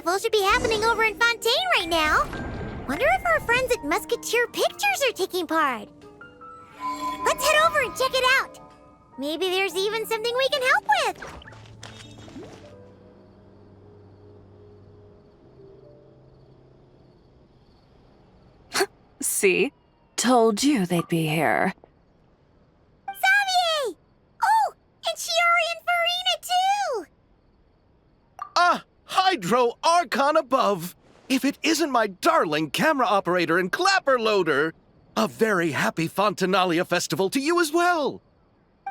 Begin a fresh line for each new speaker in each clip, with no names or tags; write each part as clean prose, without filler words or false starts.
festival should be happening over in Fontaine right now. Wonder if our friends at Musketeer Pictures are taking part. Let's head over and check it out. Maybe there's even something we can help with.
See? Told you they'd be here.
Xavier! Oh, and Shiori and Farina, too!
Ah, Hydro Archon above! If it isn't my darling camera operator and clapper loader! A very happy Fontinalia festival to you as well!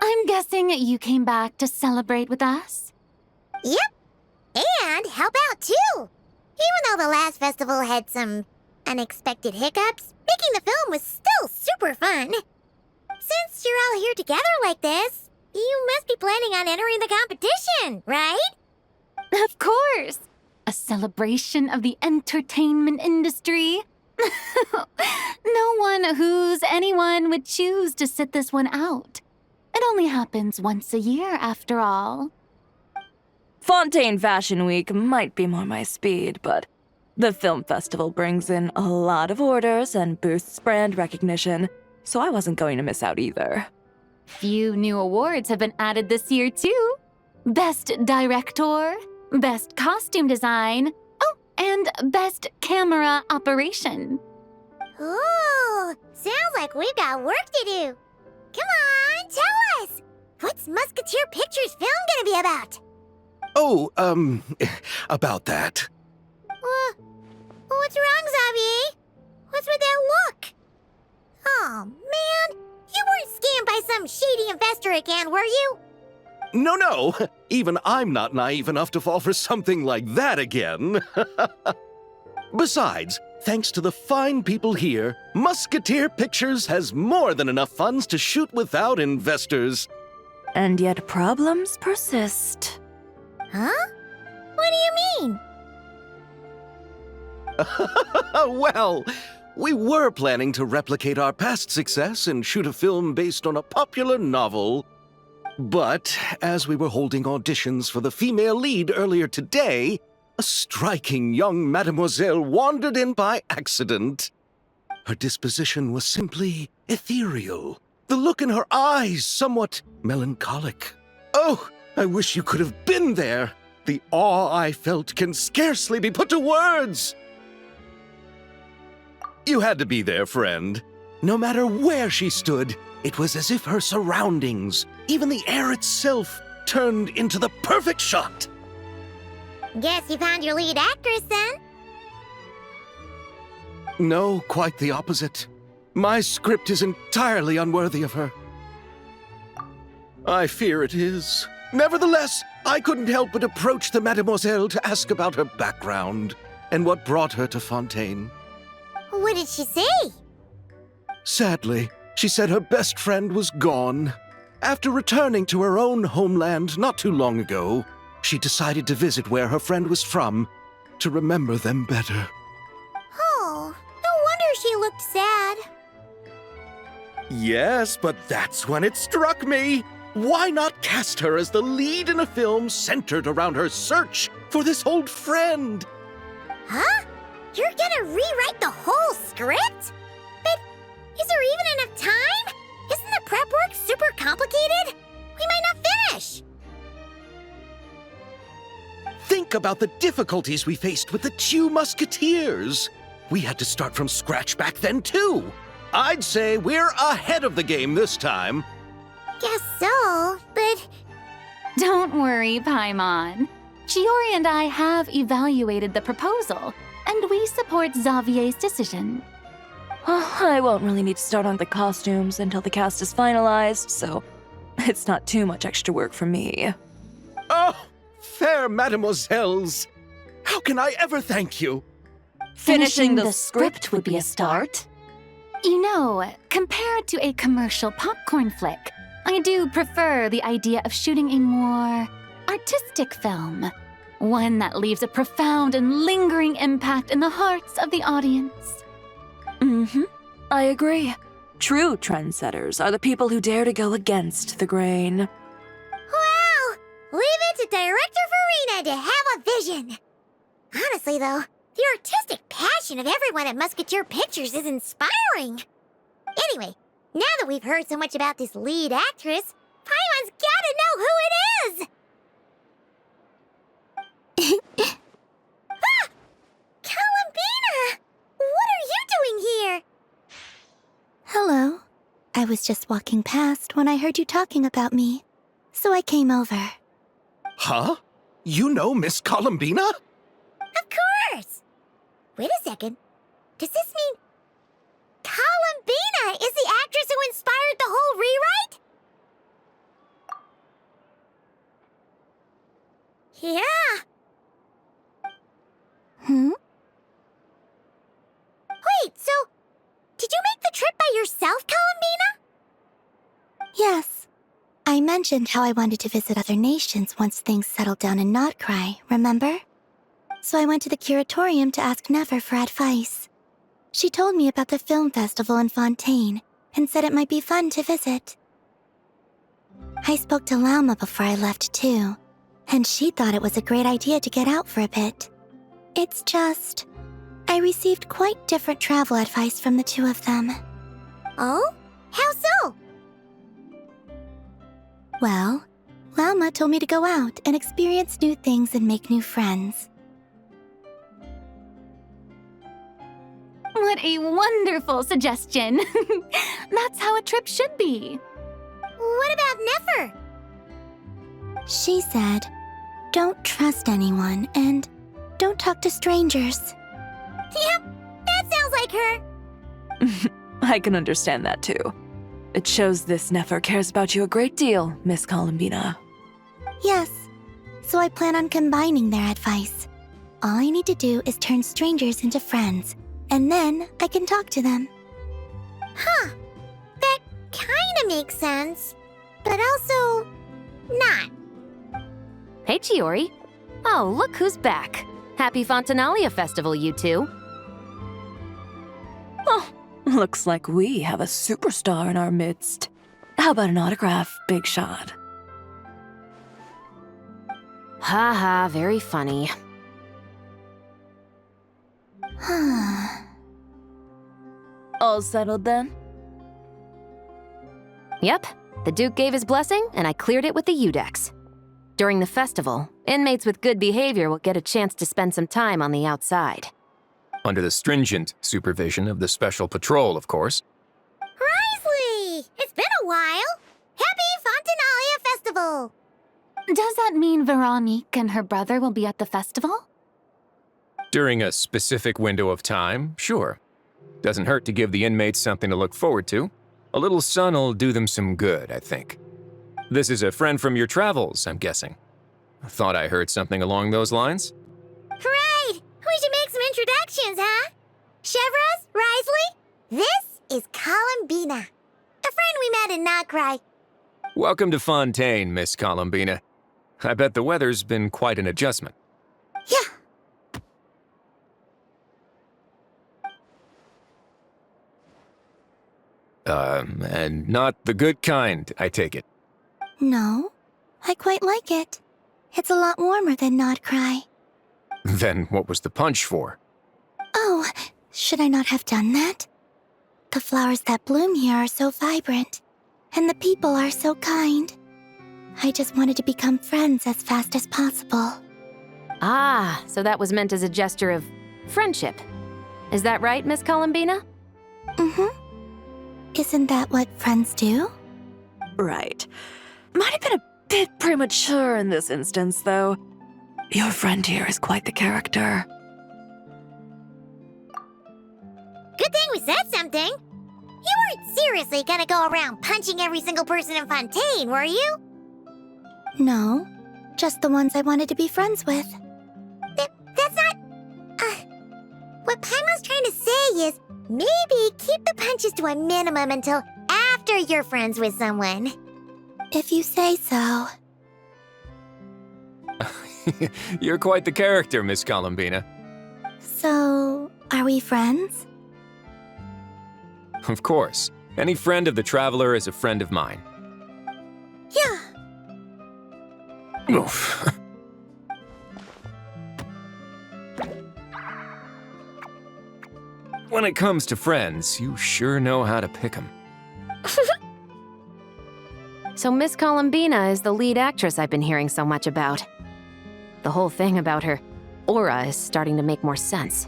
I'm guessing you came back to celebrate with us?
Yep, and help out, too! Even though the last festival had some unexpected hiccups, making the film was still super fun. Since you're all here together like this, you must be planning on entering the competition, right?
Of course! A celebration of the entertainment industry. No one who's anyone would choose to sit this one out. It only happens once a year, after all.
Fontaine Fashion Week might be more my speed, but the film festival brings in a lot of orders and boosts brand recognition, so I wasn't going to miss out either.
Few new awards have been added this year, too. Best Director, Best Costume Design, oh, and Best Camera Operation.
Ooh, sounds like we've got work to do. Come on, tell us! What's Musketeer Pictures film gonna be about?
Oh, about that.
What's wrong, Xavier? What's with that look? Oh, man, you weren't scammed by some shady investor again, were you?
No, even I'm not naive enough to fall for something like that again. Besides, thanks to the fine people here, Musketeer Pictures has more than enough funds to shoot without investors.
And yet problems persist.
Huh? What do you mean?
Well, we were planning to replicate our past success and shoot a film based on a popular novel. But as we were holding auditions for the female lead earlier today, a striking young mademoiselle wandered in by accident. Her disposition was simply ethereal, the look in her eyes somewhat melancholic. Oh, I wish you could have been there. The awe I felt can scarcely be put to words. You had to be there, friend. No matter where she stood, it was as if her surroundings, even the air itself, turned into the perfect shot.
Guess you found your lead actress, then?
No, quite the opposite. My script is entirely unworthy of her. I fear it is. Nevertheless, I couldn't help but approach the mademoiselle to ask about her background and what brought her to Fontaine.
What did she say?
Sadly, she said her best friend was gone. After returning to her own homeland not too long ago, she decided to visit where her friend was from to remember them better.
Oh, no wonder she looked sad.
Yes, but that's when it struck me. Why not cast her as the lead in a film centered around her search for this old friend?
Huh? You're gonna rewrite the whole script? But is there even enough time? Isn't the prep work super complicated? We might not finish.
Think about the difficulties we faced with the two Musketeers. We had to start from scratch back then, too. I'd say we're ahead of the game this time.
Guess so, but...
Don't worry, Paimon. Shiori and I have evaluated the proposal, and we support Xavier's decision.
I won't really need to start on the costumes until the cast is finalized, so it's not too much extra work for me.
Oh, fair mademoiselles. How can I ever thank you?
Finishing the script would be a start. You know, compared to a commercial popcorn flick, I do prefer the idea of shooting a more artistic film. One that leaves a profound and lingering impact in the hearts of the audience.
I agree. True trendsetters are the people who dare to go against the grain.
Wow! Leave it to Director Farina to have a vision. Honestly, though, the artistic passion of everyone at Musketeer Pictures is inspiring. Anyway, now that we've heard so much about this lead actress, Paimon's gotta know who it is! Ah! Columbina! What are you doing here?
Hello. I was just walking past when I heard you talking about me, so I came over.
Huh? You know Miss Columbina?
Of course! Wait a second. Does this mean Columbina is the actress who inspired the whole rewrite? Yeah. Wait, so did you make the trip by yourself, Columbina?
Yes. I mentioned how I wanted to visit other nations once things settled down in Notcry, remember? So I went to the curatorium to ask Never for advice. She told me about the film festival in Fontaine and said it might be fun to visit. I spoke to Lauma before I left too, and she thought it was a great idea to get out for a bit. It's just, I received quite different travel advice from the two of them.
Oh? How so?
Well, Lauma told me to go out and experience new things and make new friends.
What a wonderful suggestion. That's how a trip should be.
What about Nefer?
She said, don't trust anyone and don't talk to strangers.
Yep, that sounds like her.
I can understand that too. It shows this Nefer cares about you a great deal, Miss Columbina.
Yes, so I plan on combining their advice. All I need to do is turn strangers into friends, and then I can talk to them.
Huh. That kinda makes sense. But also, not.
Hey, Chiori. Oh, look who's back. Happy Fontinalia Festival, you two.
Oh, looks like we have a superstar in our midst. How about an autograph, Big Shot?
Haha, very funny.
All settled then?
Yep, the Duke gave his blessing, and I cleared it with the Udex. During the festival, inmates with good behavior will get a chance to spend some time on the outside.
Under the stringent supervision of the Special Patrol, of course.
Risley! It's been a while. Happy Fontinalia Festival!
Does that mean Veronique and her brother will be at the festival?
During a specific window of time, sure. Doesn't hurt to give the inmates something to look forward to. A little sun'll do them some good, I think. This is a friend from your travels, I'm guessing. Thought I heard something along those lines.
Right! We should make some introductions, huh? Chevros, Risley, this is Columbina, a friend we met in Notcry.
Welcome to Fontaine, Miss Columbina. I bet the weather's been quite an adjustment.
Yeah.
And not the good kind, I take it.
No, I quite like it. It's a lot warmer than Notcry.
Then what was the punch for?
Oh, should I not have done that? The flowers that bloom here are so vibrant, and the people are so kind. I just wanted to become friends as fast as possible.
Ah, so that was meant as a gesture of friendship. Is that right, Miss Columbina?
Mm-hmm. Isn't that what friends do?
Right. Might have been a bit premature in this instance, though. Your friend here is quite the character.
Good thing we said something. You weren't seriously gonna go around punching every single person in Fontaine, were you?
No, just the ones I wanted to be friends with.
That's not... what Paimon's trying to say is, maybe keep the punches to a minimum until after you're friends with someone.
If you say so.
You're quite the character, Miss Columbina.
So, are we friends?
Of course. Any friend of the Traveler is a friend of mine.
Yeah.
Oof. when it comes to friends, you sure know how to pick 'em.
So Miss Columbina is the lead actress I've been hearing so much about. The whole thing about her aura is starting to make more sense.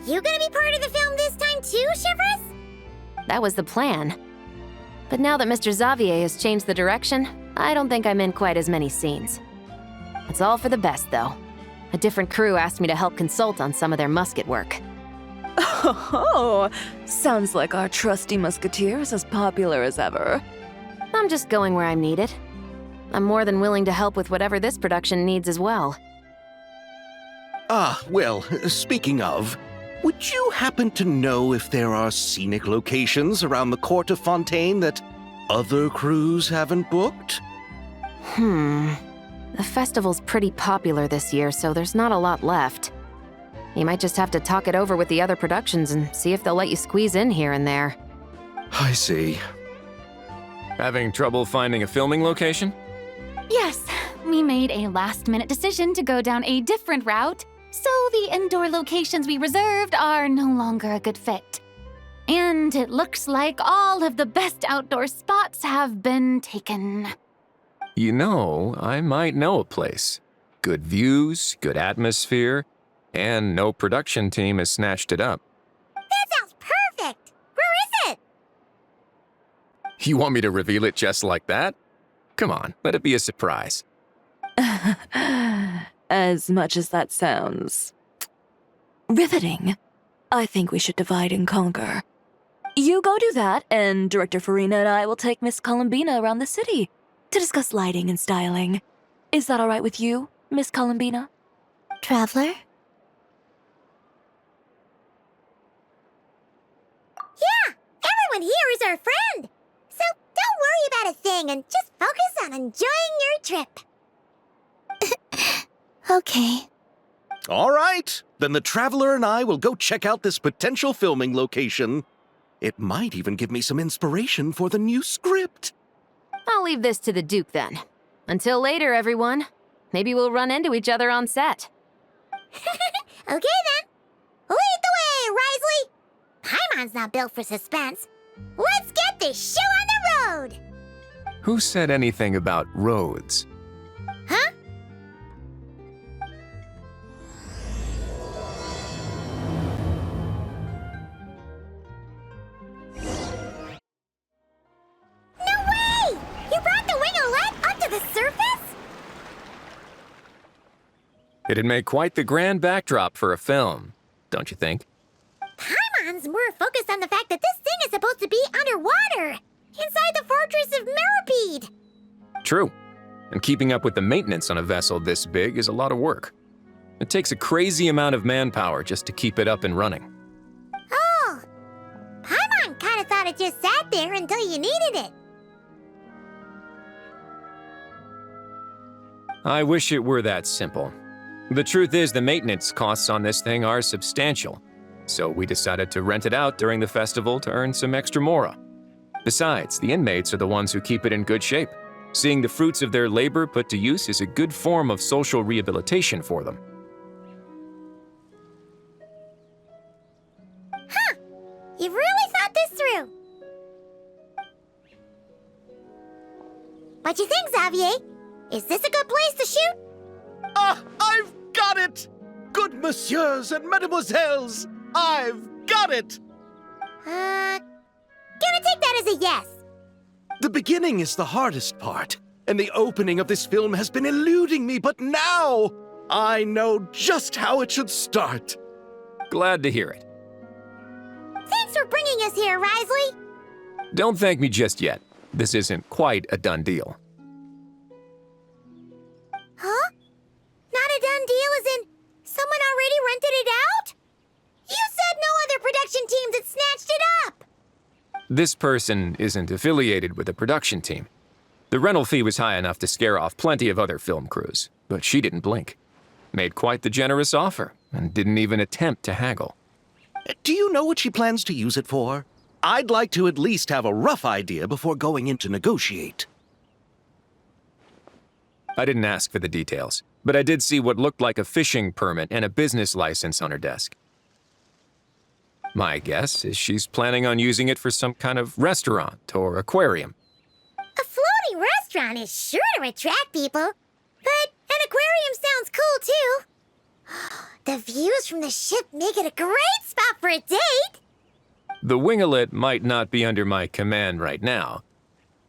You gonna be part of the film this time too, Shivers?
That was the plan. But now that Mr. Xavier has changed the direction, I don't think I'm in quite as many scenes. It's all for the best, though. A different crew asked me to help consult on some of their musket work.
Oh, sounds like our trusty musketeer is as popular as ever.
I'm just going where I'm needed. I'm more than willing to help with whatever this production needs as well.
Ah, well, speaking of, would you happen to know if there are scenic locations around the court of Fontaine that other crews haven't booked?
The festival's pretty popular this year, so there's not a lot left. You might just have to talk it over with the other productions and see if they'll let you squeeze in here and there.
I see.
Having trouble finding a filming location?
Yes, we made a last-minute decision to go down a different route, so the indoor locations we reserved are no longer a good fit. And it looks like all of the best outdoor spots have been taken.
You know, I might know a place. Good views, good atmosphere, and no production team has snatched it up.
That sounds perfect! Where is it?
You want me to reveal it just like that? Come on, let it be a surprise.
As much as that sounds riveting, I think we should divide and conquer. You go do that, and Director Farina and I will take Miss Columbina around the city to discuss lighting and styling. Is that all right with you, Miss Columbina?
Traveler?
Yeah, everyone here is our friend. So don't worry about a thing and just focus on enjoying your trip.
Okay.
All right, then the Traveler and I will go check out this potential filming location. It might even give me some inspiration for the new script.
I'll leave this to the Duke then. Until later, everyone. Maybe we'll run into each other on set.
Okay then. Lead the way, Risley. Paimon's not built for suspense. Let's get this show on the road.
Who said anything about roads?
Huh? No way! You brought the winglet up to the surface?
It'd make quite the grand backdrop for a film, don't you think?
Paimon's more focused on the fact that this thing is supposed to be underwater, inside the fortress of Meripede.
True. And keeping up with the maintenance on a vessel this big is a lot of work. It takes a crazy amount of manpower just to keep it up and running.
Oh, Paimon kind of thought it just sat there until you needed it.
I wish it were that simple. The truth is the maintenance costs on this thing are substantial, so we decided to rent it out during the festival to earn some extra mora. Besides, the inmates are the ones who keep it in good shape. Seeing the fruits of their labor put to use is a good form of social rehabilitation for them.
Huh, you've really thought this through. What you think, Xavier? Is this a good place to shoot?
Ah, I've got it! Good messieurs and mesdemoiselles, I've got it!
Gonna take that as a yes.
The beginning is the hardest part, and the opening of this film has been eluding me, but now I know just how it should start.
Glad to hear it.
Thanks for bringing us here, Risley.
Don't thank me just yet. This isn't quite a done deal.
Huh? Not a done deal as in someone already rented it out? You said no other production teams had snatched it up.
This person isn't affiliated with a production team. The rental fee was high enough to scare off plenty of other film crews, but she didn't blink. Made quite the generous offer, and didn't even attempt to haggle.
Do you know what she plans to use it for? I'd like to at least have a rough idea before going in to negotiate.
I didn't ask for the details, but I did see what looked like a fishing permit and a business license on her desk. My guess is she's planning on using it for some kind of restaurant or aquarium.
A floating restaurant is sure to attract people, but an aquarium sounds cool too. The views from the ship make it a great spot for a date.
The winglet might not be under my command right now,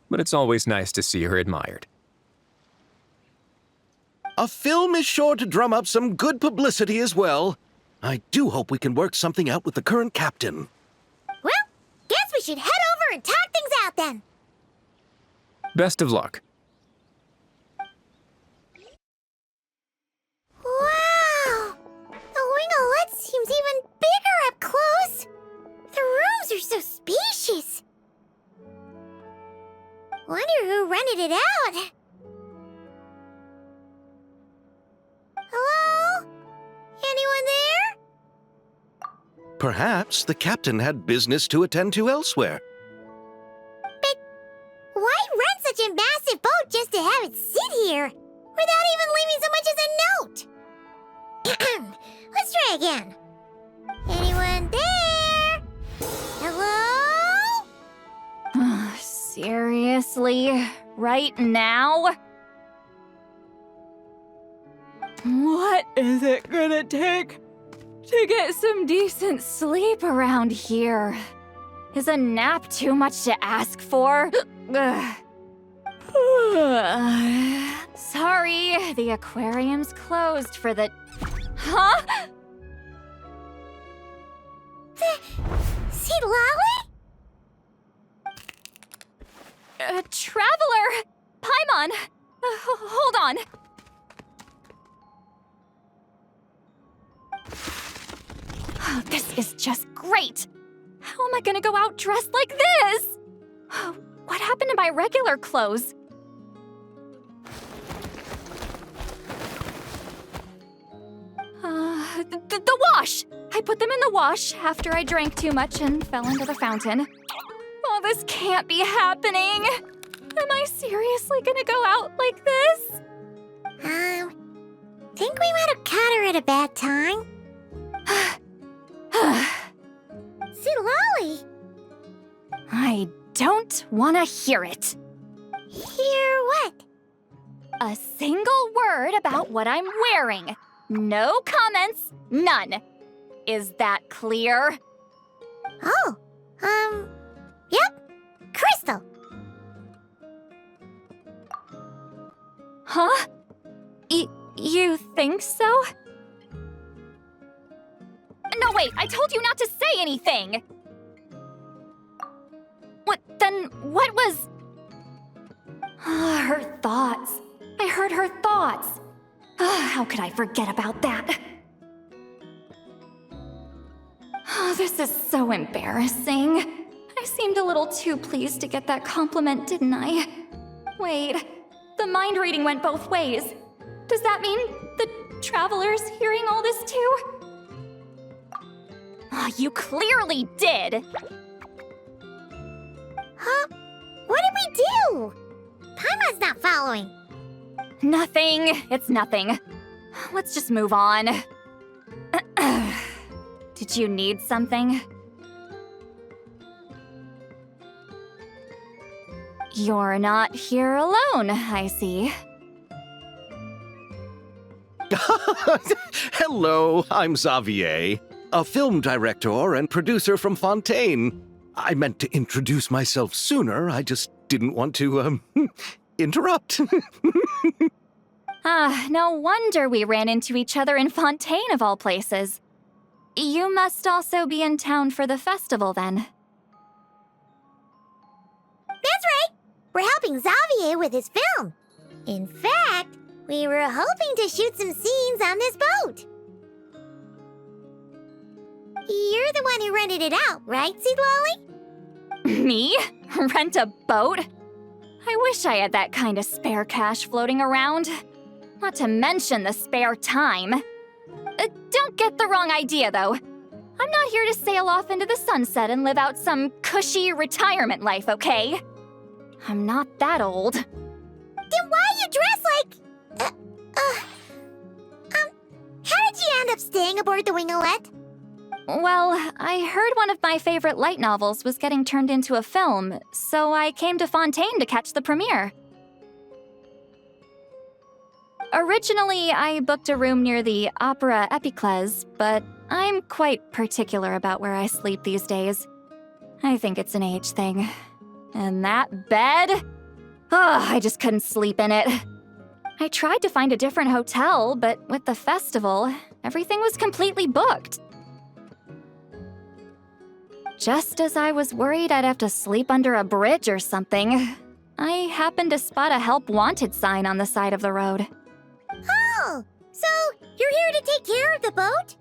but it's always nice to see her admired.
A film is sure to drum up some good publicity as well. I do hope we can work something out with the current captain.
Well, guess we should head over and talk things out then.
Best of luck.
Wow! The winglet seems even bigger up close. The rooms are so spacious. Wonder who rented it out. Hello? Anyone there?
Perhaps the captain had business to attend to elsewhere.
But why rent such a massive boat just to have it sit here without even leaving so much as a note? Let's try again. Anyone there? Hello?
Seriously? Right now? What is it gonna take to get some decent sleep around here? Is a nap too much to ask for? Sorry, the aquarium's closed for the... Huh?
See Lolly?
Traveler! Paimon! Hold on. Oh, this is just great! How am I gonna go out dressed like this? What happened to my regular clothes? The wash! I put them in the wash after I drank too much and fell into the fountain. Oh, this can't be happening! Am I seriously gonna go out like this?
Think we might have caught her at a bad time. See Lolly?
I don't want to hear it.
Hear what?
A single word about what I'm wearing. No comments, none. Is that clear?
Oh, yep. Crystal.
Huh? You think so? No, wait, I told you not to say anything! What was... her thoughts. I heard her thoughts. How could I forget about that? Oh, this is so embarrassing. I seemed a little too pleased to get that compliment, didn't I? Wait, the mind reading went both ways. Does that mean the traveler's hearing all this too? Oh, you clearly did!
Huh? What did we do? Paimon's not following.
Nothing. It's nothing. Let's just move on. Did you need something? You're not here alone, I see.
Hello, I'm Xavier, a film director and producer from Fontaine. I meant to introduce myself sooner, I just didn't want to, interrupt.
No wonder we ran into each other in Fontaine of all places. You must also be in town for the festival, then.
That's right. We're helping Xavier with his film. In fact, we were hoping to shoot some scenes on this boat. You're the one who rented it out, right, Seed Lolly?
Me? Rent a boat? I wish I had that kind of spare cash floating around. Not to mention the spare time. Don't get the wrong idea, though. I'm not here to sail off into the sunset and live out some cushy retirement life, okay? I'm not that old.
Then why you dress like... how did you end up staying aboard the Winglet?
Well, I heard one of my favorite light novels was getting turned into a film, so I came to Fontaine to catch the premiere. Originally, I booked a room near the Opera Epiclese, but I'm quite particular about where I sleep these days. I think it's an age thing. And that bed? I just couldn't sleep in it. I tried to find a different hotel, but with the festival, everything was completely booked. Just as I was worried I'd have to sleep under a bridge or something, I happened to spot a help wanted sign on the side of the road.
Oh, so you're here to take care of the boat?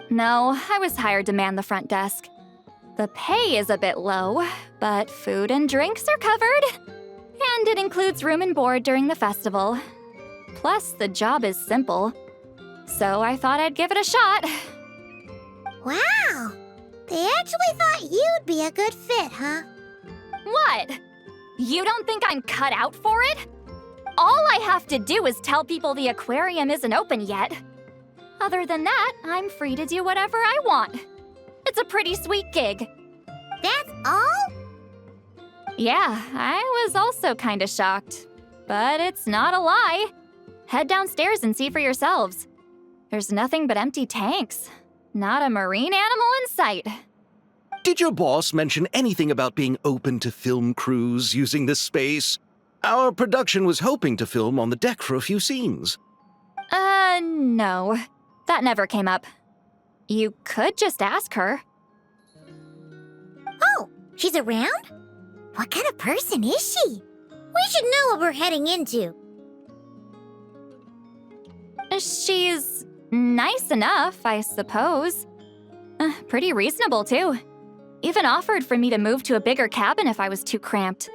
No, I was hired to man the front desk. The pay is a bit low, but food and drinks are covered. And it includes room and board during the festival. Plus, the job is simple. So I thought I'd give it a shot.
Wow! They actually thought you'd be a good fit, huh?
What? You don't think I'm cut out for it? All I have to do is tell people the aquarium isn't open yet. Other than that, I'm free to do whatever I want. It's a pretty sweet gig.
That's all?
Yeah, I was also kinda shocked. But it's not a lie. Head downstairs and see for yourselves. There's nothing but empty tanks. Not a marine animal in sight.
Did your boss mention anything about being open to film crews using this space? Our production was hoping to film on the deck for a few scenes.
No. That never came up. You could just ask her.
Oh, she's around? What kind of person is she? We should know what we're heading into.
She's nice enough, I suppose. Pretty reasonable, too. Even offered for me to move to a bigger cabin if I was too cramped.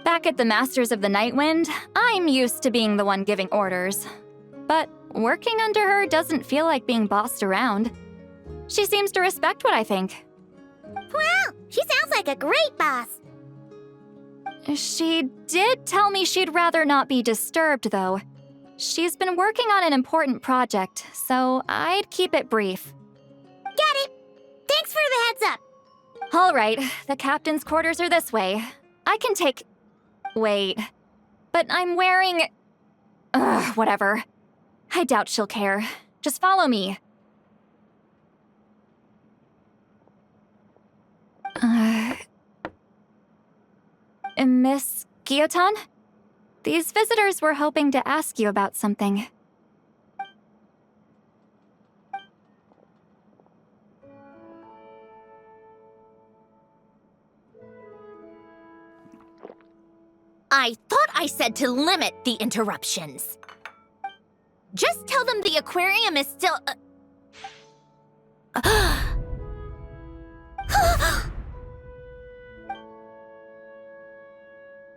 Back at the Masters of the Nightwind, I'm used to being the one giving orders. But working under her doesn't feel like being bossed around. She seems to respect what I think.
Wow, she sounds like a great boss.
She did tell me she'd rather not be disturbed, though. She's been working on an important project, so I'd keep it brief.
Got it. Thanks for the heads up.
All right, the captain's quarters are this way. I can take... Wait. But I'm wearing... whatever. I doubt she'll care. Just follow me. Miss Guillotin? These visitors were hoping to ask you about something.
I thought I said to limit the interruptions. Just tell them the aquarium is still...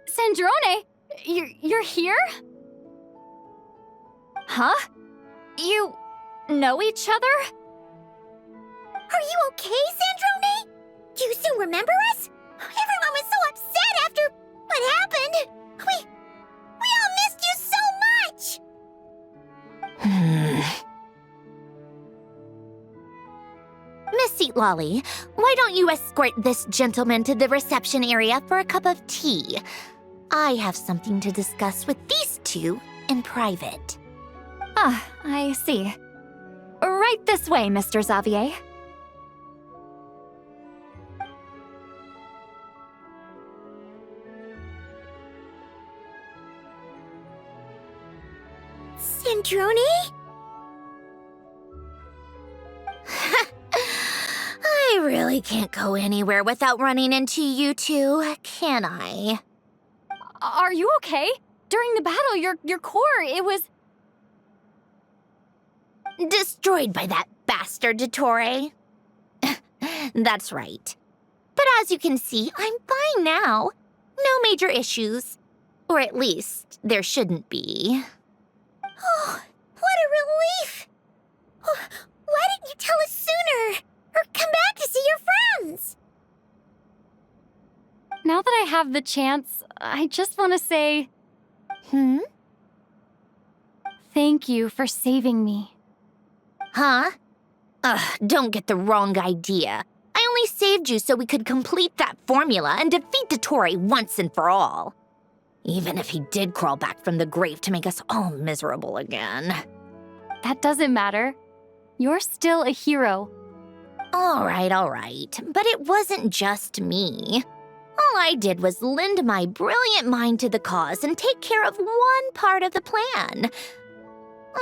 Sandrone, you're here? Huh? You know each other?
Are you okay, Sandrone? Do you still remember us? Everyone was so upset after what happened. We all missed you so much.
Miss Seat Lolly, why don't you escort this gentleman to the reception area for a cup of tea? I have something to discuss with these two in private.
Ah, I see. Right this way, Mr. Xavier.
Sandrone?
I really can't go anywhere without running into you two, can I?
Are you okay? During the battle, your core, it was...
Destroyed by that bastard Dottore. That's right. But as you can see, I'm fine now. No major issues. Or at least, there shouldn't be.
Oh, what a relief! Oh, why didn't you tell us sooner? Or come back to see your friends?
Now that I have the chance, I just want to say... Thank you for saving me.
Huh? Don't get the wrong idea. I only saved you so we could complete that formula and defeat Dottore once and for all. Even if he did crawl back from the grave to make us all miserable again.
That doesn't matter. You're still a hero.
All right. But it wasn't just me. All I did was lend my brilliant mind to the cause and take care of one part of the plan.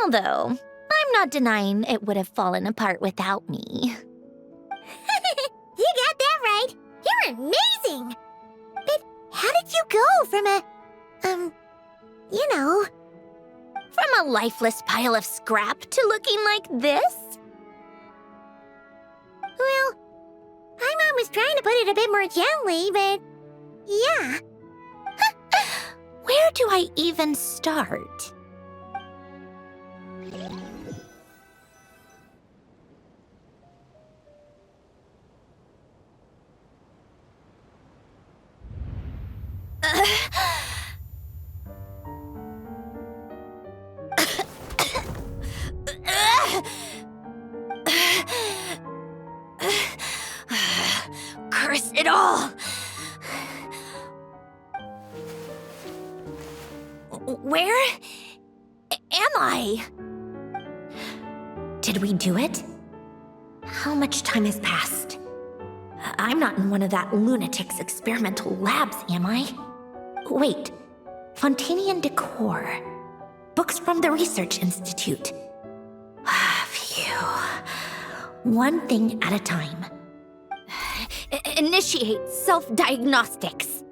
Although, I'm not denying it would have fallen apart without me.
You got that right. You're amazing. But how did you go from
From a lifeless pile of scrap to looking like this?
Well, my mom was trying to put it a bit more gently, but yeah.
Where do I even start? Curse it all! Where am I? Did we do it? How much time has passed? I'm not in one of that lunatic's experimental labs, am I? Wait, Fontanian decor. Books from the Research Institute. Phew. One thing at a time. Initiate self-diagnostics.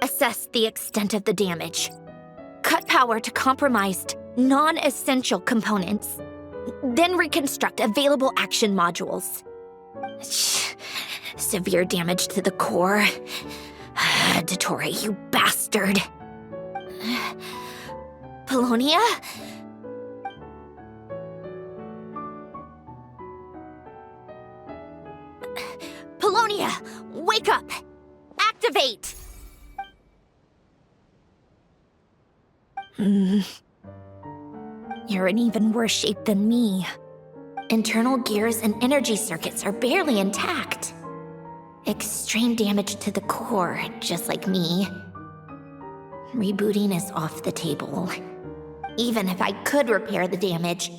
Assess the extent of the damage. Cut power to compromised, non-essential components. Then reconstruct available action modules. Severe damage to the core. Dottore, you bastard. Polonia? Polonia, wake up! Activate! You're in even worse shape than me. Internal gears and energy circuits are barely intact. Extreme damage to the core, just like me. Rebooting is off the table. Even if I could repair the damage,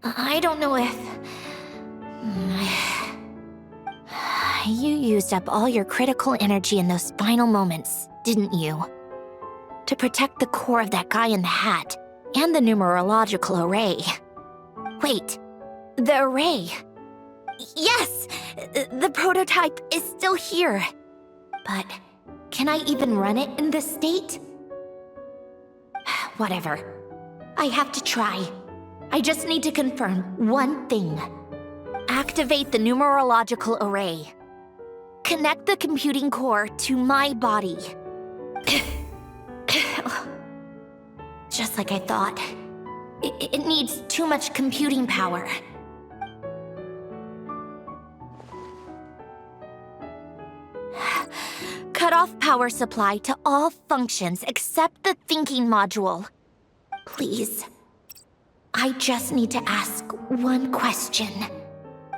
I don't know if... You used up all your critical energy in those final moments, didn't you? To protect the core of that guy in the hat, and the numerological array. Wait, the array. Yes! The prototype is still here. But can I even run it in this state? Whatever. I have to try. I just need to confirm one thing. Activate the numerological array. Connect the computing core to my body. Just like I thought. It needs too much computing power. Cut off power supply to all functions except the thinking module. Please. I just need to ask one question.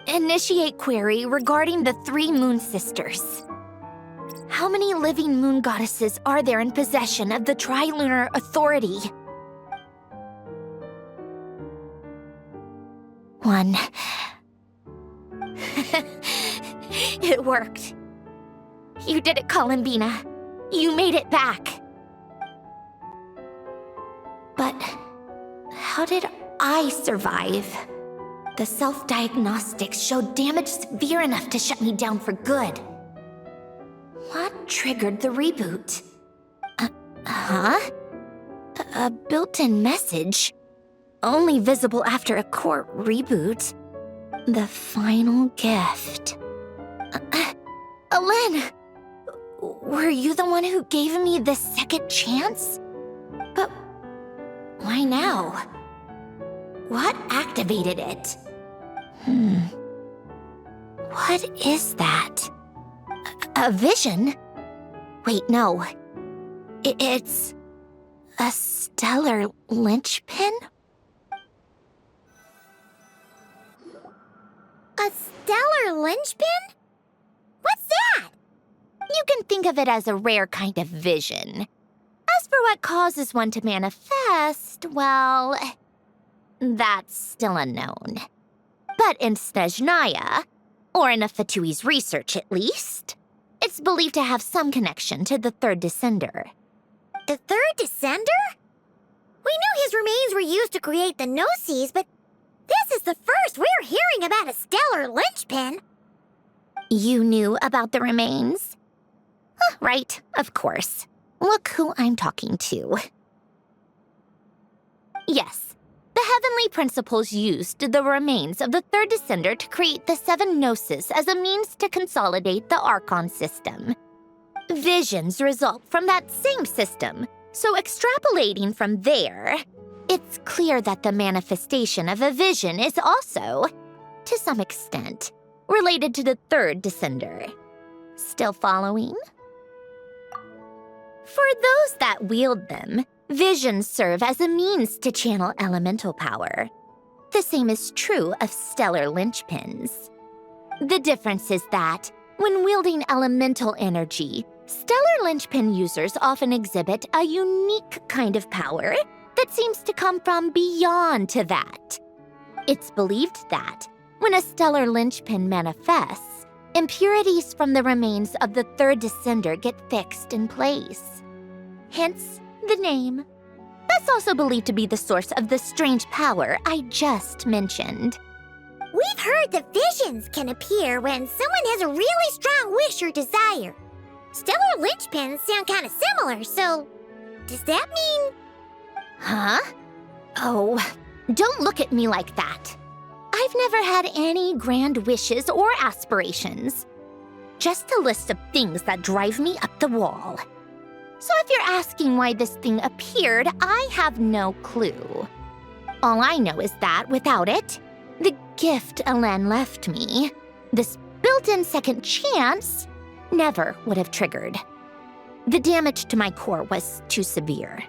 Initiate query regarding the 3 moon sisters. How many living moon goddesses are there in possession of the Trilunar Authority? 1. It worked. You did it, Columbina. You made it back. But how did I survive? The self-diagnostics showed damage severe enough to shut me down for good. What triggered the reboot? A built-in message? Only visible after a core reboot. The final gift. Alen! Were you the one who gave me this second chance? But why now? What activated it? What is that? A vision? Wait, no. It's a stellar linchpin?
A A stellar linchpin? What's that?
You can think of it as a rare kind of vision. As for what causes one to manifest, well, that's still unknown. But in Snezhnaya, or in Afatui's research at least, it's believed to have some connection to the third descender.
The third descender? We knew his remains were used to create the Gnosis, but this is the first we're hearing about a stellar linchpin.
You knew about the remains? Right, of course. Look who I'm talking to. Yes, the heavenly principles used the remains of the third descender to create the 7 Gnosis as a means to consolidate the Archon system. Visions result from that same system, so extrapolating from there, it's clear that the manifestation of a vision is also, to some extent, related to the third descender. Still following? For those that wield them, visions serve as a means to channel elemental power. The same is true of stellar linchpins. The difference is that, when wielding elemental energy, stellar linchpin users often exhibit a unique kind of power that seems to come from beyond to that. It's believed that, when a stellar linchpin manifests, impurities from the remains of the third descender get fixed in place. Hence, the name. That's also believed to be the source of the strange power I just mentioned.
We've heard that visions can appear when someone has a really strong wish or desire. Stellar linchpins sound kind of similar, so does that mean...
Huh? Oh, don't look at me like that. I've never had any grand wishes or aspirations. Just a list of things that drive me up the wall. So if you're asking why this thing appeared, I have no clue. All I know is that without it, the gift Elen left me, this built-in second chance, never would have triggered. The damage to my core was too severe.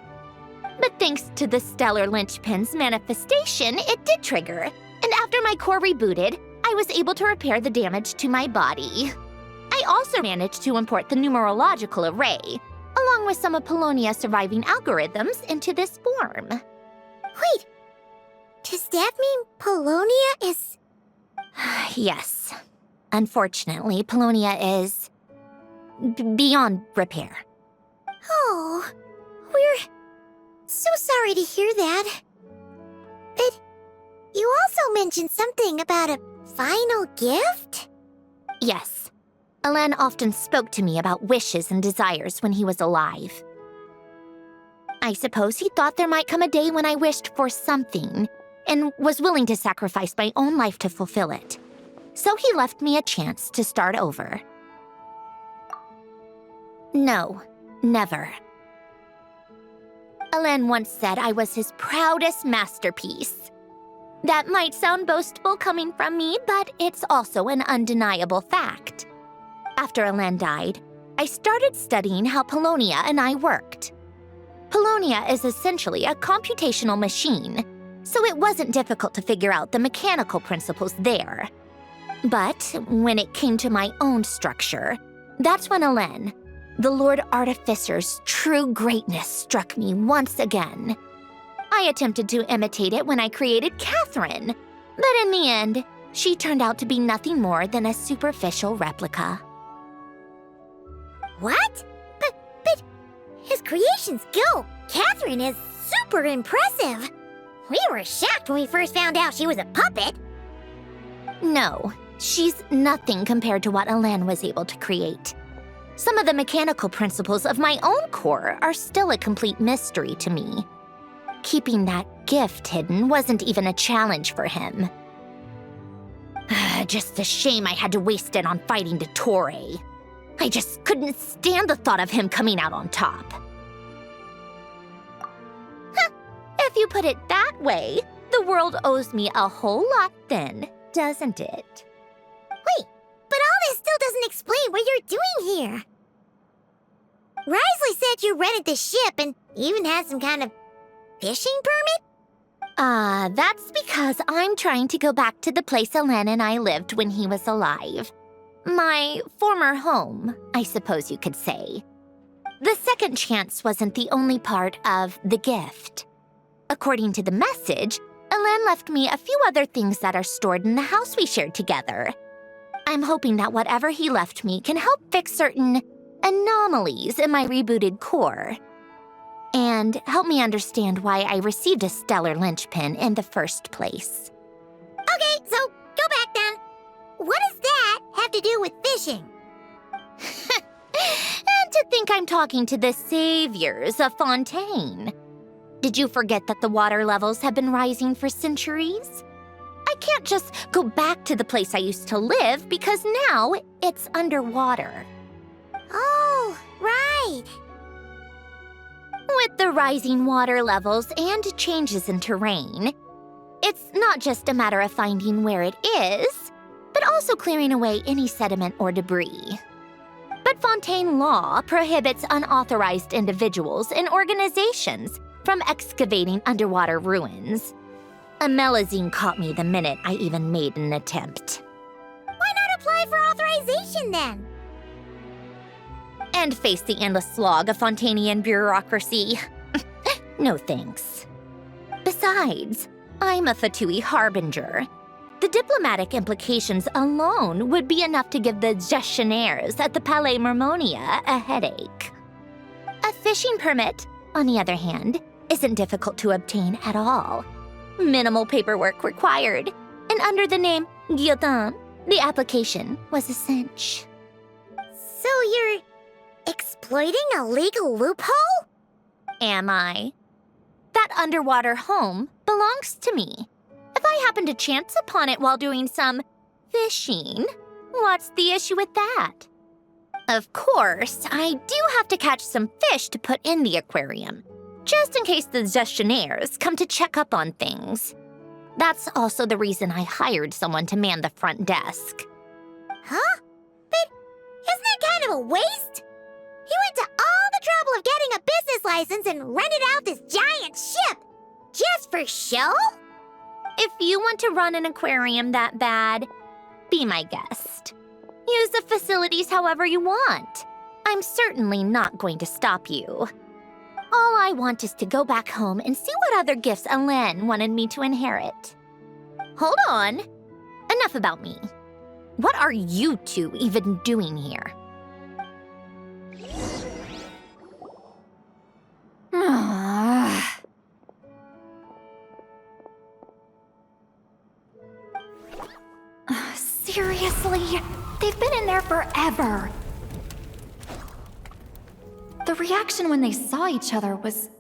But thanks to the stellar linchpin's manifestation, it did trigger. And after my core rebooted, I was able to repair the damage to my body. I also managed to import the numerological array, along with some of Polonia's surviving algorithms, into this form.
Wait, does that mean Polonia is...
Yes. Unfortunately, Polonia is... beyond repair.
Oh, we're so sorry to hear that. But you also mentioned something about a final gift?
Yes. Elen often spoke to me about wishes and desires when he was alive. I suppose he thought there might come a day when I wished for something, and was willing to sacrifice my own life to fulfill it. So he left me a chance to start over. No, never. Elen once said I was his proudest masterpiece. That might sound boastful coming from me, but it's also an undeniable fact. After Elen died, I started studying how Polonia and I worked. Polonia is essentially a computational machine, so it wasn't difficult to figure out the mechanical principles there. But when it came to my own structure, that's when Elen, the Lord Artificer's true greatness, struck me once again. I attempted to imitate it when I created Catherine, but in the end, she turned out to be nothing more than a superficial replica.
What? But his creations go. Catherine is super impressive. We were shocked when we first found out she was a puppet.
No, she's nothing compared to what Elen was able to create. Some of the mechanical principles of my own core are still a complete mystery to me. Keeping that gift hidden wasn't even a challenge for him. Just a shame I had to waste it on fighting Dottore. I just couldn't stand the thought of him coming out on top. If you put it that way, the world owes me a whole lot then, doesn't it?
Wait, but all this still doesn't explain what you're doing here. Risley said you rented the ship and even had some kind of fishing permit?
That's because I'm trying to go back to the place Elen and I lived when he was alive. My former home, I suppose you could say. The second chance wasn't the only part of the gift. According to the message, Elen left me a few other things that are stored in the house we shared together. I'm hoping that whatever he left me can help fix certain anomalies in my rebooted core. And help me understand why I received a stellar linchpin in the first place.
Okay, so go back then. What does that have to do with fishing?
And to think I'm talking to the saviors of Fontaine. Did you forget that the water levels have been rising for centuries? I can't just go back to the place I used to live because now it's underwater.
Oh, right.
With the rising water levels and changes in terrain, it's not just a matter of finding where it is, but also clearing away any sediment or debris. But Fontaine law prohibits unauthorized individuals and organizations from excavating underwater ruins. A Melazine caught me the minute I even made an attempt.
Why not apply for authorization then?
And face the endless slog of Fontainian bureaucracy. No thanks. Besides, I'm a Fatui harbinger. The diplomatic implications alone would be enough to give the gestionnaires at the Palais Mermonia a headache. A fishing permit, on the other hand, isn't difficult to obtain at all. Minimal paperwork required, and under the name Guillotin, the application was a cinch.
So you're exploiting a legal loophole?
Am I? That underwater home belongs to me. If I happen to chance upon it while doing some fishing, what's the issue with that? Of course, I do have to catch some fish to put in the aquarium, just in case the gestionnaires come to check up on things. That's also the reason I hired someone to man the front desk.
Huh? But isn't that kind of a waste? He went to all the trouble of getting a business license and rented out this giant ship. Just for show?
If you want to run an aquarium that bad, be my guest. Use the facilities however you want. I'm certainly not going to stop you. All I want is to go back home and see what other gifts Elen wanted me to inherit. Hold on. Enough about me. What are you two even doing here?
Seriously? They've been in there forever. The reaction when they saw each other was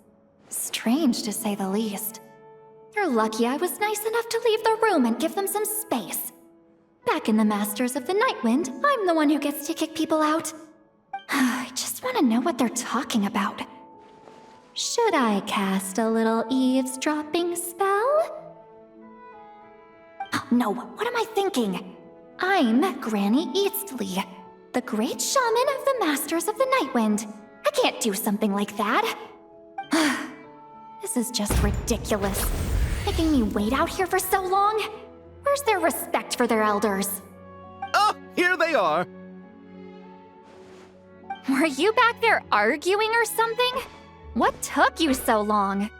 strange, to say the least. You're lucky I was nice enough to leave the room and give them some space. Back in the Masters of the Nightwind, I'm the one who gets to kick people out. I just want to know what they're talking about. Should I cast a little eavesdropping spell? Oh, no, what am I thinking? I'm Granny Eastley, the great shaman of the Masters of the Nightwind. I can't do something like that. This is just ridiculous. Making me wait out here for so long? Where's their respect for their elders?
Oh, here they are.
Were you back there arguing or something? What took you so long?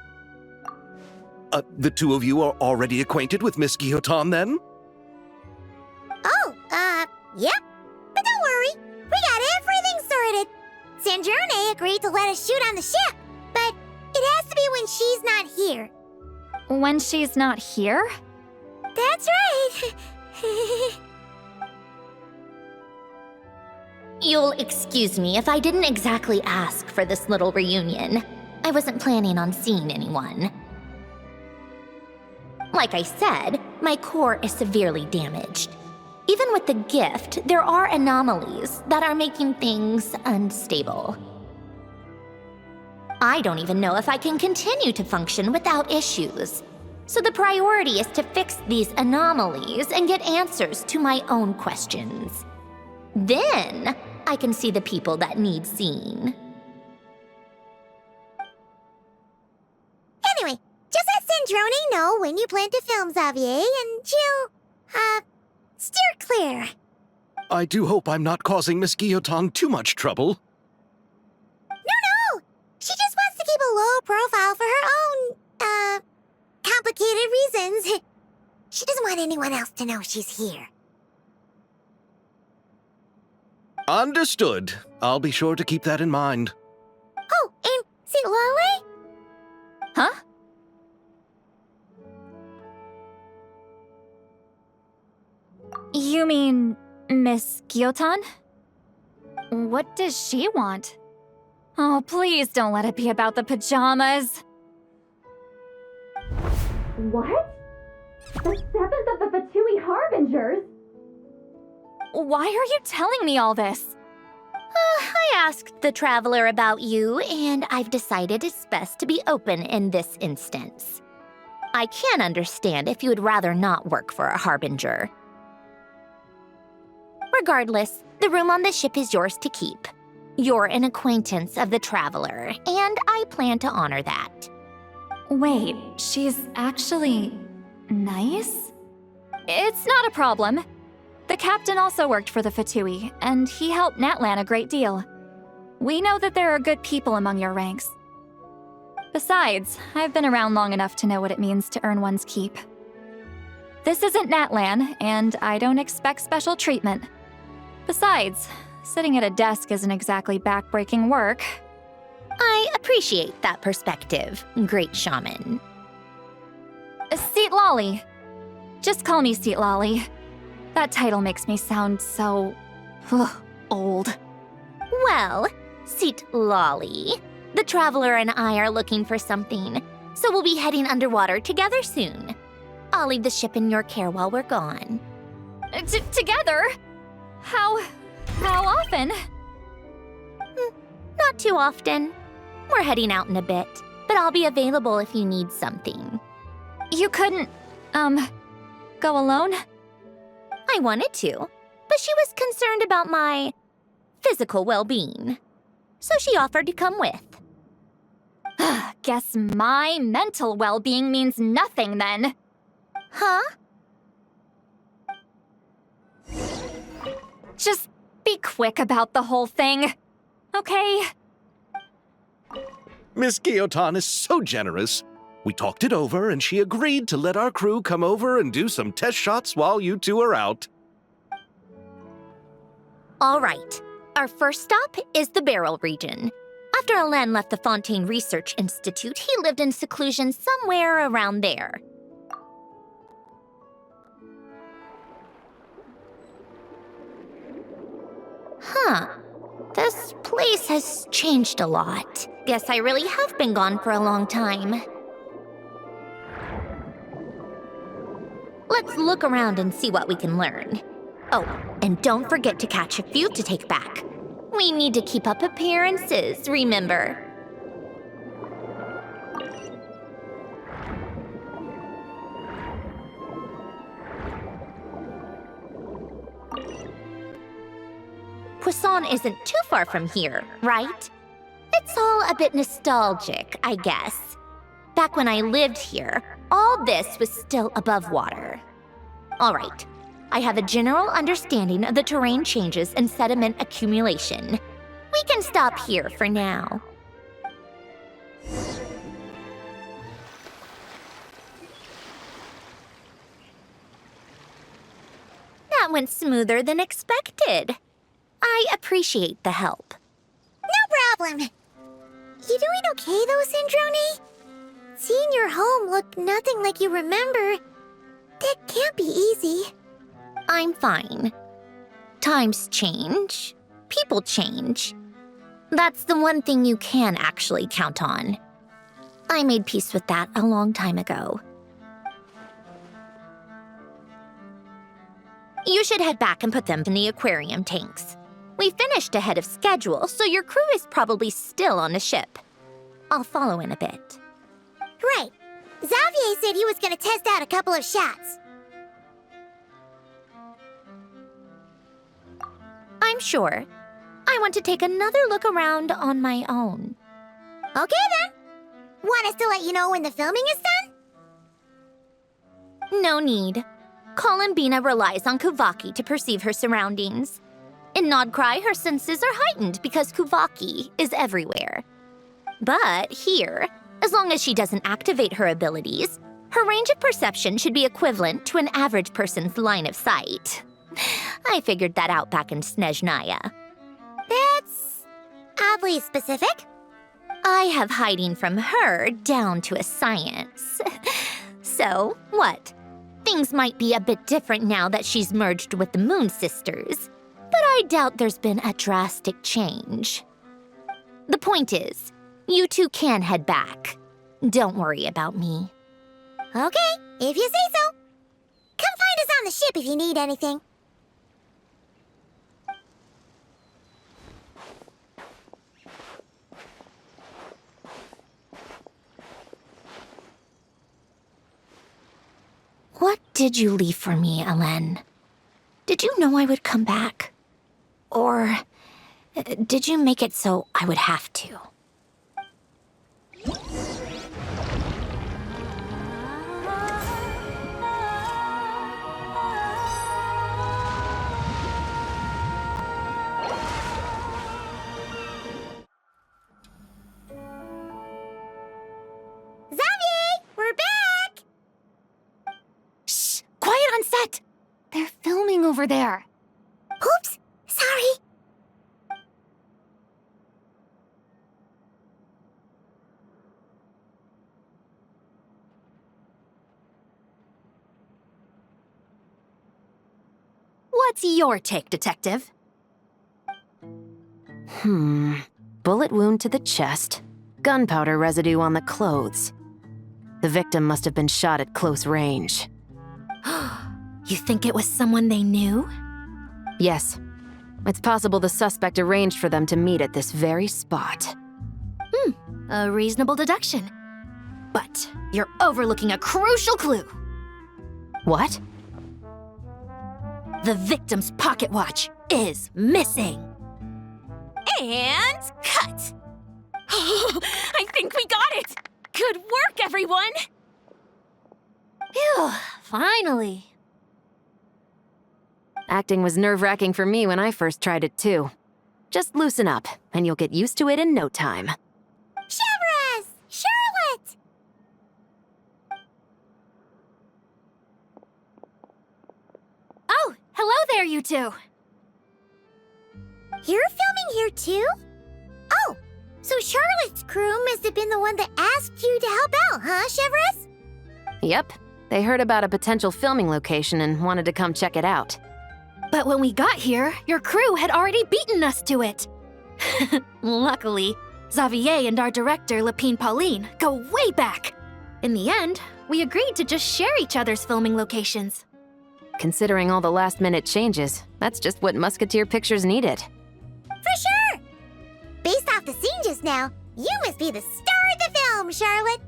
The two of you are already acquainted with Miss Guillotin, then?
Oh, yep. But don't worry, we got everything sorted. Sandrone agreed to let us shoot on the ship, but it has to be when she's not here.
When she's not here?
That's right.
You'll excuse me if I didn't exactly ask for this little reunion. I wasn't planning on seeing anyone. Like I said, my core is severely damaged. Even with the gift, there are anomalies that are making things unstable. I don't even know if I can continue to function without issues. So the priority is to fix these anomalies and get answers to my own questions. Then, I can see the people that need seeing.
Anyway, just let Sandrone know when you plan to film Xavier, and she'll, steer clear.
I do hope I'm not causing Miss Guillotin too much trouble.
No! She just wants to keep a low profile for her own, complicated reasons. She doesn't want anyone else to know she's here.
Understood. I'll be sure to keep that in mind.
Oh, and see Lale?
Huh? You mean Miss Guillotin? What does she want? Oh, please don't let it be about the pajamas. What? The 7th of the Fatui Harbingers? Why are you telling me all this?
I asked the Traveler about you, and I've decided it's best to be open in this instance. I can understand if you would rather not work for a Harbinger. Regardless, the room on the ship is yours to keep. You're an acquaintance of the Traveler, and I plan to honor that.
Wait, she's actually nice? It's not a problem. The captain also worked for the Fatui, and he helped Natlan a great deal. We know that there are good people among your ranks. Besides, I've been around long enough to know what it means to earn one's keep. This isn't Natlan, and I don't expect special treatment. Besides, sitting at a desk isn't exactly back-breaking work.
I appreciate that perspective, Great Shaman.
Seat Lolly. Just call me Seat Lolly. That title makes me sound so... old.
Well, Seat Lolly, the Traveler and I are looking for something, so we'll be heading underwater together soon. I'll leave the ship in your care while we're gone.
Together? How often?
Not too often. We're heading out in a bit, but I'll be available if you need something.
You couldn't, go alone?
I wanted to, but she was concerned about my physical well-being, so she offered to come with.
Guess my mental well-being means nothing then.
Huh?
Just be quick about the whole thing, okay?
Miss Guillotin is so generous. We talked it over, and she agreed to let our crew come over and do some test shots while you two are out.
All right. Our first stop is the Beryl region. After Alain left the Fontaine Research Institute, he lived in seclusion somewhere around there. Huh. This place has changed a lot. Guess I really have been gone for a long time. Let's look around and see what we can learn. Oh, and don't forget to catch a few to take back. We need to keep up appearances, remember? Poisson isn't too far from here, right? It's all a bit nostalgic, I guess. Back when I lived here, all this was still above water. All right, I have a general understanding of the terrain changes and sediment accumulation. We can stop here for now. That went smoother than expected. I appreciate the help.
No problem. You doing okay though, Syndrome? Seeing your home look nothing like you remember, that can't be easy.
I'm fine. Times change. People change. That's the one thing you can actually count on. I made peace with that a long time ago. You should head back and put them in the aquarium tanks. We finished ahead of schedule, so your crew is probably still on the ship. I'll follow in a bit.
Right. Xavier said he was gonna test out a couple of shots.
I'm sure. I want to take another look around on my own.
Okay then. Want us to let you know when the filming is done?
No need. Columbina relies on Kuvaki to perceive her surroundings. In Nodcry, her senses are heightened because Kuvaki is everywhere. But here, as long as she doesn't activate her abilities, her range of perception should be equivalent to an average person's line of sight. I figured that out back in Snezhnaya.
That's oddly specific.
I have hiding from her down to a science. So, what? Things might be a bit different now that she's merged with the Moon Sisters, but I doubt there's been a drastic change. The point is, you two can head back. Don't worry about me.
Okay, if you say so. Come find us on the ship if you need anything.
What did you leave for me, Ellen? Did you know I would come back? Or did you make it so I would have to?
Xavier, we're back!
Shh! Quiet on set! They're filming over there.
Oops, sorry.
What's your take, Detective? Bullet wound to the chest. Gunpowder residue on the clothes. The victim must have been shot at close range.
You think it was someone they knew?
Yes. It's possible the suspect arranged for them to meet at this very spot.
A reasonable deduction. But you're overlooking a crucial clue.
What?
The victim's pocket watch is missing.
And cut! I think we got it! Good work, everyone!
Phew, finally.
Acting was nerve-wracking for me when I first tried it too. Just loosen up, and you'll get used to it in no time.
Chevres! Charlotte!
Oh, hello there, you two!
You're filming here too? Oh, so Charlotte's crew must have been the one that asked you to help out, huh, Chevres?
Yep. They heard about a potential filming location and wanted to come check it out.
But when we got here, your crew had already beaten us to it. Luckily, Xavier and our director, Lapine Pauline, go way back. In the end, we agreed to just share each other's filming locations.
Considering all the last-minute changes, that's just what Musketeer Pictures needed.
For sure! Based off the scene just now, you must be the star of the film, Charlotte!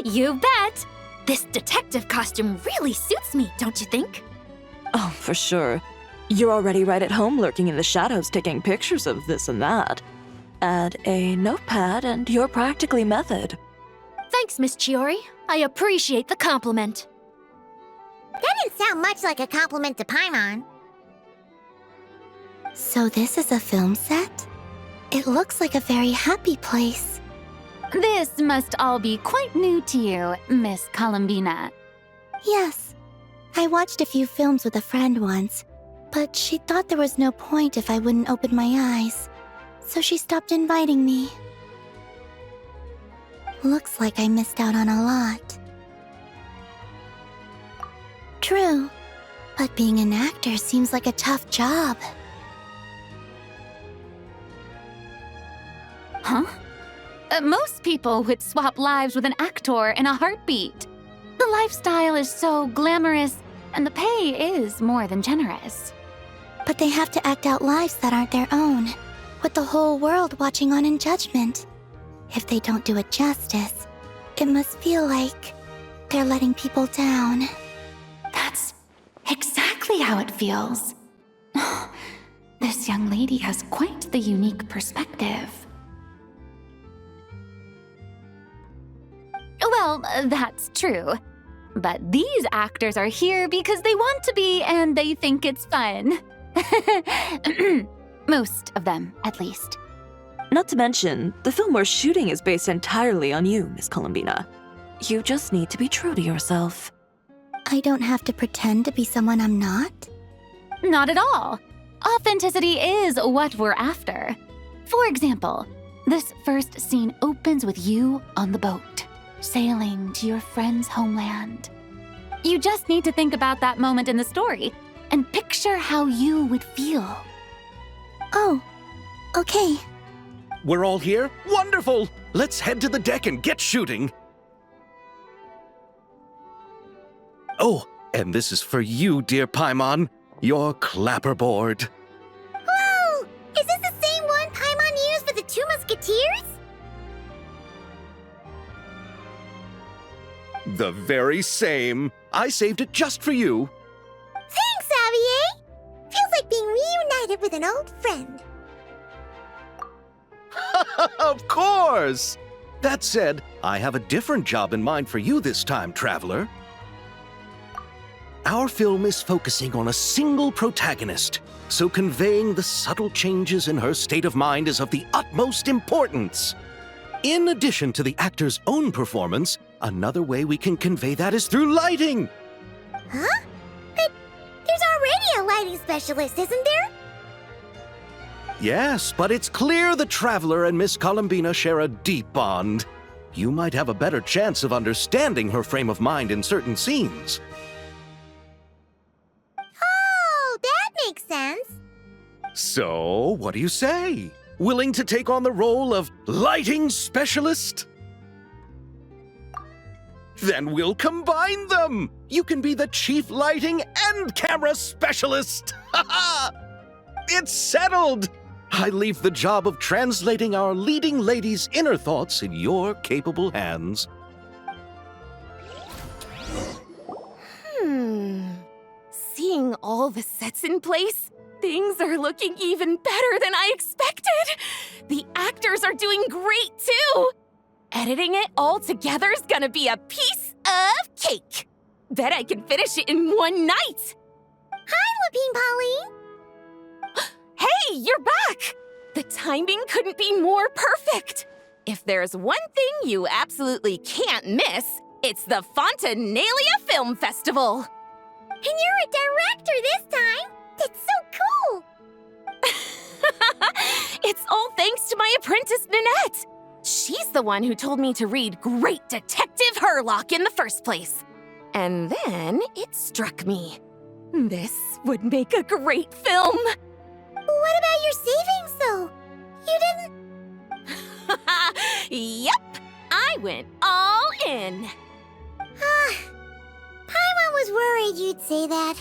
You bet! This detective costume really suits me, don't you think?
Oh, for sure. You're already right at home lurking in the shadows taking pictures of this and that. Add a notepad and you're practically method.
Thanks, Miss Chiori. I appreciate the compliment.
That didn't sound much like a compliment to Paimon.
So this is a film set? It looks like a very happy place.
This must all be quite new to you, Miss Columbina.
Yes. I watched a few films with a friend once, but she thought there was no point if I wouldn't open my eyes, so she stopped inviting me. Looks like I missed out on a lot. True, but being an actor seems like a tough job.
Huh? Most people would swap lives with an actor in a heartbeat. The lifestyle is so glamorous, and the pay is more than generous.
But they have to act out lives that aren't their own, with the whole world watching on in judgment. If they don't do it justice, it must feel like they're letting people down.
That's exactly how it feels. This young lady has quite the unique perspective.
Well, that's true.
But these actors are here because they want to be and they think it's fun. Most of them, at least.
Not to mention, the film we're shooting is based entirely on you, Miss Columbina. You just need to be true to yourself.
I don't have to pretend to be someone I'm not?
Not at all. Authenticity is what we're after. For example, this first scene opens with you on the boat, sailing to your friend's homeland. You just need to think about that moment in the story and picture how you would feel.
Oh, okay.
We're all here? Wonderful! Let's head to the deck and get shooting. Oh, and this is for you, dear Paimon, your clapperboard.
Whoa! Is this the same one Paimon used for the Two Musketeers?
The very same. I saved it just for you.
Thanks, Xavier! Feels like being reunited with an old friend.
Of course! That said, I have a different job in mind for you this time, traveler. Our film is focusing on a single protagonist, so conveying the subtle changes in her state of mind is of the utmost importance. In addition to the actor's own performance, another way we can convey that is through lighting.
Huh? But there's already a lighting specialist, isn't there?
Yes, but it's clear the Traveler and Miss Columbina share a deep bond. You might have a better chance of understanding her frame of mind in certain scenes.
Oh, that makes sense.
So, what do you say? Willing to take on the role of lighting specialist? Then we'll combine them! You can be the chief lighting and camera specialist! Ha ha! It's settled! I leave the job of translating our leading lady's inner thoughts in your capable hands.
Seeing all the sets in place, things are looking even better than I expected. The actors are doing great too. Editing it all together is gonna be a piece of cake. Bet I can finish it in one night.
Hi, Lapine Pauline.
Hey, you're back! The timing couldn't be more perfect. If there's one thing you absolutely can't miss, it's the Fontinalia Film Festival.
And you're a director this time. That's so cool.
It's all thanks to my apprentice, Ninette. She's the one who told me to read Great Detective Herlock in the first place. And then it struck me. This would make a great film.
What about your savings, though? You didn't...
Yep, I went all in.
Paimon was worried you'd say that.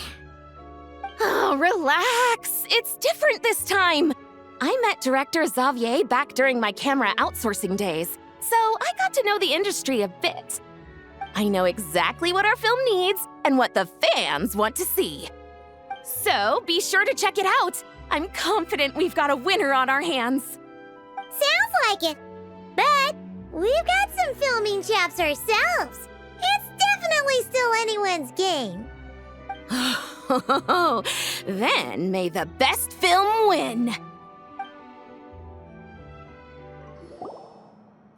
Oh, relax. It's different this time. I met director Xavier back during my camera outsourcing days, so I got to know the industry a bit. I know exactly what our film needs and what the fans want to see. So be sure to check it out. I'm confident we've got a winner on our hands.
Sounds like it. But we've got some filming chops ourselves. It's definitely still anyone's game.
Then may the best film win.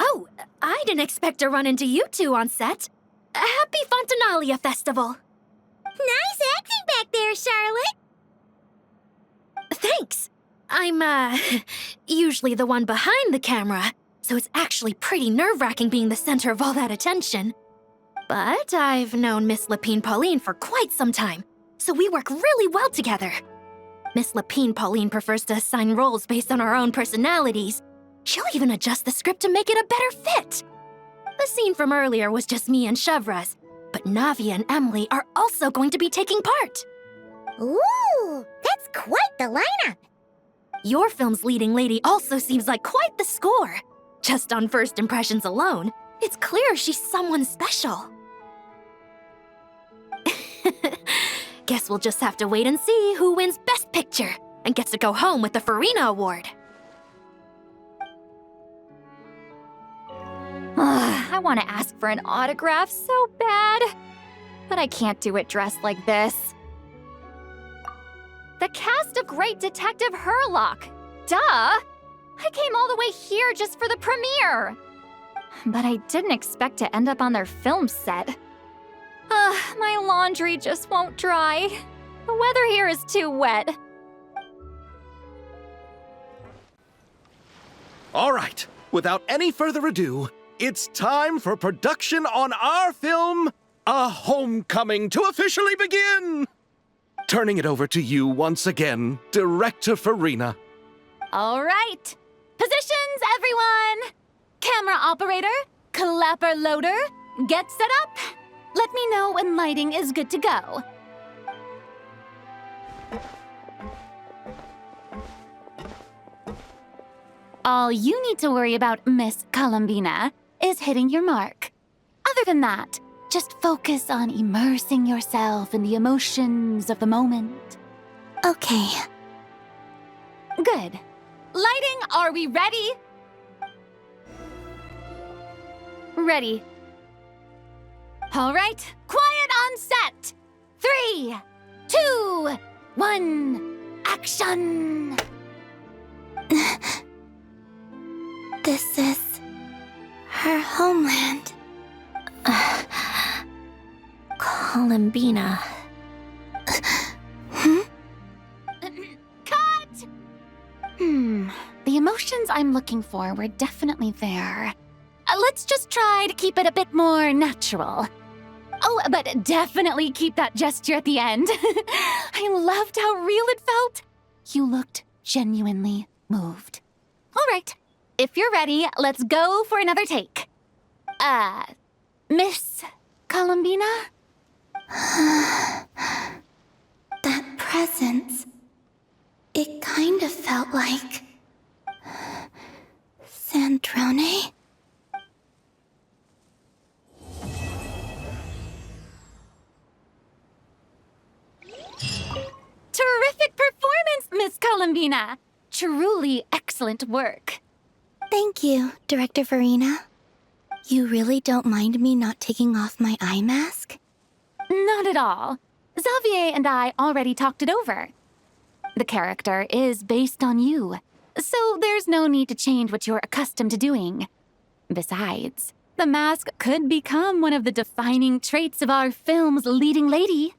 Oh, I didn't expect to run into you two on set. Happy Fontinalia Festival.
Nice acting back there, Charlotte.
Thanks. I'm, usually the one behind the camera, so it's actually pretty nerve-wracking being the center of all that attention. But I've known Miss Lapine Pauline for quite some time, so we work really well together. Miss Lapine Pauline prefers to assign roles based on our own personalities. She'll even adjust the script to make it a better fit. The scene from earlier was just me and Chevraz, but Navia and Emily are also going to be taking part.
Ooh, that's quite the lineup.
Your film's leading lady also seems like quite the score. Just on first impressions alone, it's clear she's someone special. Guess we'll just have to wait and see who wins Best Picture and gets to go home with the Farina Award.
I want to ask for an autograph so bad. but I can't do it dressed like this. The cast of Great Detective Herlock. Duh! I came all the way here just for the premiere. But I didn't expect to end up on their film set. My laundry just won't dry. The weather here is too wet.
All right, without any further ado, it's time for production on our film, A Homecoming, to officially begin! Turning it over to you once again, Director Farina.
All right. Positions, everyone! Camera operator, clapper loader, get set up. Let me know when lighting is good to go. All you need to worry about, Miss Columbina, is hitting your mark. Other than that, just focus on immersing yourself in the emotions of the moment.
Okay.
Good. Lighting, are we ready? Ready. All right, quiet on set. 3, 2, 1, action!
This is her homeland.
Columbina.
Cut! The emotions I'm looking for were definitely there. Let's just try to keep it a bit more natural. Oh, but definitely keep that gesture at the end. I loved how real it felt. You looked genuinely moved. All right, if you're ready, let's go for another take. Miss Columbina?
That presence. It kind of felt like... Sandrone?
Terrific performance, Miss Columbina. Truly excellent work.
Thank you, Director Farina. You really don't mind me not taking off my eye mask?
Not at all. Xavier and I already talked it over. The character is based on you, so there's no need to change what you're accustomed to doing. Besides, the mask could become one of the defining traits of our film's leading lady.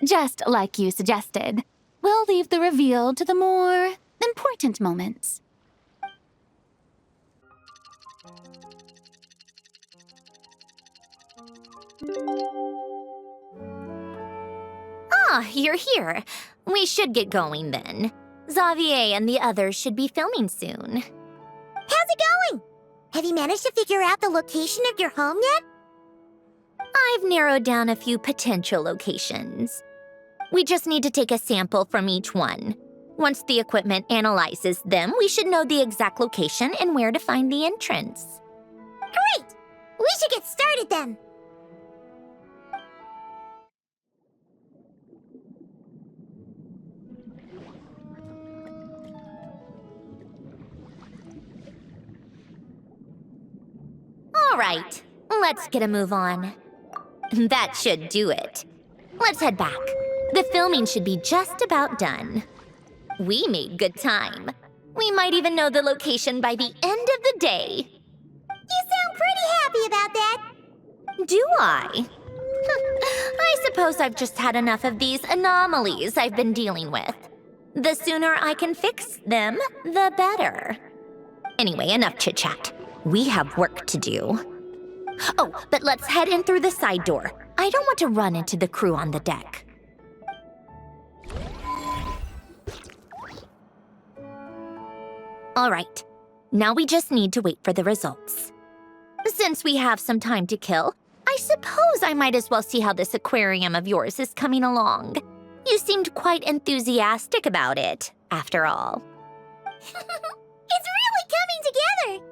Just like you suggested, we'll leave the reveal to the more important moments.
Ah, you're here. We should get going then. Xavier and the others should be filming soon.
How's it going? Have you managed to figure out the location of your home yet?
I've narrowed down a few potential locations. We just need to take a sample from each one. Once the equipment analyzes them, we should know the exact location and where to find the entrance.
Great! We should get started then.
All right, let's get a move on. That should do it. Let's head back. The filming should be just about done. We made good time. We might even know the location by the end of the day.
You sound pretty happy about that.
Do I? I suppose I've just had enough of these anomalies I've been dealing with. The sooner I can fix them, the better. Anyway, enough chit-chat. We have work to do. Oh, but let's head in through the side door. I don't want to run into the crew on the deck. All right, now we just need to wait for the results. Since we have some time to kill, I suppose I might as well see how this aquarium of yours is coming along. You seemed quite enthusiastic about it, after all.
It's really coming together!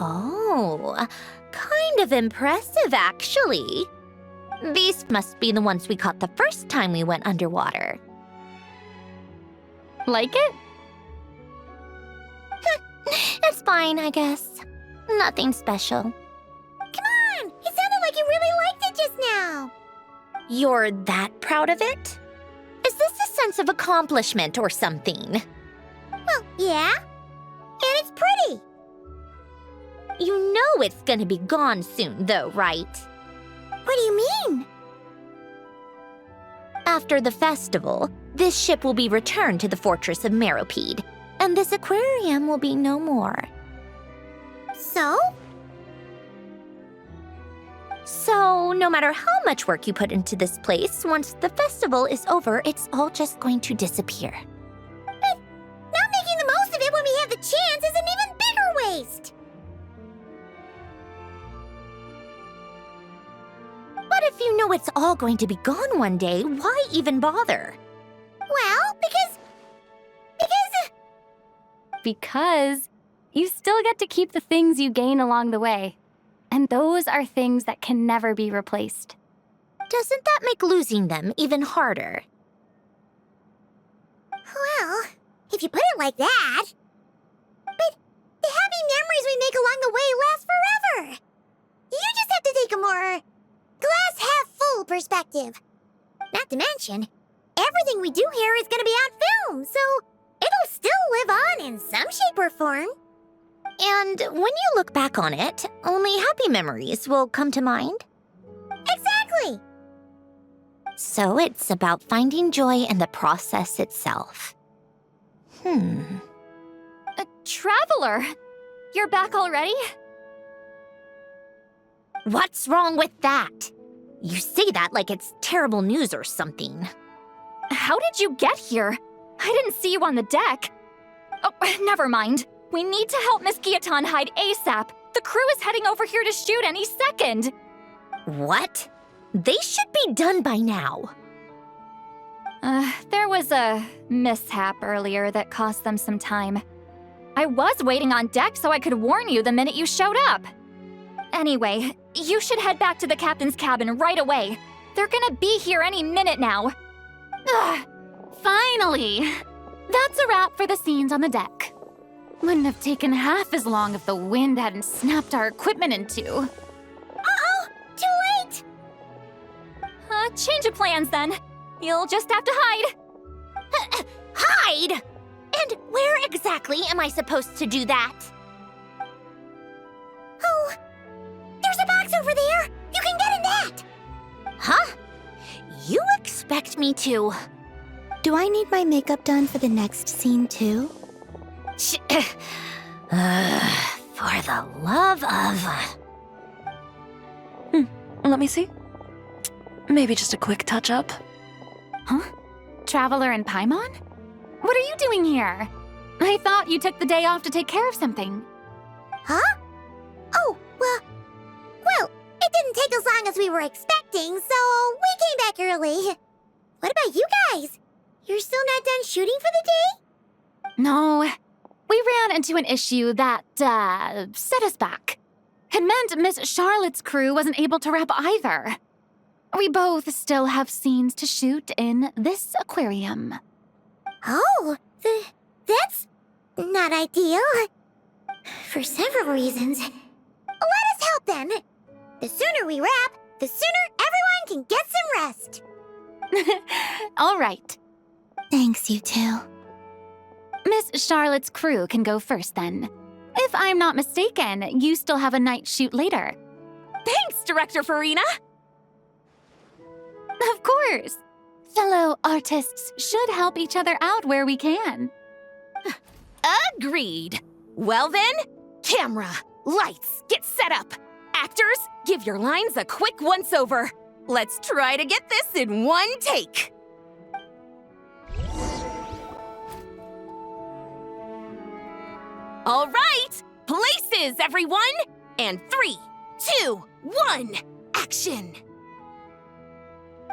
Oh, kind of impressive, actually. These must be the ones we caught the first time we went underwater.
Like it?
It's fine, I guess. Nothing special.
Come on! It sounded like you really liked it just now.
You're that proud of it? Is this a sense of accomplishment or something?
Well, yeah. And it's pretty.
You know it's gonna be gone soon, though, right?
What do you mean?
After the festival, this ship will be returned to the fortress of Meropide, and this aquarium will be no more.
So?
So, no matter how much work you put into this place, once the festival is over, it's all just going to disappear.
But not making the most of it when we have the chance is an even bigger waste.
But if you know it's all going to be gone one day, why even bother?
Well, because
Because you still get to keep the things you gain along the way. And those are things that can never be replaced.
Doesn't that make losing them even harder?
well, if you put it like that. But the happy memories we make along the way last forever. You just have to take a more glass-half-full perspective. Not to mention, everything we do here is going to be on film, so it'll still live on in some shape or form.
And when you look back on it, only happy memories will come to mind?
Exactly!
So it's about finding joy in the process itself.
Traveler! You're back already?
What's wrong with that? You say that like it's terrible news or something.
How did you get here? I didn't see you on the deck. Oh, never mind. We need to help Miss Guillotin hide ASAP. The crew is heading over here to shoot any second.
What? They should be done by now.
There was a mishap earlier that cost them some time. I was waiting on deck so I could warn you the minute you showed up. Anyway, you should head back to the captain's cabin right away. They're gonna be here any minute now.
Finally! That's a wrap for the scenes on the deck. Wouldn't have taken half as long if the wind hadn't snapped our equipment in two.
Uh-oh! Too late!
Change of plans then. You'll just have to hide.
Hide? And where exactly am I supposed to do that?
Oh, there's a box over there! You can get in that!
Huh? You expect me to...
Do I need my makeup done for the next scene too?
For the love of...
Let me see. Maybe just a quick touch-up.
Huh? Traveler and Paimon? What are you doing here? I thought you took the day off to take care of something.
Huh? Oh, well, it didn't take as long as we were expecting, so we came back early. What about you guys? You're still not done shooting for the day?
No, we ran into an issue that, set us back. It meant Miss Charlotte's crew wasn't able to wrap either. We both still have scenes to shoot in this aquarium.
Oh, that's not ideal. For several reasons. Let us help then. The sooner we wrap, the sooner everyone can get some rest.
All right.
Thanks, you two.
Miss Charlotte's crew can go first then. If I'm not mistaken, you still have a night shoot later.
Thanks, Director Farina!
Of course. Fellow artists should help each other out where we can.
Agreed. Well then, camera, lights, get set up. Actors, give your lines a quick once-over. Let's try to get this in one take. All right, places, everyone! And 3, 2, 1, action!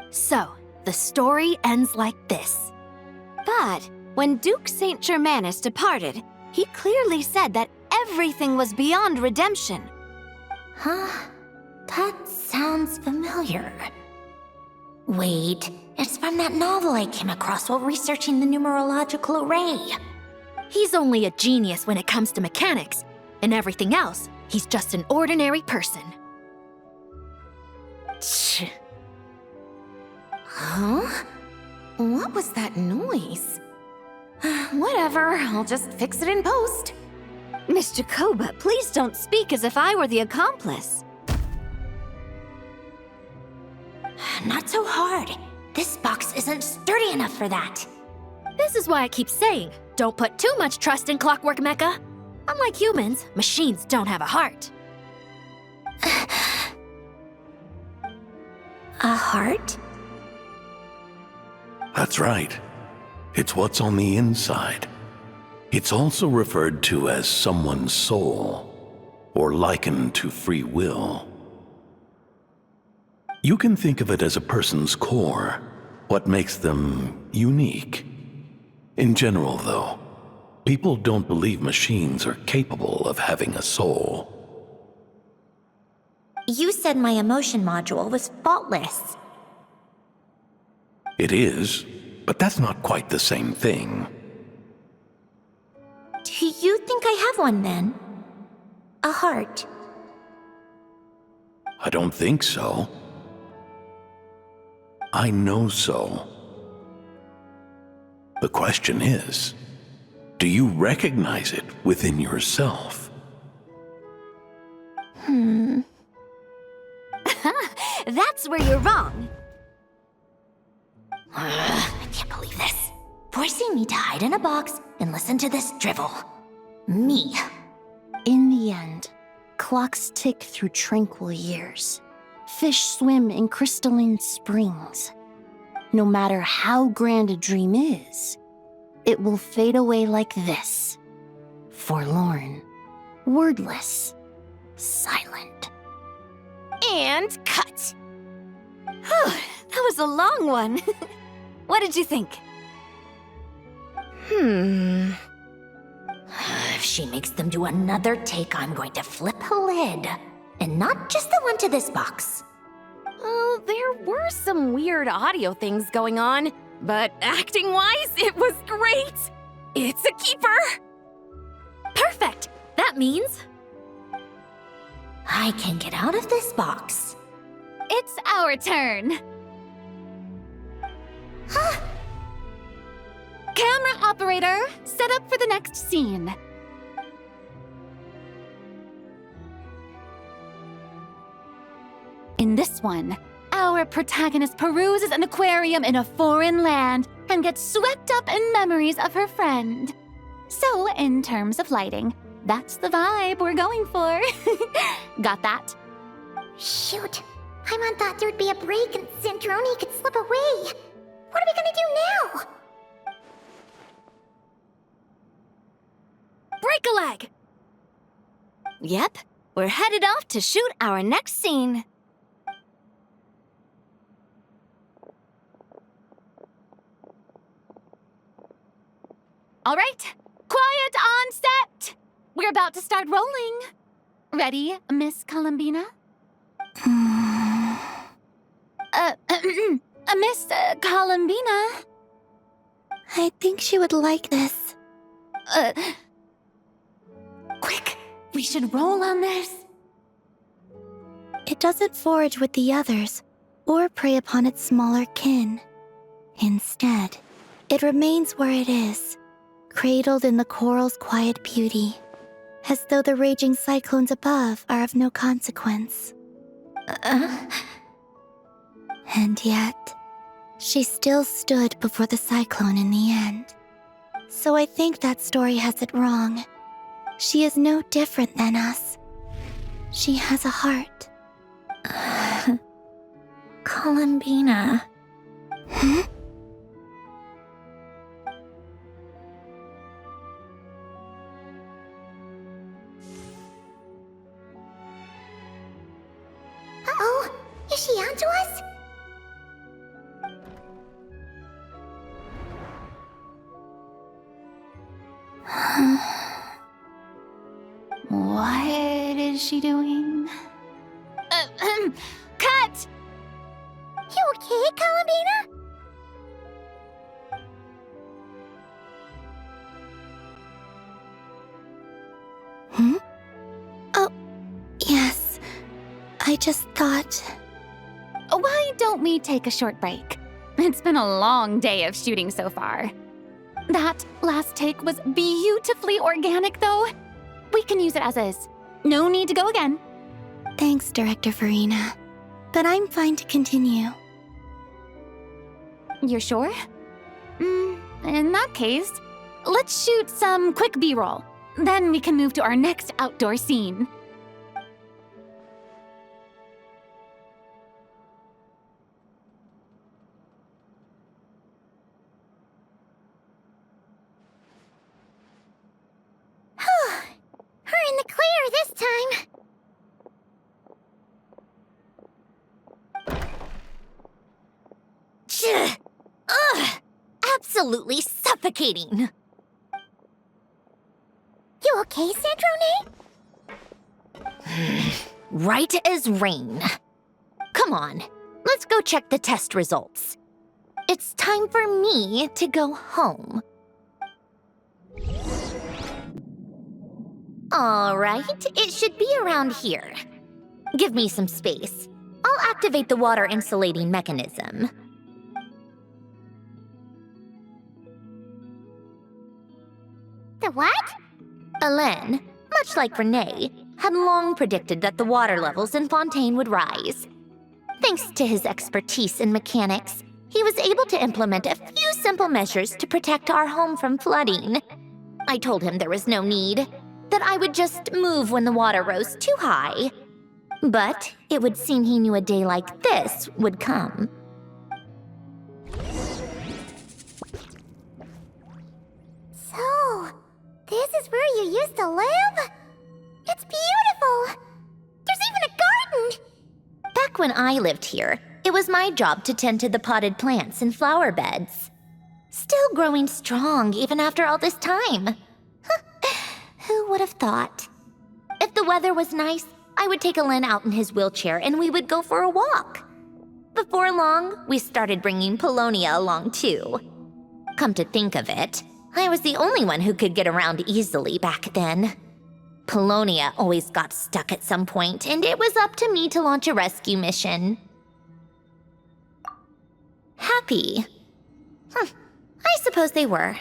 So, the story ends like this. But when Duke Saint Germanus departed, he clearly said that everything was beyond redemption.
Huh? That sounds familiar. Wait, It's from that novel I came across while researching the numerological array.
He's only a genius when it comes to mechanics. And everything else, he's just an ordinary person.
Huh? What was that noise? Whatever, I'll just fix it in post.
Miss Jacoba, please don't speak as if I were the accomplice.
Not so hard. This box isn't sturdy enough for that.
This is why I keep saying, don't put too much trust in Clockwork Mecha. Unlike humans, machines don't have a heart.
A heart?
That's right. It's what's on the inside. It's also referred to as someone's soul, or likened to free will. You can think of it as a person's core, what makes them unique. In general, though, people don't believe machines are capable of having a soul.
You said my emotion module was faultless.
It is, but that's not quite the same thing.
Do you think I have one then? A heart?
I don't think so. I know so. The question is, do you recognize it within yourself?
That's where you're wrong.
I can't believe this. Forcing me to hide in a box and listen to this drivel. Me.
In the end, clocks tick through tranquil years. Fish swim in crystalline springs. No matter how grand a dream is, it will fade away like this. Forlorn, wordless, silent.
And cut.
That was a long one. What did you think?
If she makes them do another take, I'm going to flip a lid. And not just the one to this box.
Oh, there were some weird audio things going on, but acting-wise, it was great. It's a keeper.
Perfect! That means...
I can get out of this box.
It's our turn.
Camera operator, set up for the next scene. In this one, our protagonist peruses an aquarium in a foreign land and gets swept up in memories of her friend. So, in terms of lighting, that's the vibe we're going for. Got that?
Shoot. Paimon thought there'd be a break and Zandroni could slip away. What are we gonna do now?
Break a leg!
Yep, we're headed off to shoot our next scene. All right, quiet on set. We're about to start rolling. Ready, Miss Columbina? Miss Columbina?
I think she would like this.
Quick, we should roll on this.
It doesn't forage with the others, or prey upon its smaller kin. Instead, it remains where it is, cradled in the coral's quiet beauty, as though the raging cyclones above are of no consequence. And yet, she still stood before the cyclone in the end. So I think that story has it wrong. She is no different than us. She has a heart.
Columbina.
Uh-oh. Is she onto us?
What is she doing?
Cut!
You okay, Columbina?
I just thought...
Why don't we take a short break? It's been a long day of shooting so far. That last take was beautifully organic, though. We can use it as is. No need to go again.
Thanks, Director Farina. But I'm fine to continue.
You're sure? In that case, let's shoot some quick B-roll. Then we can move to our next outdoor scene.
We're in the clear this time.
Ugh! Absolutely suffocating.
You okay, Sandrone?
Right as rain. Come on, let's go check the test results. It's time for me to go home. All right, it should be around here. Give me some space. I'll activate the water insulating mechanism.
The what?
Alain, much like Renee, had long predicted that the water levels in Fontaine would rise. Thanks to his expertise in mechanics, he was able to implement a few simple measures to protect our home from flooding. I told him there was no need, that I would just move when the water rose too high. But it would seem he knew a day like this would come.
So, this is where you used to live? It's beautiful! There's even a garden!
Back when I lived here, it was my job to tend to the potted plants and flower beds. Still growing strong even after all this time. Who would have thought? If the weather was nice, I would take Alain out in his wheelchair and we would go for a walk. Before long, we started bringing Polonia along too. Come to think of it, I was the only one who could get around easily back then. Polonia always got stuck at some point, and it was up to me to launch a rescue mission. Happy? I suppose they were.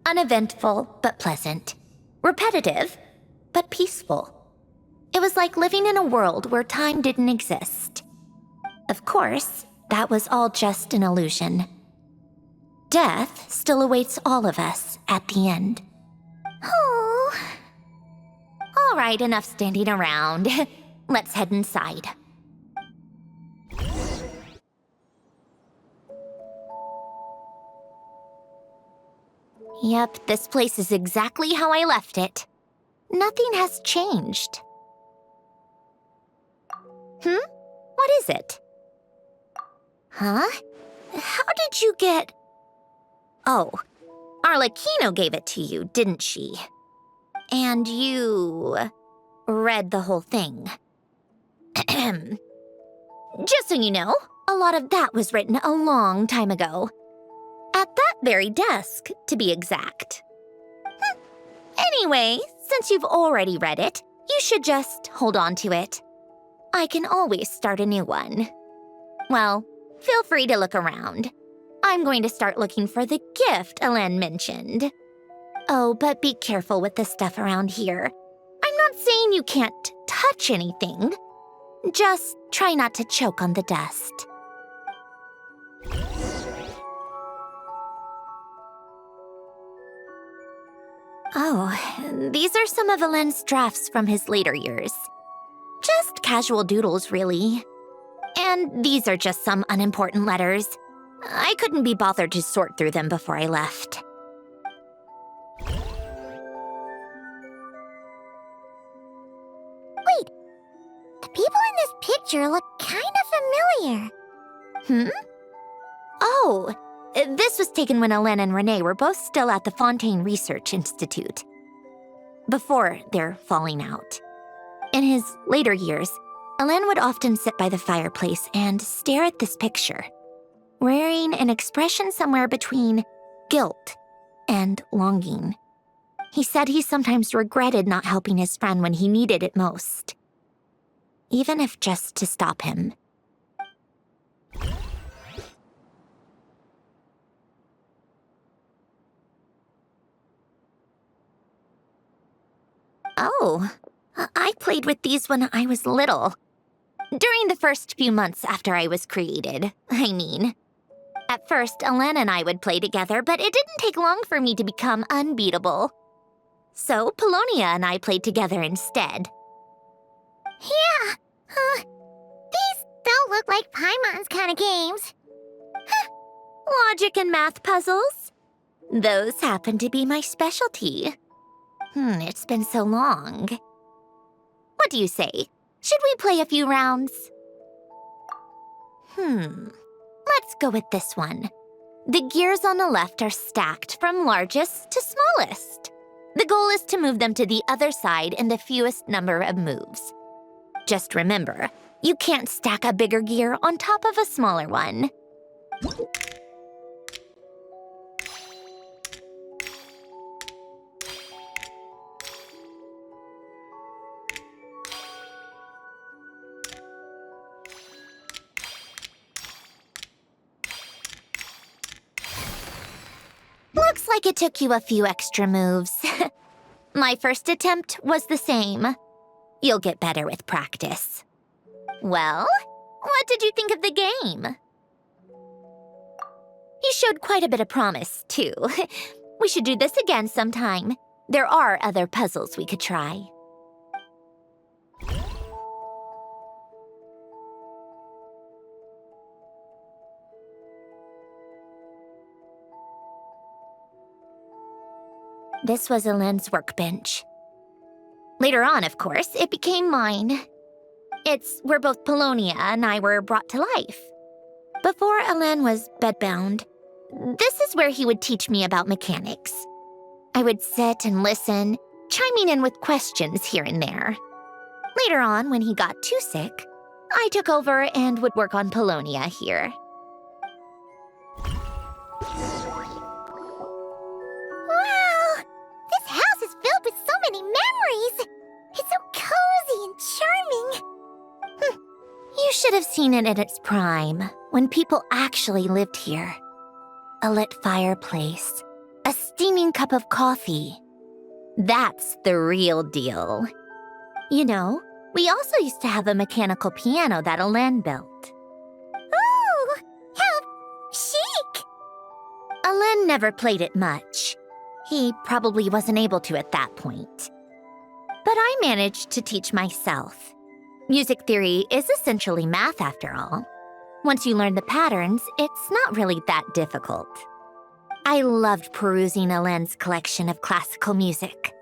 Uneventful, but pleasant. Repetitive, but peaceful. It was like living in a world where time didn't exist. Of course, that was all just an illusion. Death still awaits all of us at the end. Oh. All right, enough standing around. Let's head inside. Yep, this place is exactly how I left it. Nothing has changed. What is it? Huh? How did you get... Oh, Arlecchino gave it to you, didn't she? And you... read the whole thing. Just so you know, a lot of that was written a long time ago. At that very desk, to be exact. Anyway, since you've already read it, you should just hold on to it. I can always start a new one. Well, feel free to look around. I'm going to start looking for the gift Alain mentioned. Oh, but be careful with the stuff around here. I'm not saying you can't touch anything. Just try not to choke on the dust. Oh, these are some of Alain's drafts from his later years. Just casual doodles, really. And these are just some unimportant letters. I couldn't be bothered to sort through them before I left.
Wait, the people in this picture look kind of familiar.
Oh, this was taken when Alain and Renee were both still at the Fontaine Research Institute. Before their falling out. In his later years, Alain would often sit by the fireplace and stare at this picture, wearing an expression somewhere between guilt and longing. He said he sometimes regretted not helping his friend when he needed it most. even if just to stop him. Oh, I played with these when I was little. During the first few months after I was created, I mean. At first, Alen and I would play together, but it didn't take long for me to become unbeatable. So, Polonia and I played together instead.
Yeah, these don't look like Paimon's kind of games.
Logic and math puzzles? Those happen to be my specialty. It's been so long. What do you say? Should we play a few rounds? Let's go with this one. The gears on the left are stacked from largest to smallest. The goal is to move them to the other side in the fewest number of moves. Just remember, you can't stack a bigger gear on top of a smaller one. Looks like it took you a few extra moves. My first attempt was the same. You'll get better with practice. Well, what did you think of the game? You showed quite a bit of promise, too. We should do this again sometime. There are other puzzles we could try. This was Alen's workbench. Later on, of course, it became mine. It's where both Polonia and I were brought to life. Before Alen was bedbound, this is where he would teach me about mechanics. I would sit and listen, chiming in with questions here and there. Later on, when he got too sick, I took over and would work on Polonia here.
Filled with so many memories! It's so cozy and charming!
You should have seen it in its prime, when people actually lived here. A lit fireplace, a steaming cup of coffee. That's the real deal. You know, we also used to have a mechanical piano that Alen built.
Ooh, how chic!
Alen never played it much. He probably wasn't able to at that point. But I managed to teach myself. Music theory is essentially math after all. Once you learn the patterns, it's not really that difficult. I loved perusing Alen's collection of classical music.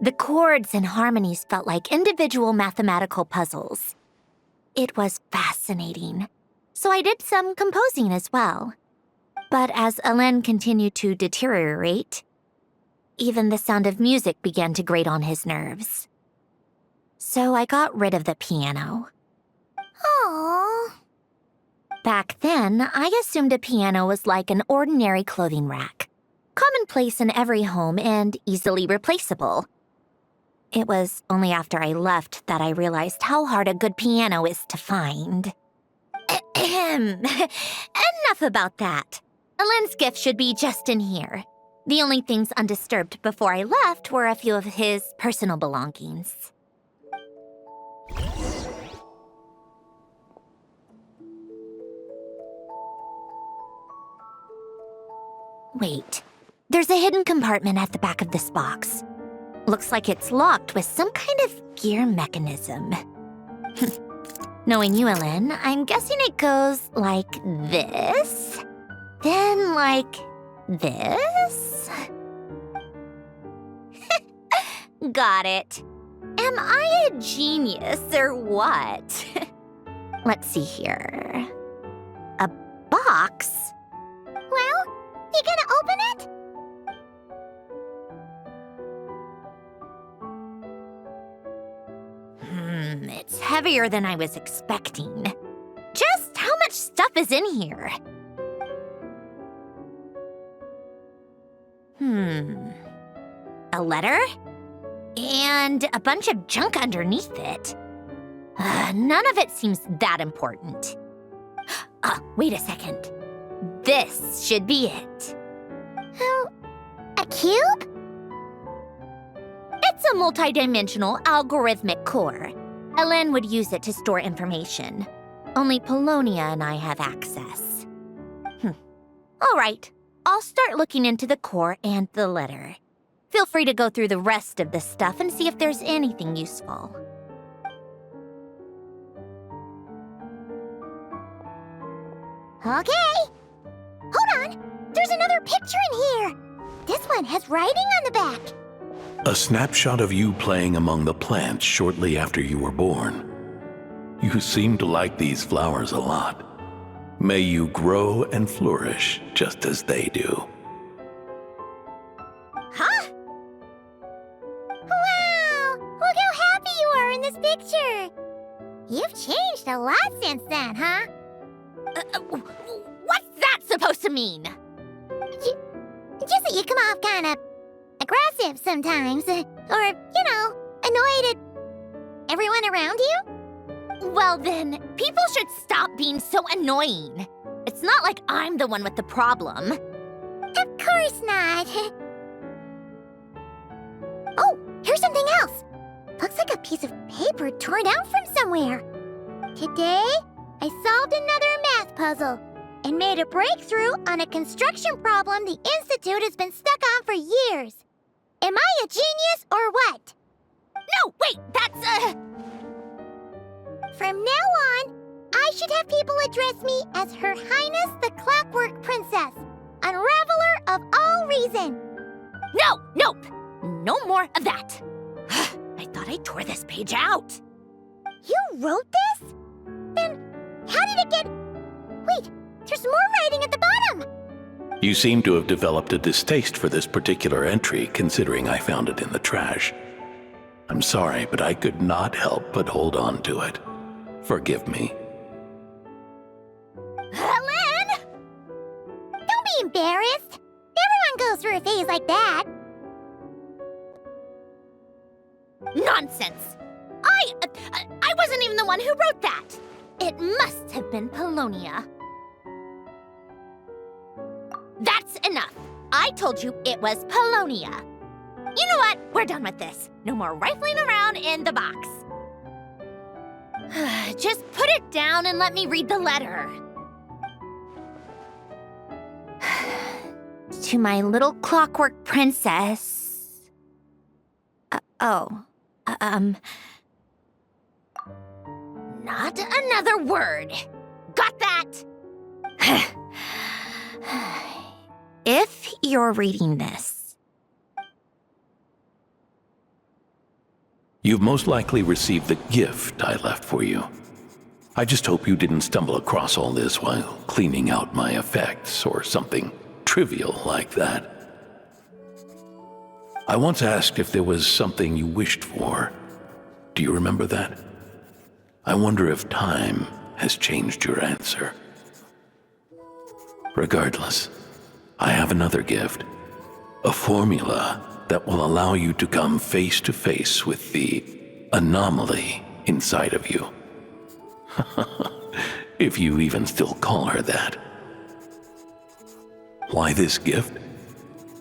The chords and harmonies felt like individual mathematical puzzles. It was fascinating. So I did some composing as well. But as Alen continued to deteriorate, even the sound of music began to grate on his nerves. So I got rid of the piano.
Aww.
Back then, I assumed a piano was like an ordinary clothing rack, commonplace in every home and easily replaceable. It was only after I left that I realized how hard a good piano is to find. Enough about that. Alen's gift should be just in here. The only things undisturbed before I left were a few of his personal belongings. Wait, there's a hidden compartment at the back of this box. Looks like it's locked with some kind of gear mechanism. Knowing you, Alen, I'm guessing it goes like this, then like this? Got it. Am I a genius or what? Let's see here. A box?
Well, you gonna open it?
It's heavier than I was expecting. Just how much stuff is in here? A letter? And a bunch of junk underneath it. None of it seems that important. Wait a second. This should be it.
Oh, a cube?
It's a multidimensional algorithmic core. Ellen would use it to store information. Only Polonia and I have access. All right, I'll start looking into the core and the letter. Feel free to go through the rest of the stuff and see if there's anything useful.
Okay. Hold on. There's another picture in here. This one has writing on the back.
A snapshot of you playing among the plants shortly after you were born. You seem to like these flowers a lot. May you grow and flourish just as they do.
Huh? Wow! Look how happy you are in this picture. You've changed a lot since then, huh?
What's that supposed to mean?
Just that you come off kind of aggressive sometimes. Or, annoyed at everyone around you?
Well then, people should stop being so annoying. It's not like I'm the one with the problem.
Of course not. Oh, here's something else. Looks like a piece of paper torn out from somewhere. Today, I solved another math puzzle and made a breakthrough on a construction problem the Institute has been stuck on for years. Am I a genius or what?
No, wait, that's
From now on, I should have people address me as Her Highness the Clockwork Princess, unraveler of all reason.
Nope, no more of that. I thought I tore this page out.
You wrote this? Then how did it get... Wait, there's more writing at the bottom.
You seem to have developed a distaste for this particular entry, considering I found it in the trash. I'm sorry, but I could not help but hold on to it. Forgive me.
Helen! Don't be embarrassed. Everyone goes through a phase like that.
Nonsense! I wasn't even the one who wrote that. It must have been Polonia. That's enough. I told you it was Polonia. You know what? We're done with this. No more rifling around in the box. Just put it down and let me read the letter. To my little clockwork princess. Not another word. Got that? If you're reading this,
You've most likely received the gift I left for you. I just hope you didn't stumble across all this while cleaning out my effects or something trivial like that. I once asked if there was something you wished for. Do you remember that? I wonder if time has changed your answer. Regardless, I have another gift. A formula that will allow you to come face to face with the anomaly inside of you. If you even still call her that. Why this gift?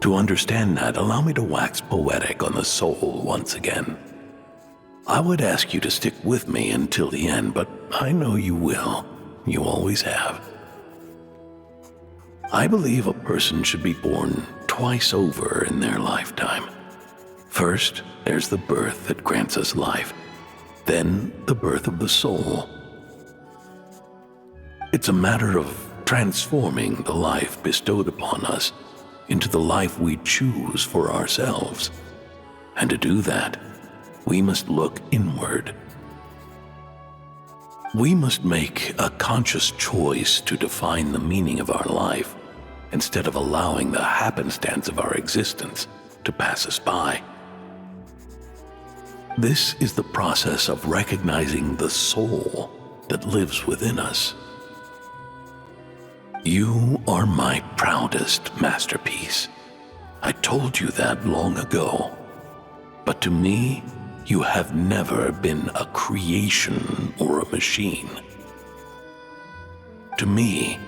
To understand that, allow me to wax poetic on the soul once again. I would ask you to stick with me until the end, but I know you will. You always have. I believe a person should be born twice over in their lifetime. First, there's the birth that grants us life, then the birth of the soul. It's a matter of transforming the life bestowed upon us into the life we choose for ourselves. And to do that, we must look inward. We must make a conscious choice to define the meaning of our life instead of allowing the happenstance of our existence to pass us by. This is the process of recognizing the soul that lives within us. You are my proudest masterpiece. I told you that long ago. But to me, You have never been a creation or a machine. To me,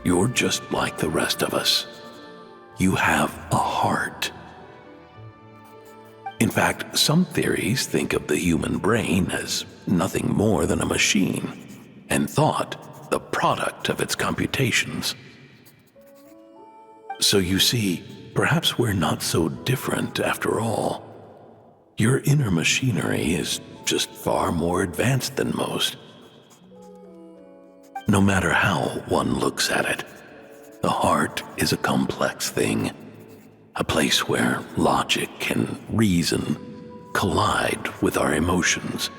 you're just like the rest of us. You have a heart. In fact, some theories think of the human brain as nothing more than a machine, and thought the product of its computations. So you see, perhaps we're not so different after all. Your inner machinery is just far more advanced than most. No matter how one looks at it, the heart is a complex thing, a place where logic and reason collide with our emotions.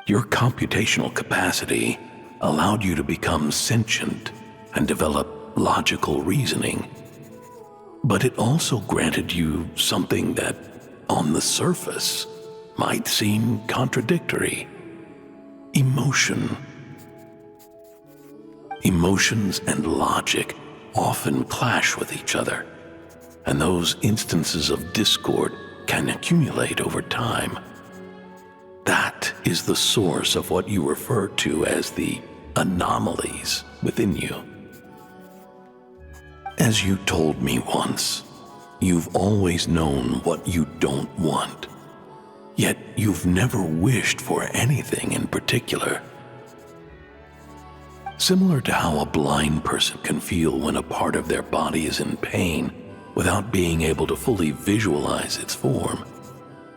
Your computational capacity allowed you to become sentient and develop logical reasoning, but it also granted you something that, on the surface, might seem contradictory: emotion. Emotions and logic often clash with each other, and those instances of discord can accumulate over time. That is the source of what you refer to as the anomalies within you. As you told me once, you've always known what you don't want, yet you've never wished for anything in particular. Similar to how a blind person can feel when a part of their body is in pain without being able to fully visualize its form,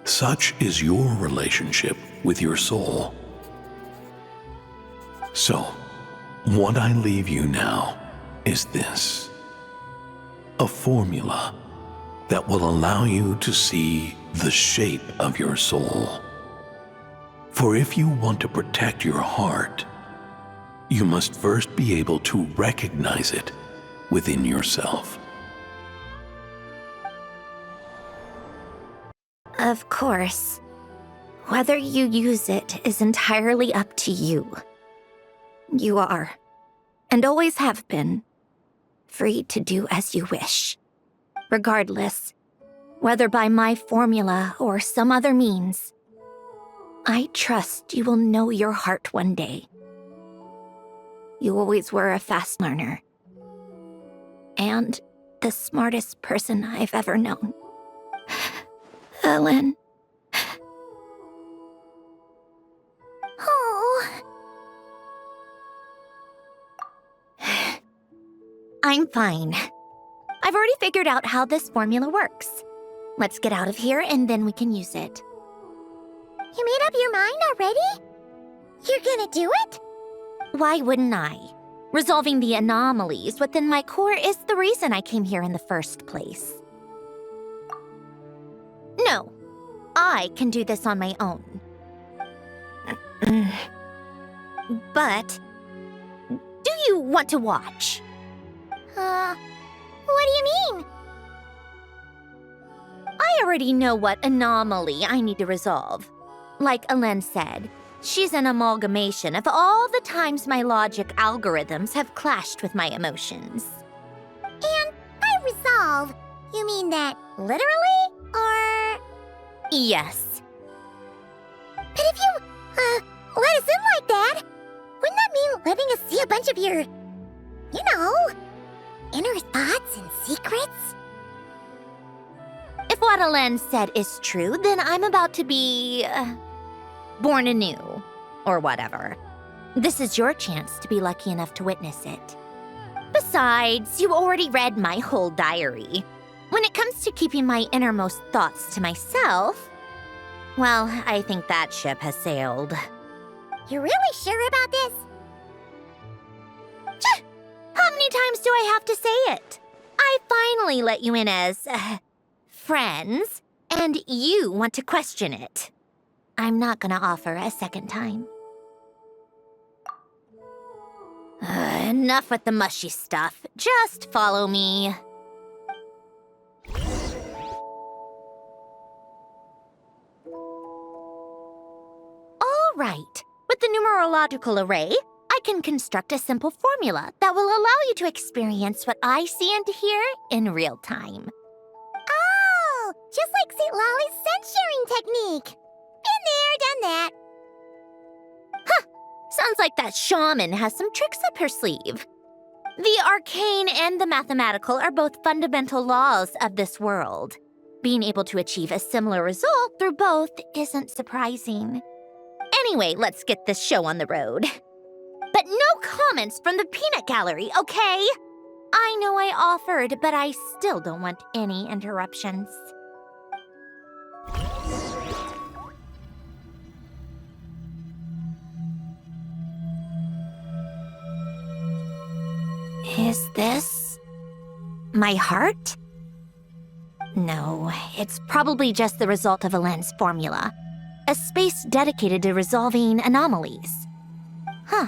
such is your relationship with your soul. So, what I leave you now is this: a formula that will allow you to see the shape of your soul. For if you want to protect your heart, you must first be able to recognize it within yourself.
Of course. Whether you use it is entirely up to you. You are, and always have been, free to do as you wish. Regardless, whether by my formula or some other means, I trust you will know your heart one day. You always were a fast learner, and the smartest person I've ever known. Ellen. Oh. I'm fine. I've already figured out how this formula works. Let's get out of here and then we can use it.
You made up your mind already? You're gonna do it?
Why wouldn't I? Resolving the anomalies within my core is the reason I came here in the first place. No, I can do this on my own. But, do you want to watch?
What do you mean?
I already know what anomaly I need to resolve. Like Ellen said, she's an amalgamation of all the times my logic algorithms have clashed with my emotions.
And by resolve, you mean that literally, or...?
Yes.
But if you, let us in like that, wouldn't that mean letting us see a bunch of your, you know, inner thoughts and secrets?
If what Ellen said is true, then I'm about to be... born anew, or whatever. This is your chance to be lucky enough to witness it. Besides, you already read my whole diary. When it comes to keeping my innermost thoughts to myself, well, I think that ship has sailed.
You're really sure about this?
How many times do I have to say it? I finally let you in as, friends, and you want to question it. I'm not gonna offer a second time. Enough with the mushy stuff. Just follow me. All right. With the numerological array, I can construct a simple formula that will allow you to experience what I see and hear in real time.
Oh, just like St. Lolly's technique. Been there, done that.
Sounds like that shaman has some tricks up her sleeve. The arcane and the mathematical are both fundamental laws of this world. Being able to achieve a similar result through both isn't surprising. Anyway, let's get this show on the road. But no comments from the peanut gallery, okay? I know I offered, but I still don't want any interruptions. Is this my heart? No, it's probably just the result of a lens formula. A space dedicated to resolving anomalies. Huh.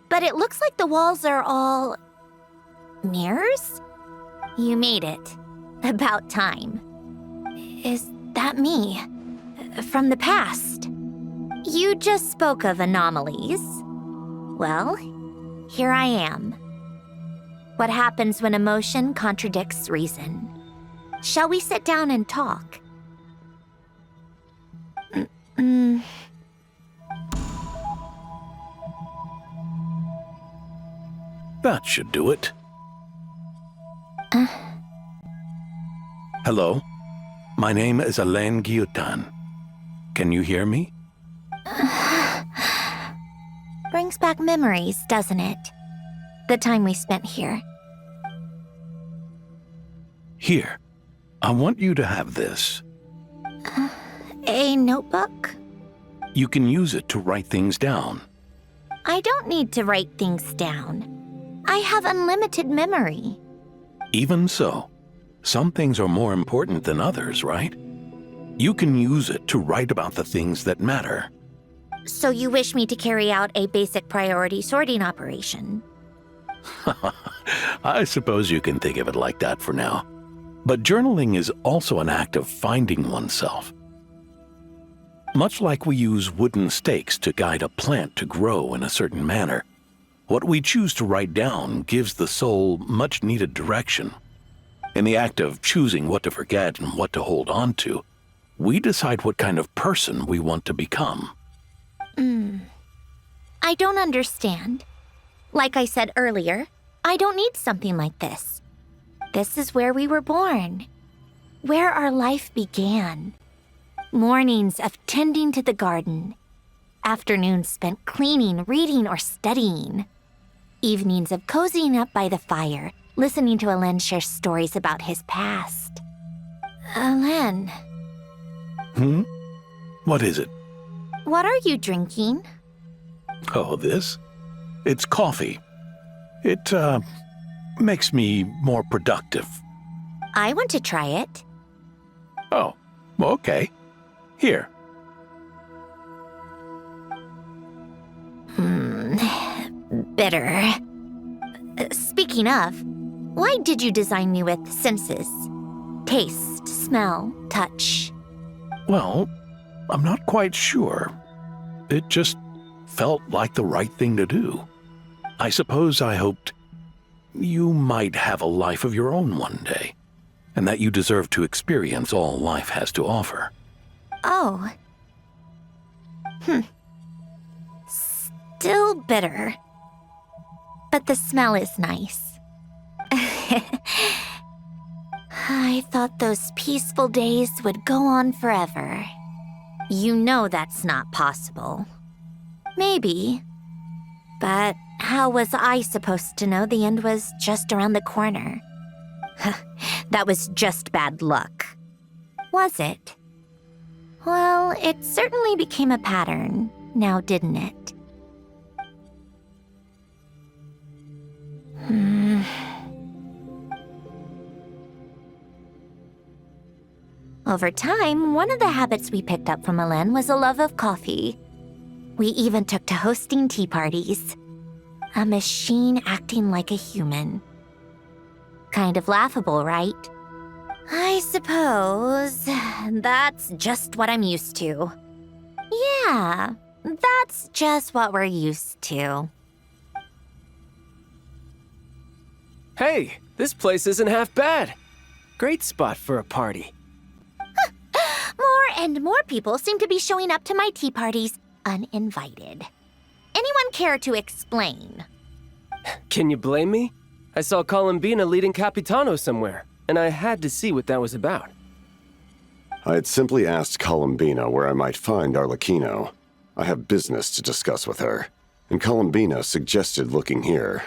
But it looks like the walls are all... mirrors? You made it. About time. Is that me? From the past? You just spoke of anomalies. Well, here I am. What happens when emotion contradicts reason? Shall we sit down and talk?
That should do it. Hello? My name is Alain Guillotin. Can you hear me?
Brings back memories, doesn't it? The time we spent here.
Here. I want you to have this.
A notebook?
You can use it to write things down.
I don't need to write things down. I have unlimited memory.
Even so, some things are more important than others, right? You can use it to write about the things that matter.
So you wish me to carry out a basic priority sorting operation?
I suppose you can think of it like that for now. But journaling is also an act of finding oneself. Much like we use wooden stakes to guide a plant to grow in a certain manner, what we choose to write down gives the soul much-needed direction. In the act of choosing what to forget and what to hold on to, we decide what kind of person we want to become.
I don't understand. Like I said earlier, I don't need something like this. This is where we were born, where our life began. Mornings of tending to the garden, afternoons spent cleaning, reading, or studying, evenings of cozying up by the fire, listening to Alain share stories about his past. Alain.
What is it?
What are you drinking?
Oh, this? It's coffee. It, makes me more productive.
I want to try it.
Oh, okay. Here.
Bitter. Speaking of, why did you design me with senses? Taste, smell, touch.
Well, I'm not quite sure. It just felt like the right thing to do. I suppose I hoped you might have a life of your own one day, and that you deserve to experience all life has to offer.
Oh. Still bitter. But the smell is nice. I thought those peaceful days would go on forever. You know that's not possible. Maybe. But how was I supposed to know the end was just around the corner? That was just bad luck. Was it? Well, it certainly became a pattern, now didn't it? Over time, one of the habits we picked up from Alain was a love of coffee. We even took to hosting tea parties. A machine acting like a human. Kind of laughable, right? I suppose that's just what I'm used to. Yeah, that's just what we're used to.
Hey, this place isn't half bad. Great spot for a party.
More and more people seem to be showing up to my tea parties uninvited. Anyone care to explain?
Can you blame me? I saw Columbina leading Capitano somewhere, and I had to see what that was about.
I had simply asked Columbina where I might find Arlecchino. I have business to discuss with her, and Columbina suggested looking here.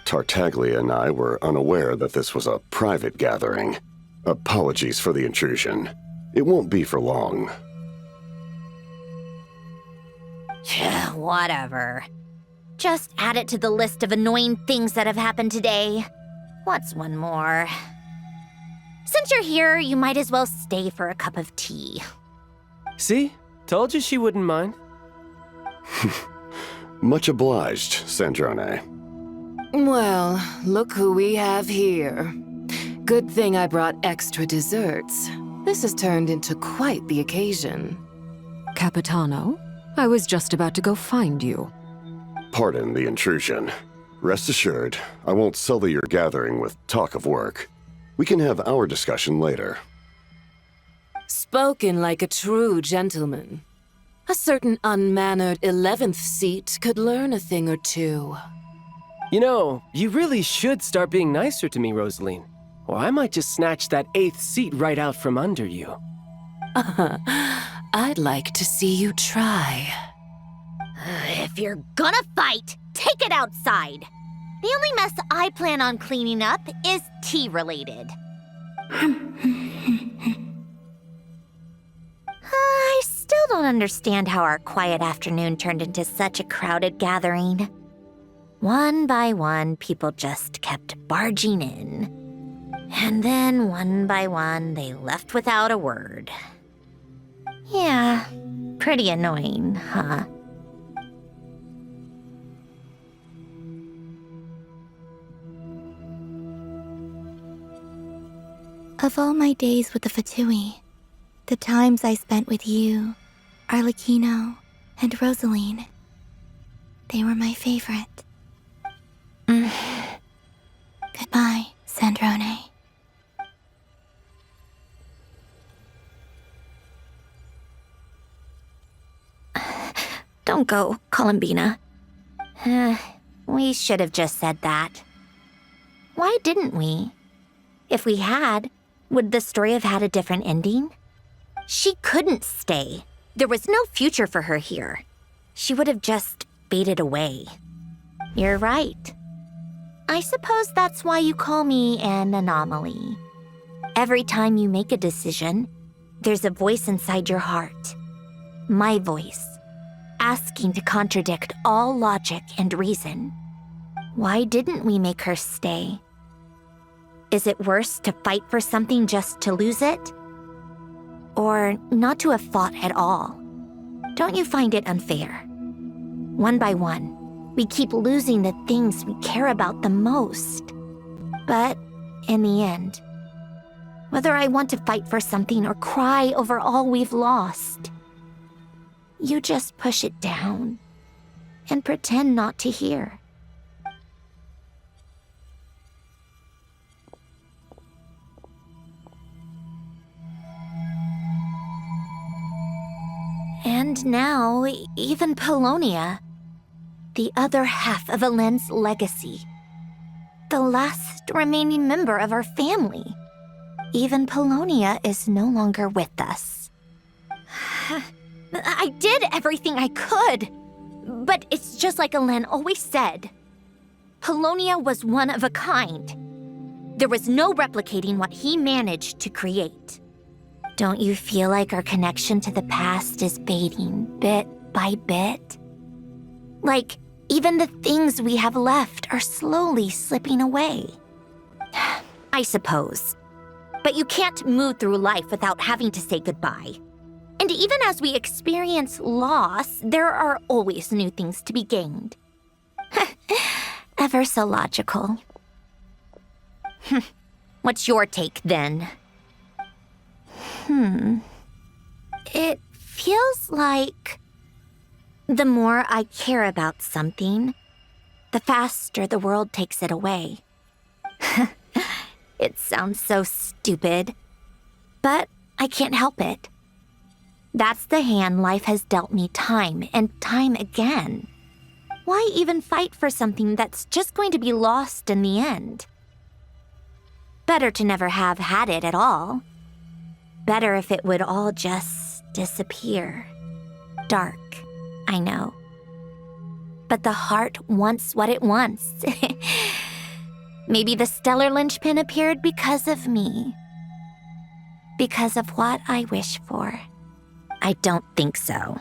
Tartaglia and I were unaware that this was a private gathering. Apologies for the intrusion. It won't be for long.
Whatever. Just add it to the list of annoying things that have happened today. What's one more? Since you're here, you might as well stay for a cup of tea.
See? Told you she wouldn't mind.
Much obliged, Sandrone.
Well, look who we have here. Good thing I brought extra desserts. This has turned into quite the occasion.
Capitano, I was just about to go find you.
Pardon the intrusion. Rest assured, I won't sully your gathering with talk of work. We can have our discussion later.
Spoken like a true gentleman. A certain unmannered 11th seat could learn a thing or two.
You know, you really should start being nicer to me, Rosaline. Or I might just snatch that 8th seat right out from under you.
I'd like to see you try.
If you're gonna fight, take it outside. The only mess I plan on cleaning up is tea-related. I still don't understand how our quiet afternoon turned into such a crowded gathering. One by one, people just kept barging in. And then, one by one, they left without a word. Yeah, pretty annoying, huh?
Of all my days with the Fatui, the times I spent with you, Arlecchino, and Rosaline, they were my favorite. Goodbye, Sandrone.
Don't go, Columbina. We should have just said that. Why didn't we? If we had, would the story have had a different ending? She couldn't stay. There was no future for her here. She would have just faded away. You're right. I suppose that's why you call me an anomaly. Every time you make a decision, there's a voice inside your heart. My voice, asking to contradict all logic and reason. Why didn't we make her stay? Is it worse to fight for something just to lose it? Or not to have fought at all? Don't you find it unfair? One by one, we keep losing the things we care about the most. But in the end, whether I want to fight for something or cry over all we've lost, you just push it down and pretend not to hear. And now, even Polonia, the other half of Elend's legacy, the last remaining member of our family, even Polonia is no longer with us. I did everything I could, but it's just like Elend always said. Polonia was one of a kind. There was no replicating what he managed to create. Don't you feel like our connection to the past is fading bit by bit? Like, even the things we have left are slowly slipping away. I suppose. But you can't move through life without having to say goodbye. And even as we experience loss, there are always new things to be gained. Ever so logical. What's your take, then? It feels like the more I care about something, the faster the world takes it away. It sounds so stupid, but I can't help it. That's the hand life has dealt me time and time again. Why even fight for something that's just going to be lost in the end? Better to never have had it at all. Better if it would all just disappear. Dark, I know. But the heart wants what it wants. Maybe the stellar linchpin appeared because of me. Because of what I wish for. I don't think so.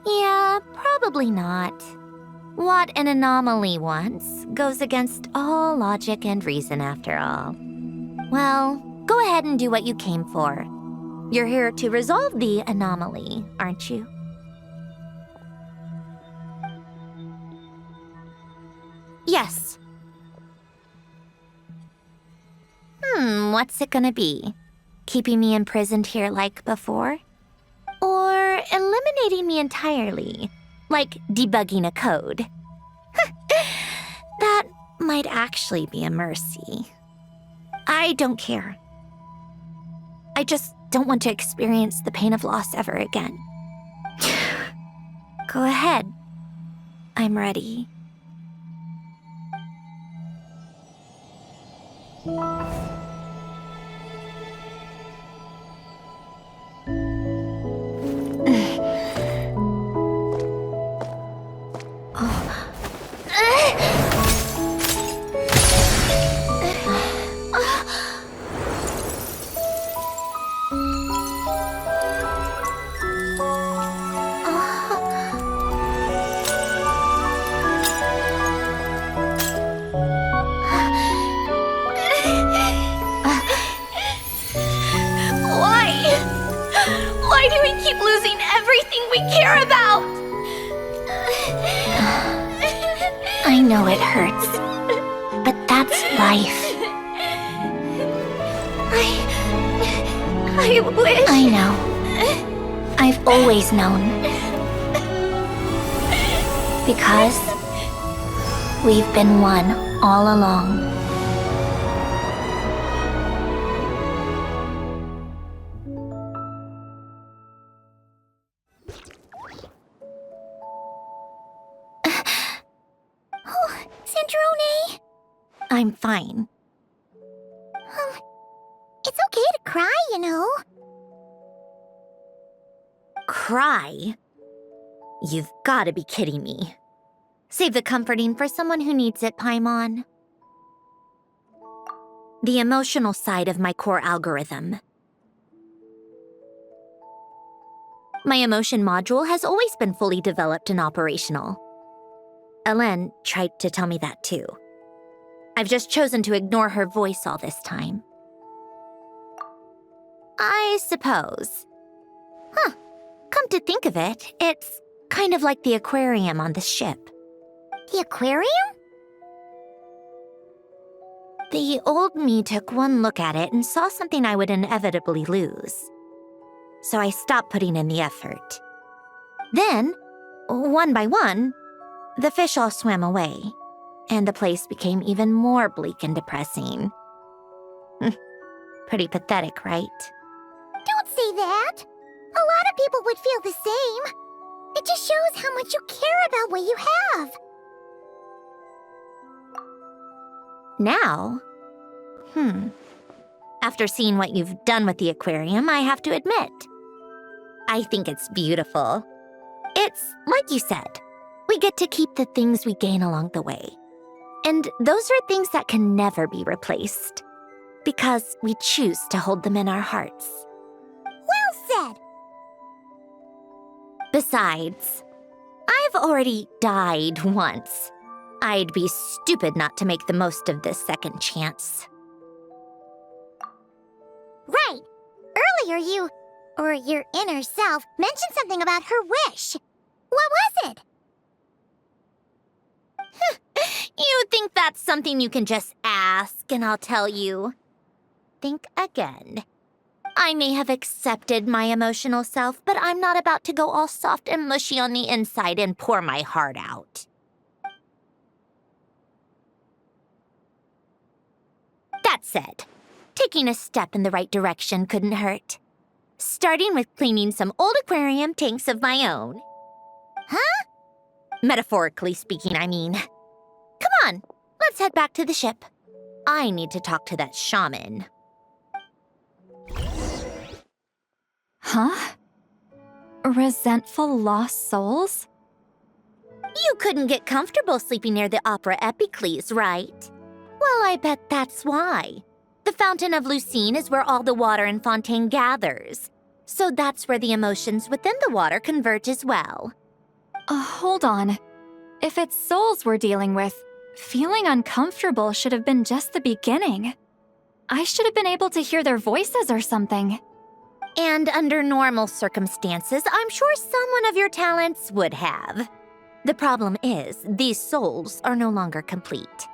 Yeah, probably not. What an anomaly wants goes against all logic and reason after all. Well, go ahead and do what you came for. You're here to resolve the anomaly, aren't you? Yes. What's it gonna be? Keeping me imprisoned here like before? Or eliminating me entirely, like debugging a code? That might actually be a mercy. I don't care. I just don't want to experience the pain of loss ever again. Go ahead. I'm ready.
Why do we keep losing everything we care about?
I know it hurts, but that's life.
I wish...
I know. I've always known. Because we've been one all along. Sandrone? I'm fine.
It's okay to cry, you know.
Cry? You've got to be kidding me. Save the comforting for someone who needs it, Paimon. The emotional side of my core algorithm. My emotion module has always been fully developed and operational. Ellen tried to tell me that too. I've just chosen to ignore her voice all this time. I suppose. Come to think of it, it's kind of like the aquarium on the ship.
The aquarium?
The old me took one look at it and saw something I would inevitably lose. So I stopped putting in the effort. Then, one by one, the fish all swam away, and the place became even more bleak and depressing. Pretty pathetic, right?
Don't say that. A lot of people would feel the same. It just shows how much you care about what you have.
Now? After seeing what you've done with the aquarium, I have to admit, I think it's beautiful. It's like you said, we get to keep the things we gain along the way. And those are things that can never be replaced, because we choose to hold them in our hearts.
Well said.
Besides, I've already died once. I'd be stupid not to make the most of this second chance.
Right. Earlier you, or your inner self, mentioned something about her wish. What was it?
You think that's something you can just ask, and I'll tell you. Think again. I may have accepted my emotional self, but I'm not about to go all soft and mushy on the inside and pour my heart out. That said, taking a step in the right direction couldn't hurt. starting with cleaning some old aquarium tanks of my own. Huh? Metaphorically speaking, I mean. Come on, let's head back to the ship. I need to talk to that shaman.
Huh? Resentful lost souls?
You couldn't get comfortable sleeping near the Opera Epicles, right? Well, I bet that's why. The Fountain of Lucine is where all the water in Fontaine gathers. So that's where the emotions within the water converge as well.
Hold on. If it's souls we're dealing with, feeling uncomfortable should have been just the beginning. I should have been able to hear their voices or something.
And under normal circumstances, I'm sure someone of your talents would have. The problem is, these souls are no longer complete.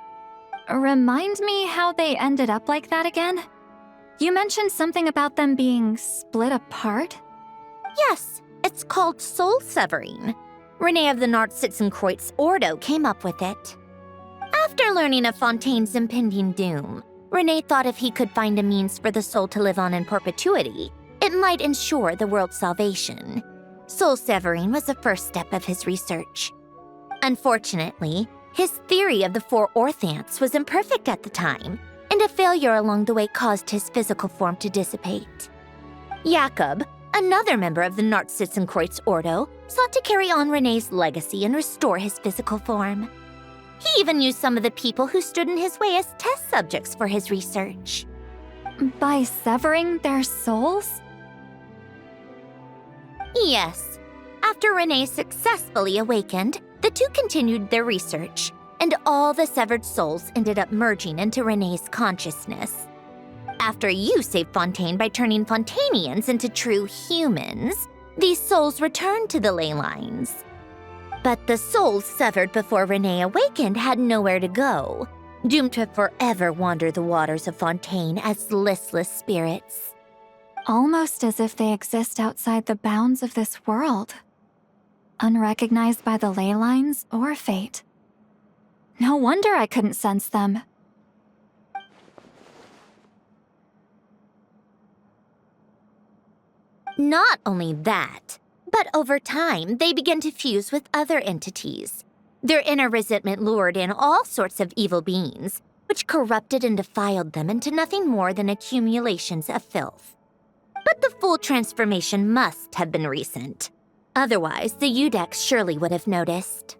Remind me how they ended up like that again? You mentioned something about them being split apart?
Yes, it's called soul severing. Renee of the Nartsitzenkreuz Ordo came up with it. After learning of Fontaine's impending doom, Renee thought if he could find a means for the soul to live on in perpetuity, it might ensure the world's salvation. Soul severing was the first step of his research. Unfortunately, his theory of the four orthants was imperfect at the time, and a failure along the way caused his physical form to dissipate. Jakob, another member of the Nartsitzenkreuz Ordo, sought to carry on Renee's legacy and restore his physical form. He even used some of the people who stood in his way as test subjects for his research.
By severing their souls?
Yes. After Renee successfully awakened, the two continued their research, and all the severed souls ended up merging into Renee's consciousness. After you saved Fontaine by turning Fontainians into true humans, these souls returned to the ley lines. But the souls severed before Renee awakened had nowhere to go, doomed to forever wander the waters of Fontaine as listless spirits.
Almost as if they exist outside the bounds of this world. Unrecognized by the ley lines or fate. No wonder I couldn't sense them.
Not only that, but over time, they began to fuse with other entities. Their inner resentment lured in all sorts of evil beings, which corrupted and defiled them into nothing more than accumulations of filth. But the full transformation must have been recent. Otherwise, the Udex surely would have noticed.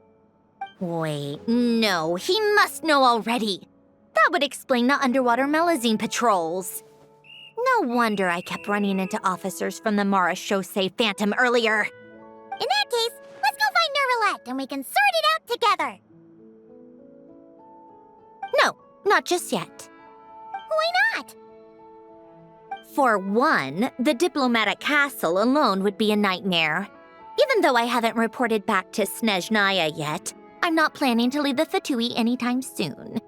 Wait, no, he must know already. That would explain the underwater Melazine patrols. No wonder I kept running into officers from the Mara Chaussee Phantom earlier.
In that case, let's go find Nervalette and we can sort it out together.
No, not just yet.
Why not?
For one, the diplomatic castle alone would be a nightmare. Even though I haven't reported back to Snezhnaya yet, I'm not planning to leave the Fatui anytime soon.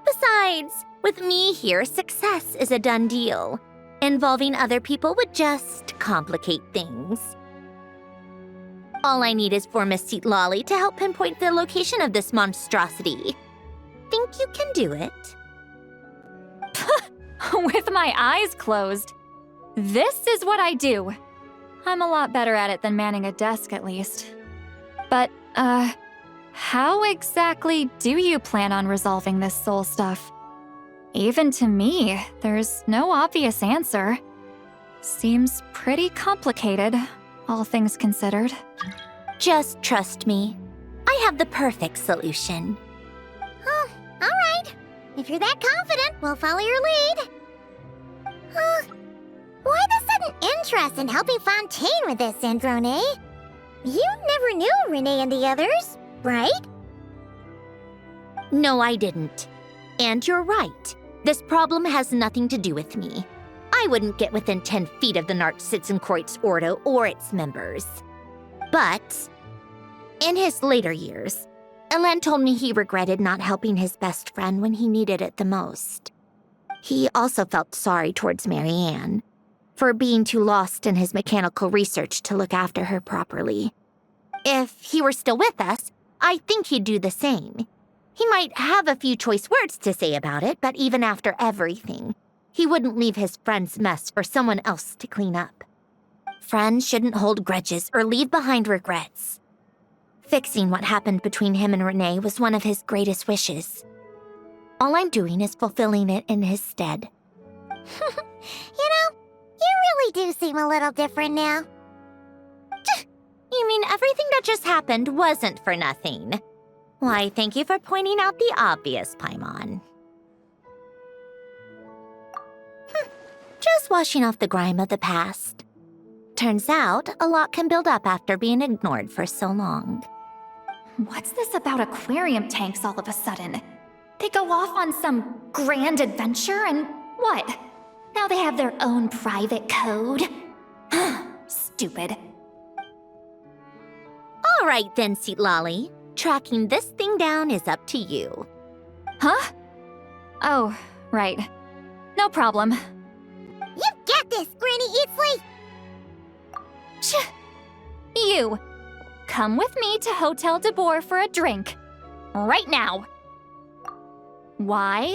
Besides, with me here, success is a done deal. Involving other people would just complicate things. All I need is for Miss Seatlolly to help pinpoint the location of this monstrosity. Think you can do it?
With my eyes closed. This is what I do. I'm a lot better at it than manning a desk, at least. But, how exactly do you plan on resolving this soul stuff? Even to me, there's no obvious answer. Seems pretty complicated, all things considered.
Just trust me. I have the perfect solution.
Oh, all right. If you're that confident, we'll follow your lead. Why the sudden interest in helping Fontaine with this, Androne? You never knew Renee and the others, right?
No, I didn't. And you're right. This problem has nothing to do with me. I wouldn't get within 10 feet of the Nartsitzenkreuz Ordo or its members. But in his later years, Elen told me he regretted not helping his best friend when he needed it the most. He also felt sorry towards Marianne for being too lost in his mechanical research to look after her properly. If he were still with us, I think he'd do the same. He might have a few choice words to say about it, but even after everything, He wouldn't leave his friend's mess for someone else to clean up. Friends shouldn't hold grudges or leave behind regrets. Fixing what happened between him and Renee was one of his greatest wishes. All I'm doing is fulfilling it in his stead.
You know, you really do seem a little different now.
You mean everything that just happened wasn't for nothing? Why, thank you for pointing out the obvious, Paimon. Just washing off the grime of the past. Turns out, a lot can build up after being ignored for so long.
What's this about aquarium tanks all of a sudden? They go off on some grand adventure and what? Now they have their own private code? Stupid.
All right then, Lolly. Tracking this thing down is up to you.
Huh? Oh, right. No problem.
You got this, Granny Eatsley!
You! Come with me to Hotel de Boer for a drink. Right now. Why?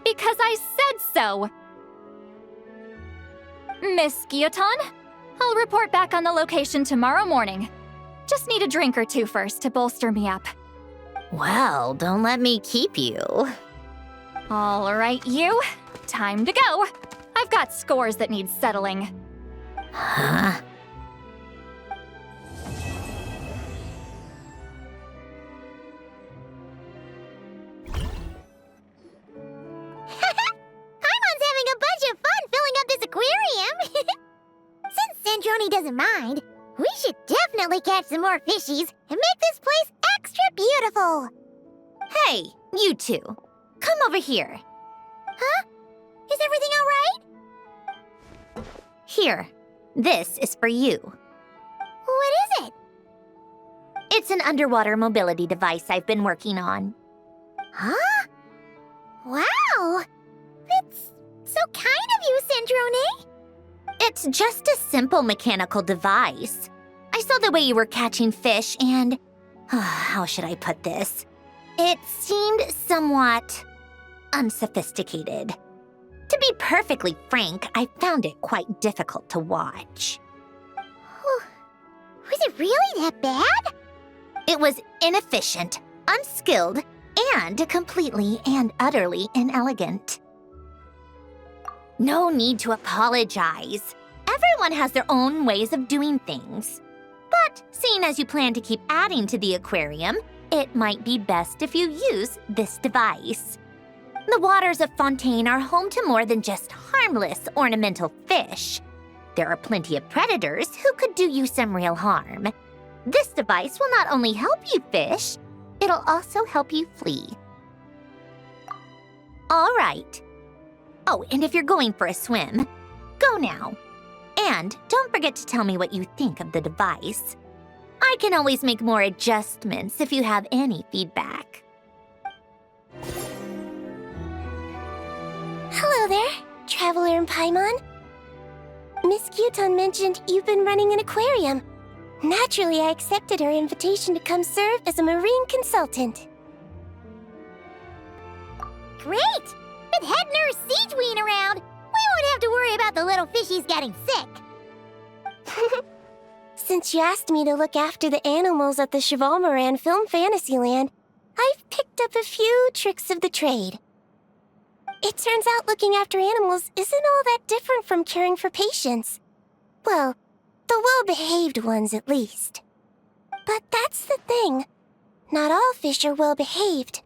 Because I said so! Miss Guillotin, I'll report back on the location tomorrow morning. Just need a drink or two first to bolster me up.
Well, don't let me keep you.
All right, you. Time to go. I've got scores that need settling.
Huh?
Paimon's having a bunch of fun filling up this aquarium. Since Sandroni doesn't mind, we should definitely catch some more fishies and make this place extra beautiful.
Hey, you two. Come over here.
Huh? Is everything all right?
Here. This is for you.
What is it?
It's an underwater mobility device I've been working on.
Huh? Wow! That's so kind of you, Sandrone.
It's just a simple mechanical device. I saw the way you were catching fish and... how should I put this? It seemed somewhat unsophisticated. To be perfectly frank, I found it quite difficult to watch.
Was it really that bad?
It was inefficient, unskilled, and completely and utterly inelegant. No need to apologize. Everyone has their own ways of doing things. But seeing as you plan to keep adding to the aquarium, it might be best if you use this device. The waters of Fontaine are home to more than just harmless ornamental fish. There are plenty of predators who could do you some real harm. This device will not only help you fish, it'll also help you flee. All right. Oh, and if you're going for a swim, go now. And don't forget to tell me what you think of the device. I can always make more adjustments if you have any feedback.
Hello there, Traveler and Paimon. Miss Guillotin mentioned you've been running an aquarium. Naturally, I accepted her invitation to come serve as a marine consultant.
Great! With head nurse Siegeween around, we won't have to worry about the little fishies getting sick.
Since you asked me to look after the animals at the Chevalmoran Film Fantasyland, I've picked up a few tricks of the trade. It turns out looking after animals isn't all that different from caring for patients. Well, the well-behaved ones at least. But that's the thing. Not all fish are well-behaved.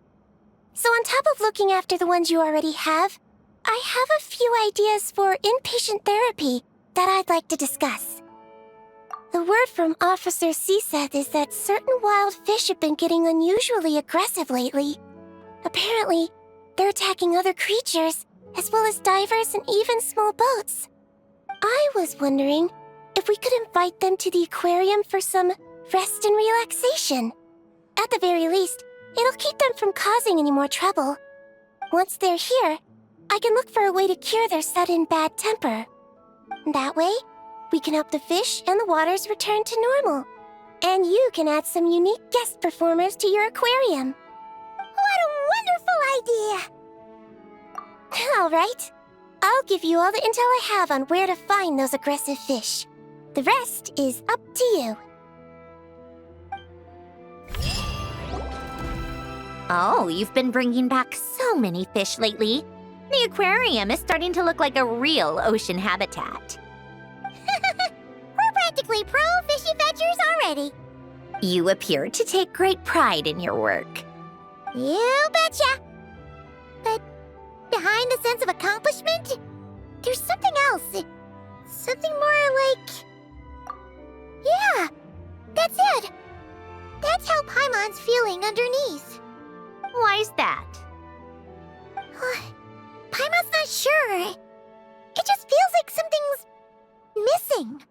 So on top of looking after the ones you already have, I have a few ideas for inpatient therapy that I'd like to discuss. The word from Officer Seaseth is that certain wild fish have been getting unusually aggressive lately. Apparently, they're attacking other creatures, as well as divers and even small boats. I was wondering if we could invite them to the aquarium for some rest and relaxation. At the very least, it'll keep them from causing any more trouble. Once they're here, I can look for a way to cure their sudden bad temper. That way, we can help the fish and the waters return to normal. And you can add some unique guest performers to your aquarium.
What a wonderful idea!
All right.
I'll give you all the intel I have on where to find those aggressive fish. The rest is up to you.
Oh, you've been bringing back so many fish lately. The aquarium is starting to look like a real ocean habitat. We're practically pro-fishy fetchers already. You appear to take great pride in your work. You betcha! But behind the sense of accomplishment, there's something else. Something more like... Yeah, that's it. That's how Paimon's feeling underneath. Why's that? Paimon's not sure. It just feels like something's missing.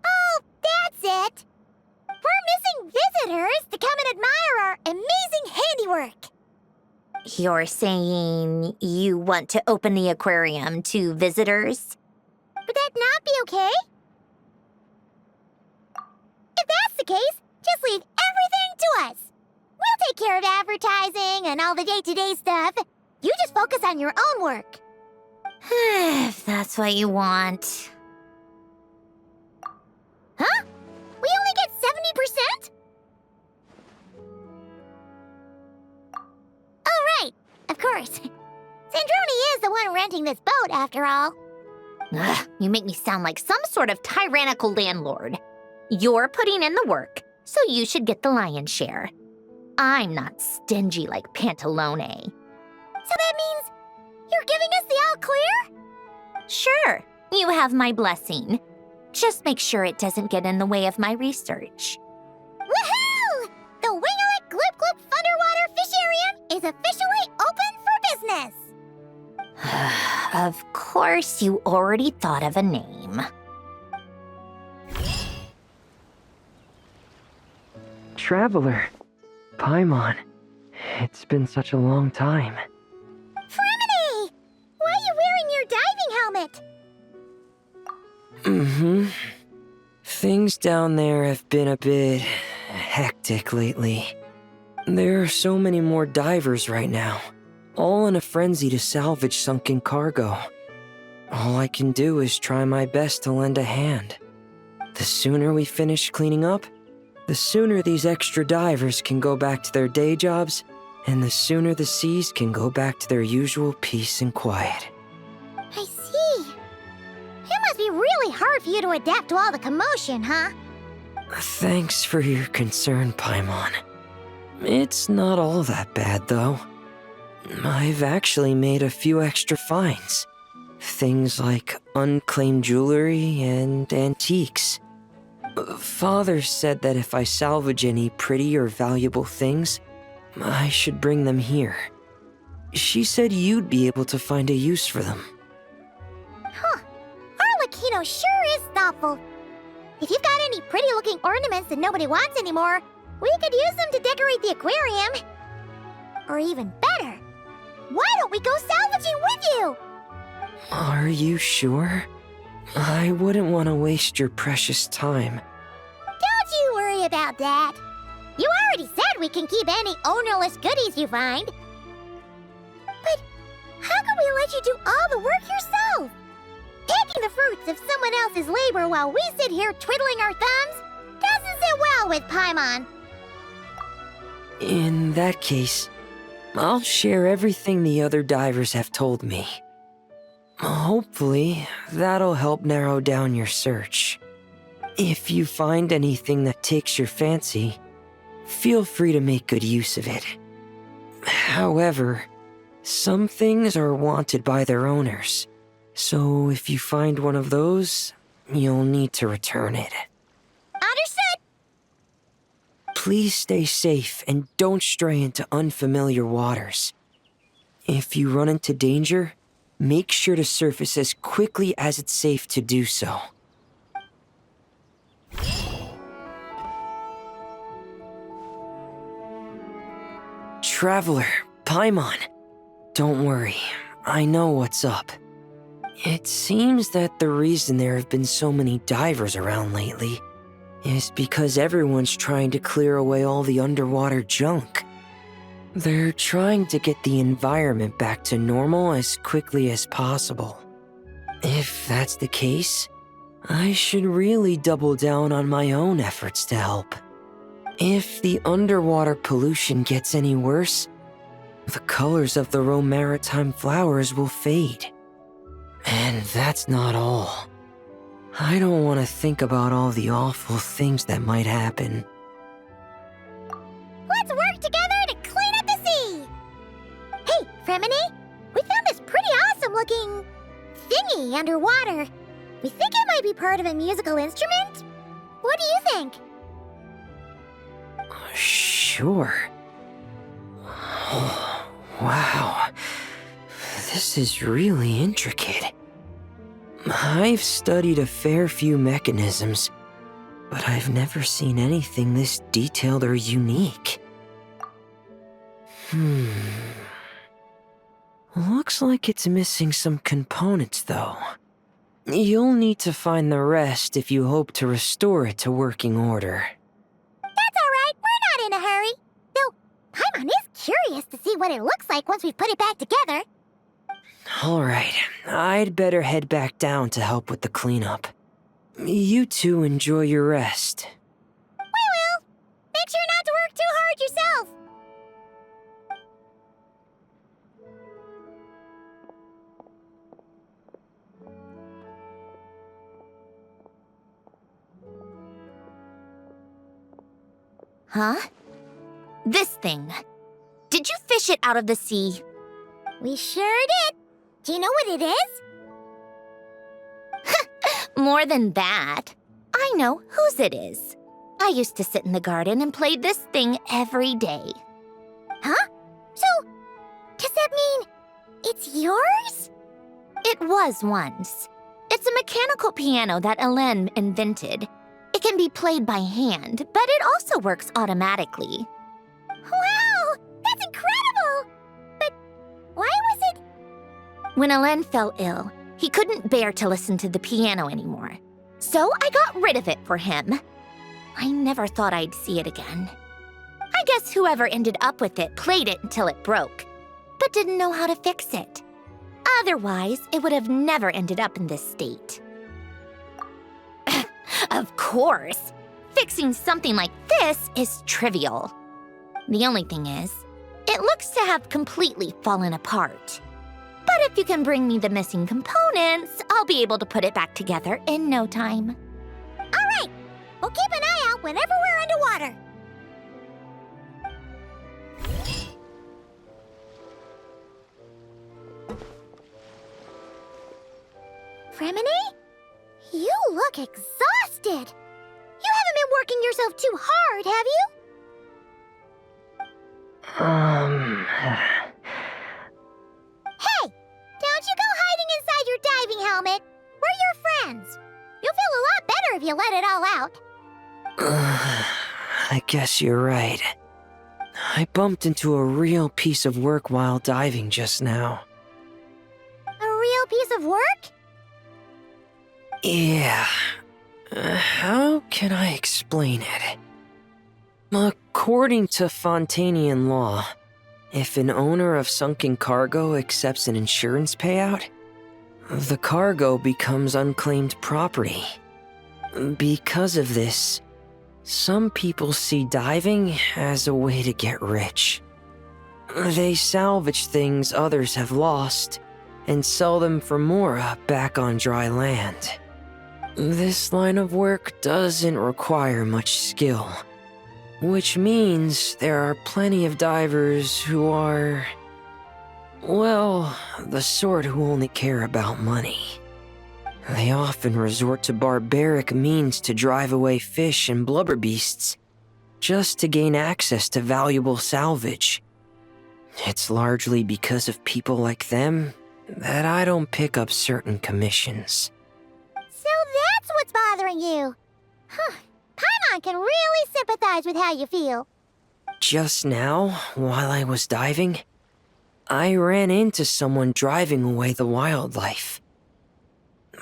Oh, that's it. We're missing visitors to come and admire our amazing handiwork. You're saying you want to open the aquarium to visitors? Would that not be okay? If that's the case, just leave everything to us. We'll take care of advertising and all the day-to-day stuff. You just focus on your own work. If that's what you want. Huh? We only get 70%? Oh, right. Of course. Sandroni is the one renting this boat, after all. Ugh, you make me sound like some sort of tyrannical landlord. You're putting in the work, so you should get the lion's share. I'm not stingy like Pantalone. So that means you're giving us the all clear? Sure, you have my blessing. Just make sure it doesn't get in the way of my research. Woohoo! The Winglet Gloop Gloop Underwater Fisharium is officially open for business! Of course, you already thought of a name.
Traveler. Paimon. It's been such a long time.
Fremini! Why are you wearing your diving helmet?
Things down there have been a bit hectic lately. There are so many more divers right now, all in a frenzy to salvage sunken cargo. All I can do is try my best to lend a hand. The sooner we finish cleaning up, the sooner these extra divers can go back to their day jobs, and the sooner the seas can go back to their usual peace and quiet.
I see. It must be really hard for you to adapt to all the commotion, huh?
Thanks for your concern, Paimon. It's not all that bad, though. I've actually made a few extra finds. Things like unclaimed jewelry and antiques. Father said that if I salvage any pretty or valuable things, I should bring them here. She said you'd be able to find a use for them.
Huh. Arlecchino sure is thoughtful. If you've got any pretty-looking ornaments that nobody wants anymore, we could use them to decorate the aquarium. Or even better, why don't we go salvaging with you?
Are you sure? I wouldn't want to waste your precious time.
Don't you worry about that. You already said we can keep any ownerless goodies you find. But how can we let you do all the work yourself? Taking the fruits of someone else's labor while we sit here twiddling our thumbs doesn't sit well with Paimon.
In that case, I'll share everything the other divers have told me. Hopefully, that'll help narrow down your search. If you find anything that takes your fancy, feel free to make good use of it. However, some things are wanted by their owners, so if you find one of those, you'll need to return it.
Understood!
Please stay safe and don't stray into unfamiliar waters. If you run into danger, make sure to surface as quickly as it's safe to do so. Traveler, Paimon. Don't worry, I know what's up. It seems that the reason there have been so many divers around lately is because everyone's trying to clear away all the underwater junk. They're trying to get the environment back to normal as quickly as possible. If that's the case, I should really double down on my own efforts to help. If the underwater pollution gets any worse, the colors of the Rome maritime flowers will fade. And that's not all. I don't want to think about all the awful things that might happen.
Let's work together to clean up the sea! Hey, Fremini, we found this pretty awesome looking thingy underwater. We think it might be part of a musical instrument. What do you think?
Sure. Oh, wow. This is really intricate. I've studied a fair few mechanisms, but I've never seen anything this detailed or unique. Looks like it's missing some components, though. You'll need to find the rest if you hope to restore it to working order.
That's all right. We're not in a hurry. Though, Paimon is curious to see what it looks like once we've put it back together.
All right, I'd better head back down to help with the cleanup. You two enjoy your rest.
We will. Make sure not to work too hard yourself.
Huh? This thing. Did you fish it out of the sea?
We sure did. Do you know what it is?
More than that. I know whose it is. I used to sit in the garden and play this thing every day.
Huh? So, does that mean it's yours?
It was once. It's a mechanical piano that Ellen invented. It can be played by hand, but it also works automatically.
Wow! That's incredible! But why was it...
When Ellen fell ill, he couldn't bear to listen to the piano anymore. So I got rid of it for him. I never thought I'd see it again. I guess whoever ended up with it played it until it broke, but didn't know how to fix it. Otherwise, it would have never ended up in this state. Of course, fixing something like this is trivial. The only thing is, it looks to have completely fallen apart. But if you can bring me the missing components, I'll be able to put it back together in no time.
All right, we'll keep an eye out whenever we're underwater. Fremini? You look exhausted. You haven't been working yourself too hard, have you? Hey, don't you go hiding inside your diving helmet. We're your friends. You'll feel a lot better if you let it all out.
I guess you're right. I bumped into a real piece of work while diving just now.
A real piece of work?
Yeah. How can I explain it? According to Fontanian law, if an owner of sunken cargo accepts an insurance payout, the cargo becomes unclaimed property. Because of this, some people see diving as a way to get rich. They salvage things others have lost and sell them for more back on dry land. This line of work doesn't require much skill, which means there are plenty of divers who are, well, the sort who only care about money. They often resort to barbaric means to drive away fish and blubber beasts, just to gain access to valuable salvage. It's largely because of people like them that I don't pick up certain commissions.
So that's what's bothering you. Huh. Paimon can really sympathize with how you feel.
Just now, while I was diving, I ran into someone driving away the wildlife.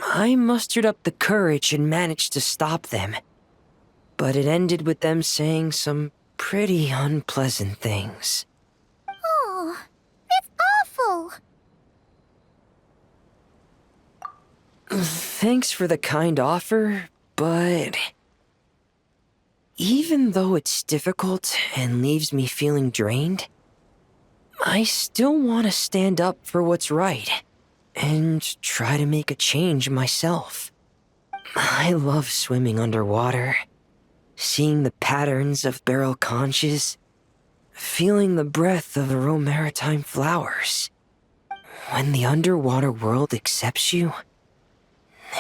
I mustered up the courage and managed to stop them, but it ended with them saying some pretty unpleasant things. Thanks for the kind offer, but even though it's difficult and leaves me feeling drained, I still want to stand up for what's right and try to make a change myself. I love swimming underwater, seeing the patterns of barrel conches, feeling the breath of the maritime flowers. When the underwater world accepts you,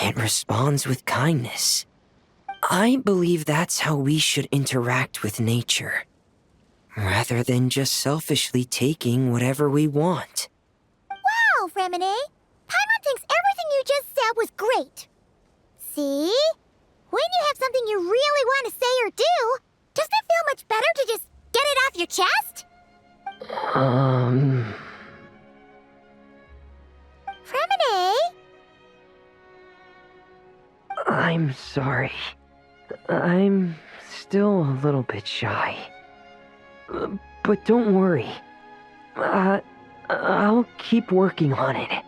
it responds with kindness. I believe that's how we should interact with nature, rather than just selfishly taking whatever we want.
Wow, Remine! Paimon thinks everything you just said was great. See? When you have something you really want to say or do, doesn't it feel much better to just get it off your chest? Remine?
I'm sorry. I'm still a little bit shy. But don't worry. I'll keep working on it.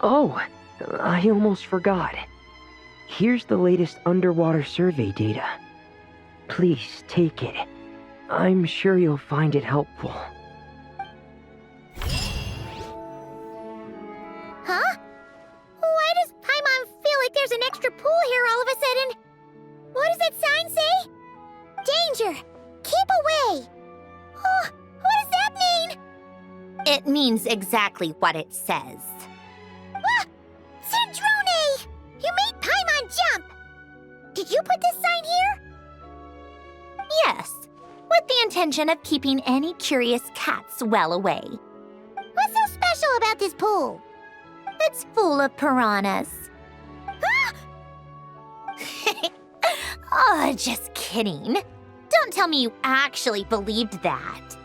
Oh, I almost forgot. Here's the latest underwater survey data. Please take it. I'm sure you'll find it helpful.
Huh? Why does Paimon feel like there's an extra pool here all of a sudden? What does that sign say? Danger! Keep away! Oh, what does that mean?
It means exactly what it says.
Ah! Cindrone! You made Paimon jump! Did you put this sign here?
Yes, with the intention of keeping any curious cats well away.
What's so special about this pool?
It's full of piranhas.
Ah!
Oh, just kidding. Don't tell me you actually believed that.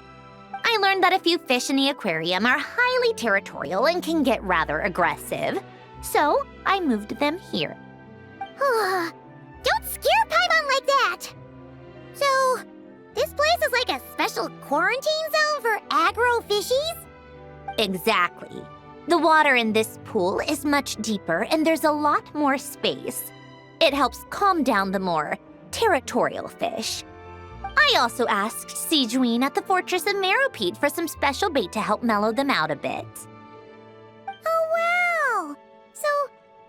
I learned that a few fish in the aquarium are highly territorial and can get rather aggressive. So, I moved them here.
Don't scare Paimon like that! So, this place is like a special quarantine zone for aggro fishies?
Exactly. The water in this pool is much deeper and there's a lot more space. It helps calm down the more territorial fish. I also asked Sijuin at the Fortress of Meropede for some special bait to help mellow them out a bit.
Oh, wow! So,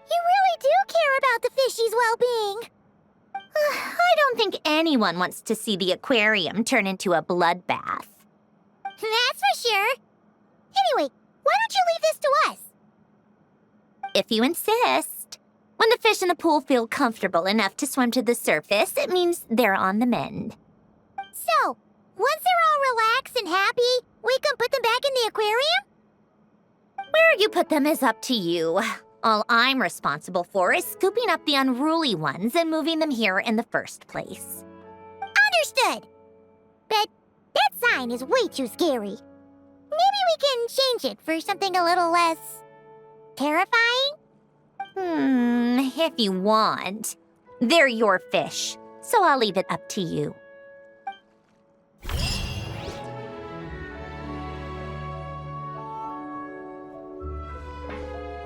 you really do care about the fishies' well-being.
I don't think anyone wants to see the aquarium turn into a bloodbath.
That's for sure. Anyway, why don't you leave this to us?
If you insist. When the fish in the pool feel comfortable enough to swim to the surface, it means they're on the mend.
So, once they're all relaxed and happy, we can put them back in the aquarium?
Where you put them is up to you. All I'm responsible for is scooping up the unruly ones and moving them here in the first place.
Understood! But that sign is way too scary. Maybe we can change it for something a little less terrifying?
If you want. They're your fish, so I'll leave it up to you.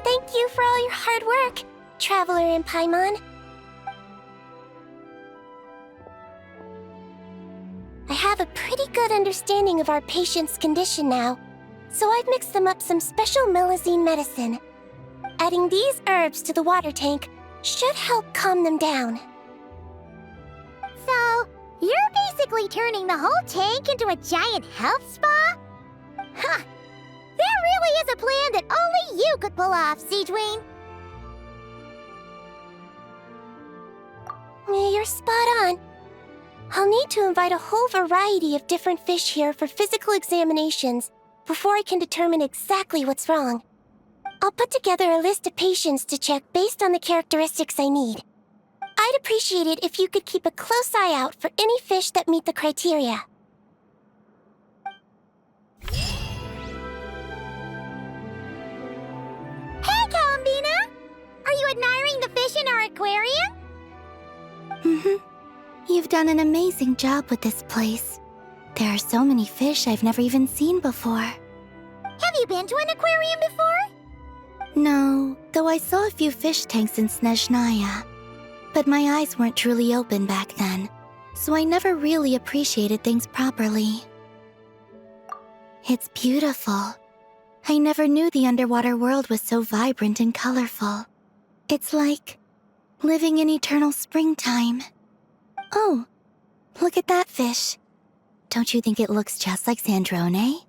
Thank you for all your hard work, Traveler and Paimon. I have a pretty good understanding of our patient's condition now, so I've mixed them up some special melazine medicine. Adding these herbs to the water tank should help calm them down.
So, you're basically turning the whole tank into a giant health spa? Huh. That really is a plan that only you could pull off, Sijuin.
You're spot on. I'll need to invite a whole variety of different fish here for physical examinations before I can determine exactly what's wrong. I'll put together a list of patients to check based on the characteristics I need. I'd appreciate it if you could keep a close eye out for any fish that meet the criteria.
Hey, Columbina! Are you admiring the fish in our aquarium?
You've done an amazing job with this place. There are so many fish I've never even seen before.
Have you been to an aquarium before?
No, though I saw a few fish tanks in Snezhnaya. But my eyes weren't truly open back then, so I never really appreciated things properly. It's beautiful. I never knew the underwater world was so vibrant and colorful. It's like living in eternal springtime. Oh, look at that fish. Don't you think it looks just like Sandrone?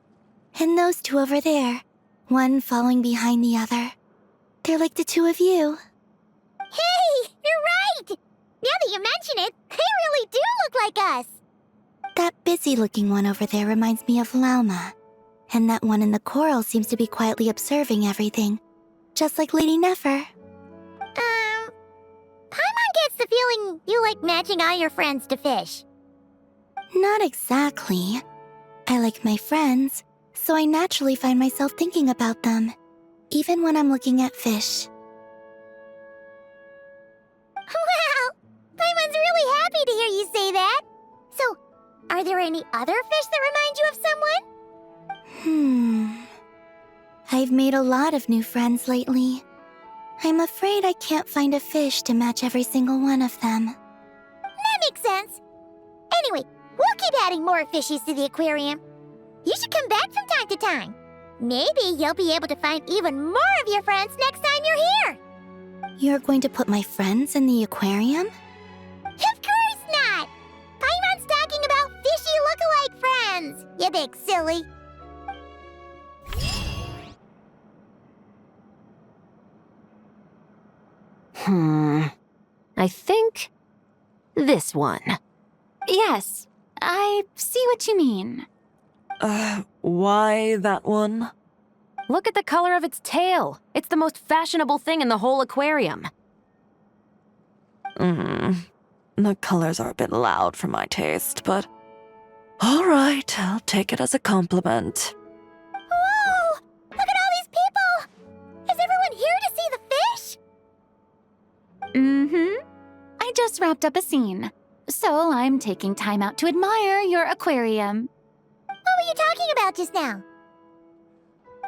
And those two over there, one following behind the other. They're like the two of you.
Hey, you're right! Now that you mention it, they really do look like us!
That busy-looking one over there reminds me of Lauma. And that one in the coral seems to be quietly observing everything, just like Lady Nefer.
Paimon gets the feeling you like matching all your friends to fish.
Not exactly. I like my friends, so I naturally find myself thinking about them, even when I'm looking at fish.
Wow! Paimon's really happy to hear you say that. So, are there any other fish that remind you of someone?
I've made a lot of new friends lately. I'm afraid I can't find a fish to match every single one of them.
That makes sense. Anyway, we'll keep adding more fishies to the aquarium. You should come back from time to time. Maybe you'll be able to find even more of your friends next time you're here.
You're going to put my friends in the aquarium?
Of course not! Paimon's talking about fishy look-alike friends, you big silly.
I think this one.
Yes, I see what you mean.
Why that one?
Look at the color of its tail. It's the most fashionable thing in the whole aquarium.
The colors are a bit loud for my taste, but all right, I'll take it as a compliment.
Whoa! Look at all these people! Is everyone here to see the fish?
I just wrapped up a scene, so I'm taking time out to admire your aquarium.
What were you talking about just now?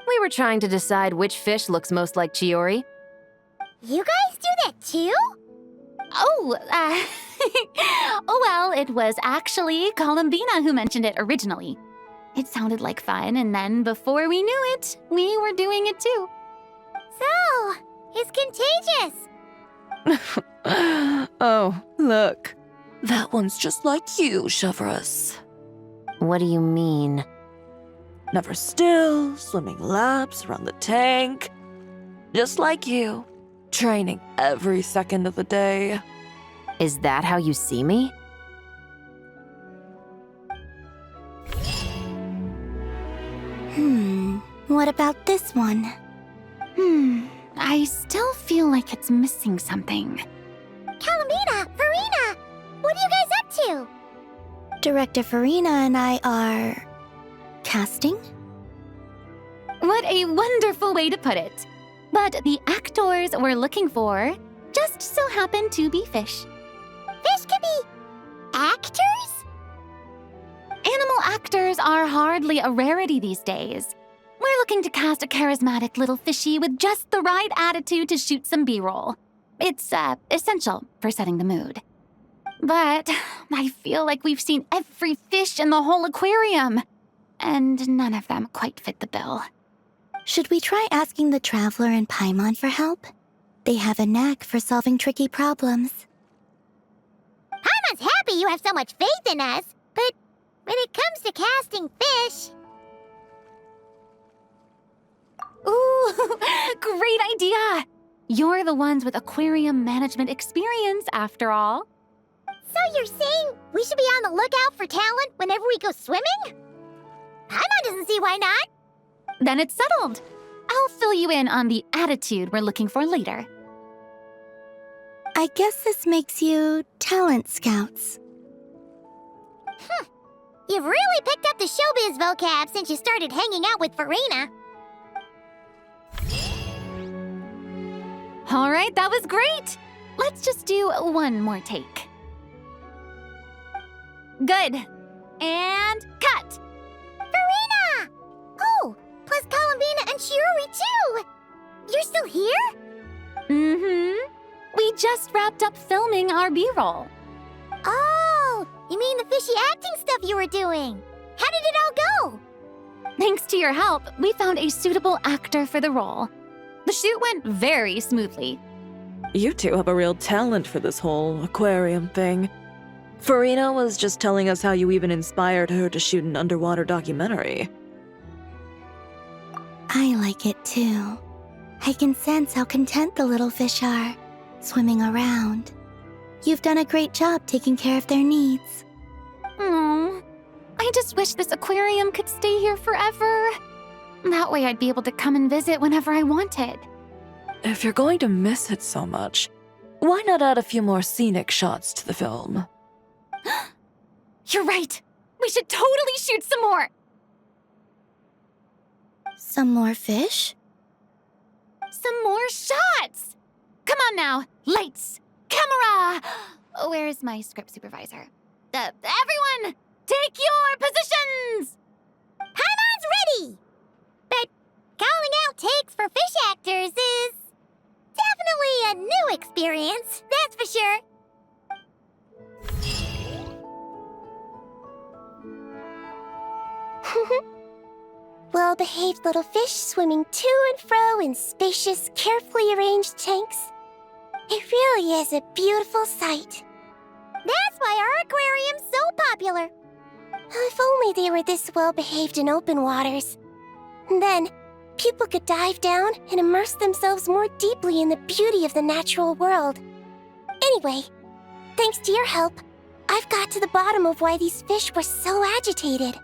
We were trying to decide which fish looks most like Chiori.
You guys do that too?
Oh, well, it was actually Columbina who mentioned it originally. It sounded like fun, and then before we knew it, we were doing it too.
So, it's contagious.
Oh, look. That one's just like you, Chevrus.
What do you mean?
Never still, swimming laps around the tank. Just like you. Training every second of the day.
Is that how you see me?
What about this one?
I still feel like it's missing something.
Columbina, Farina, what are you guys up to?
Director Farina and I are... casting?
What a wonderful way to put it. But the actors we're looking for just so happen to be fish.
Fish can be... actors?
Animal actors are hardly a rarity these days. We're looking to cast a charismatic little fishy with just the right attitude to shoot some B-roll. It's essential for setting the mood. But I feel like we've seen every fish in the whole aquarium, and none of them quite fit the bill.
Should we try asking the Traveler and Paimon for help? They have a knack for solving tricky problems.
Paimon's happy you have so much faith in us, but when it comes to casting fish...
Ooh, great idea! You're the ones with aquarium management experience, after all.
So you're saying we should be on the lookout for talent whenever we go swimming? Paimon doesn't see why not.
Then it's settled. I'll fill you in on the attitude we're looking for later.
I guess this makes you talent scouts.
You've really picked up the showbiz vocab since you started hanging out with Farina.
All right, that was great. Let's just do one more take. Good. And cut.
Farina! Oh, plus Columbina and Chiori too! You're still here?
Mm-hmm. We just wrapped up filming our B-roll.
Oh, you mean the fishy acting stuff you were doing? How did it all go?
Thanks to your help, we found a suitable actor for the role. The shoot went very smoothly.
You two have a real talent for this whole aquarium thing. Farina was just telling us how you even inspired her to shoot an underwater documentary.
I like it too. I can sense how content the little fish are, swimming around. You've done a great job taking care of their needs.
Aww. I just wish this aquarium could stay here forever. That way I'd be able to come and visit whenever I wanted.
If you're going to miss it so much, why not add a few more scenic shots to the film?
You're right. We should totally shoot some more.
Some more fish?
Some more shots! Come on now. Lights. Camera! Where's my script supervisor? Everyone, take your positions!
Paimon's ready! But calling out takes for fish actors is definitely a new experience, that's for sure. Well-behaved little fish swimming to and fro in spacious, carefully arranged tanks. It really is a beautiful sight. That's why our aquarium's so popular. If only they were this well-behaved in open waters. Then, people could dive down and immerse themselves more deeply in the beauty of the natural world. Anyway, thanks to your help, I've got to the bottom of why these fish were so agitated.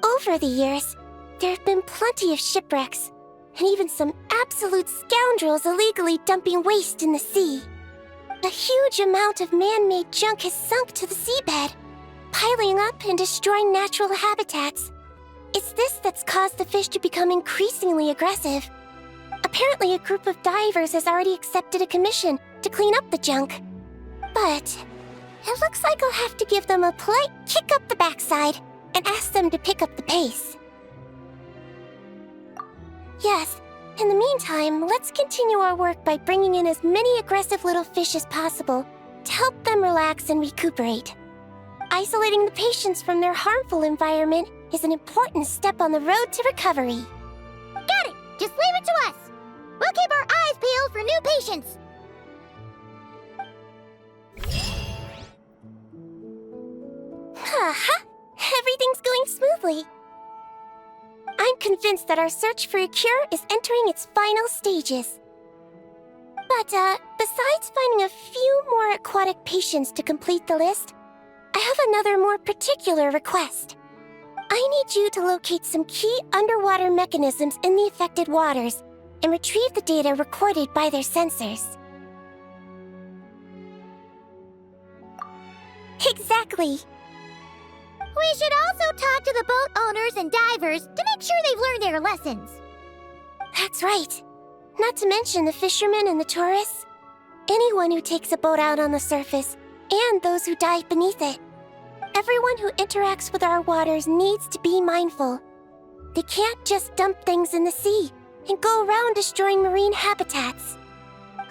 Over the years, there have been plenty of shipwrecks, and even some absolute scoundrels illegally dumping waste in the sea. A huge amount of man-made junk has sunk to the seabed, piling up and destroying natural habitats. It's this that's caused the fish to become increasingly aggressive. Apparently, a group of divers has already accepted a commission to clean up the junk. But it looks like I'll have to give them a polite kick up the backside and ask them to pick up the pace. Yes, in the meantime, let's continue our work by bringing in as many aggressive little fish as possible to help them relax and recuperate. Isolating the patients from their harmful environment is an important step on the road to recovery. Got it! Just leave it to us! We'll keep our eyes peeled for new patients! Aha! Everything's going smoothly. I'm convinced that our search for a cure is entering its final stages. But, besides finding a few more aquatic patients to complete the list, I have another more particular request. I need you to locate some key underwater mechanisms in the affected waters and retrieve the data recorded by their sensors. Exactly. We should also talk to the boat owners and divers to make sure they've learned their lessons. That's right. Not to mention the fishermen and the tourists. Anyone who takes a boat out on the surface, and those who dive beneath it. Everyone who interacts with our waters needs to be mindful. They can't just dump things in the sea and go around destroying marine habitats.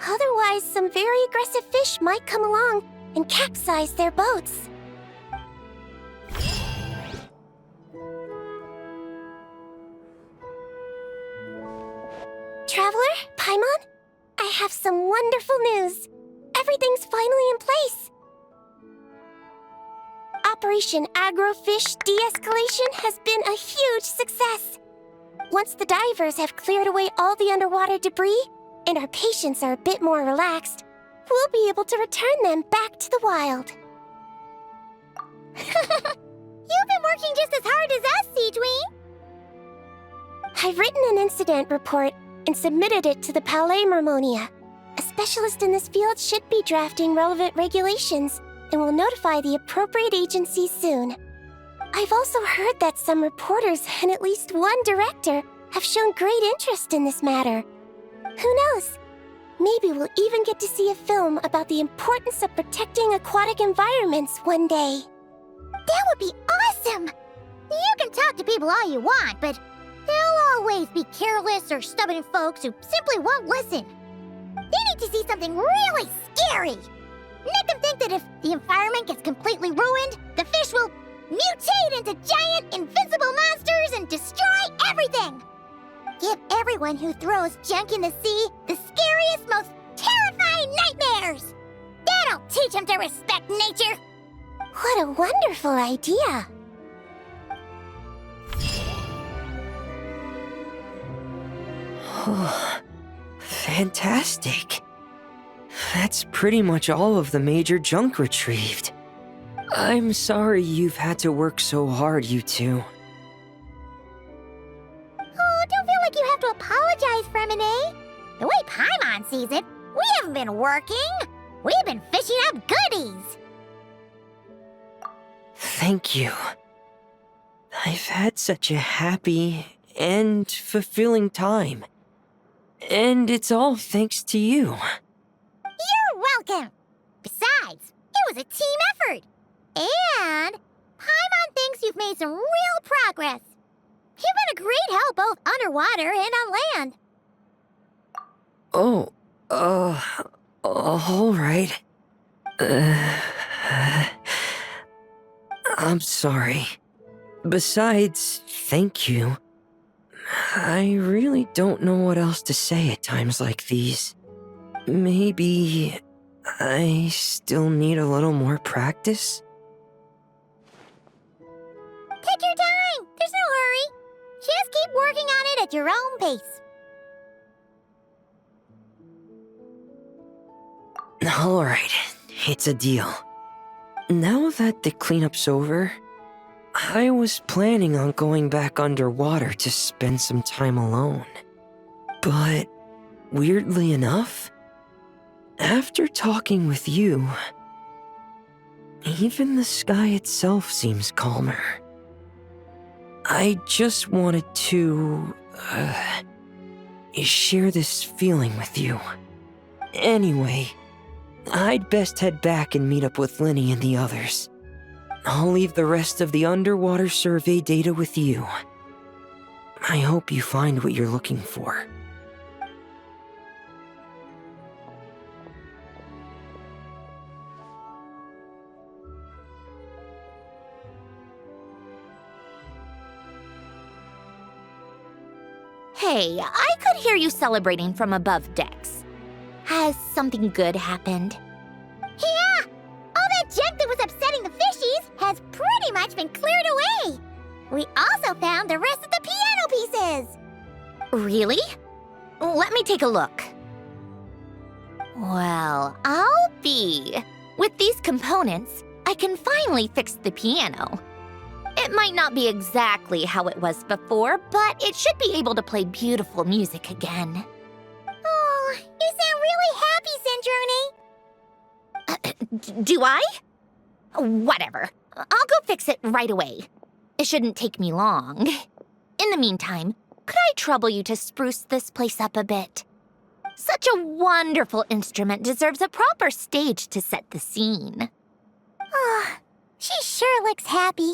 Otherwise, some very aggressive fish might come along and capsize their boats. Traveler, Paimon, I have some wonderful news. Everything's finally in place. Operation Agrofish De-Escalation has been a huge success. Once the divers have cleared away all the underwater debris, and our patients are a bit more relaxed, we'll be able to return them back to the wild. You've been working just as hard as us, Seedween. I've written an incident report and submitted it to the Palais Mermonia. A specialist in this field should be drafting relevant regulations and will notify the appropriate agencies soon. I've also heard that some reporters and at least one director have shown great interest in this matter. Who knows? Maybe we'll even get to see a film about the importance of protecting aquatic environments one day. That would be awesome! You can talk to people all you want, but they'll always be careless or stubborn folks who simply won't listen. They need to see something really scary. Make them think that if the environment gets completely ruined, the fish will mutate into giant, invincible monsters and destroy everything. Give everyone who throws junk in the sea the scariest, most terrifying nightmares. That'll teach them to respect nature.
What a wonderful idea.
Oh, fantastic. That's pretty much all of the major junk retrieved. I'm sorry you've had to work so hard, you two.
Oh, don't feel like you have to apologize, Fremine. The way Paimon sees it, we haven't been working. We've been fishing up goodies.
Thank you. I've had such a happy and fulfilling time. And it's all thanks to you.
You're welcome. Besides, it was a team effort. And Paimon thinks you've made some real progress. You've been a great help both underwater and on land.
Oh, all right. I'm sorry. Besides, thank you. I really don't know what else to say at times like these. Maybe I still need a little more practice?
Take your time. There's no hurry. Just keep working on it at your own pace.
All right, it's a deal. Now that the cleanup's over, I was planning on going back underwater to spend some time alone. But weirdly enough, after talking with you, even the sky itself seems calmer. I just wanted to share this feeling with you. Anyway, I'd best head back and meet up with Linny and the others. I'll leave the rest of the underwater survey data with you. I hope you find what you're looking for.
Hey, I could hear you celebrating from above decks. Has something good happened?
Yeah! All that junk that was upsetting the fishies has pretty much been cleared away. We also found the rest of the piano pieces.
Really? Let me take a look. Well, I'll be. With these components, I can finally fix the piano. It might not be exactly how it was before, but it should be able to play beautiful music again.
Oh, you sound really happy, Sandrone.
Do I? Whatever. I'll go fix it right away. It shouldn't take me long. In the meantime, could I trouble you to spruce this place up a bit? Such a wonderful instrument deserves a proper stage to set the scene.
Oh, she sure looks happy.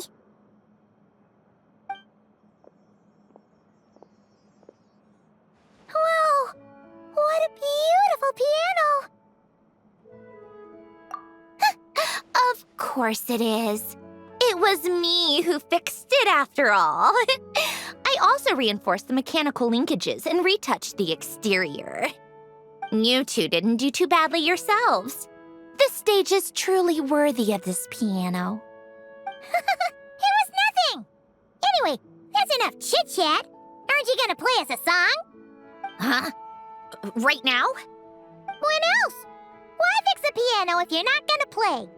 Whoa! What a beautiful piano!
Of course it is. It was me who fixed it after all. I also reinforced the mechanical linkages and retouched the exterior. You two didn't do too badly yourselves. The stage is truly worthy of this piano.
It was nothing! Anyway, that's enough chit-chat. Aren't you gonna play us a song?
Huh? Right now?
When else? Why fix the piano if you're not gonna play?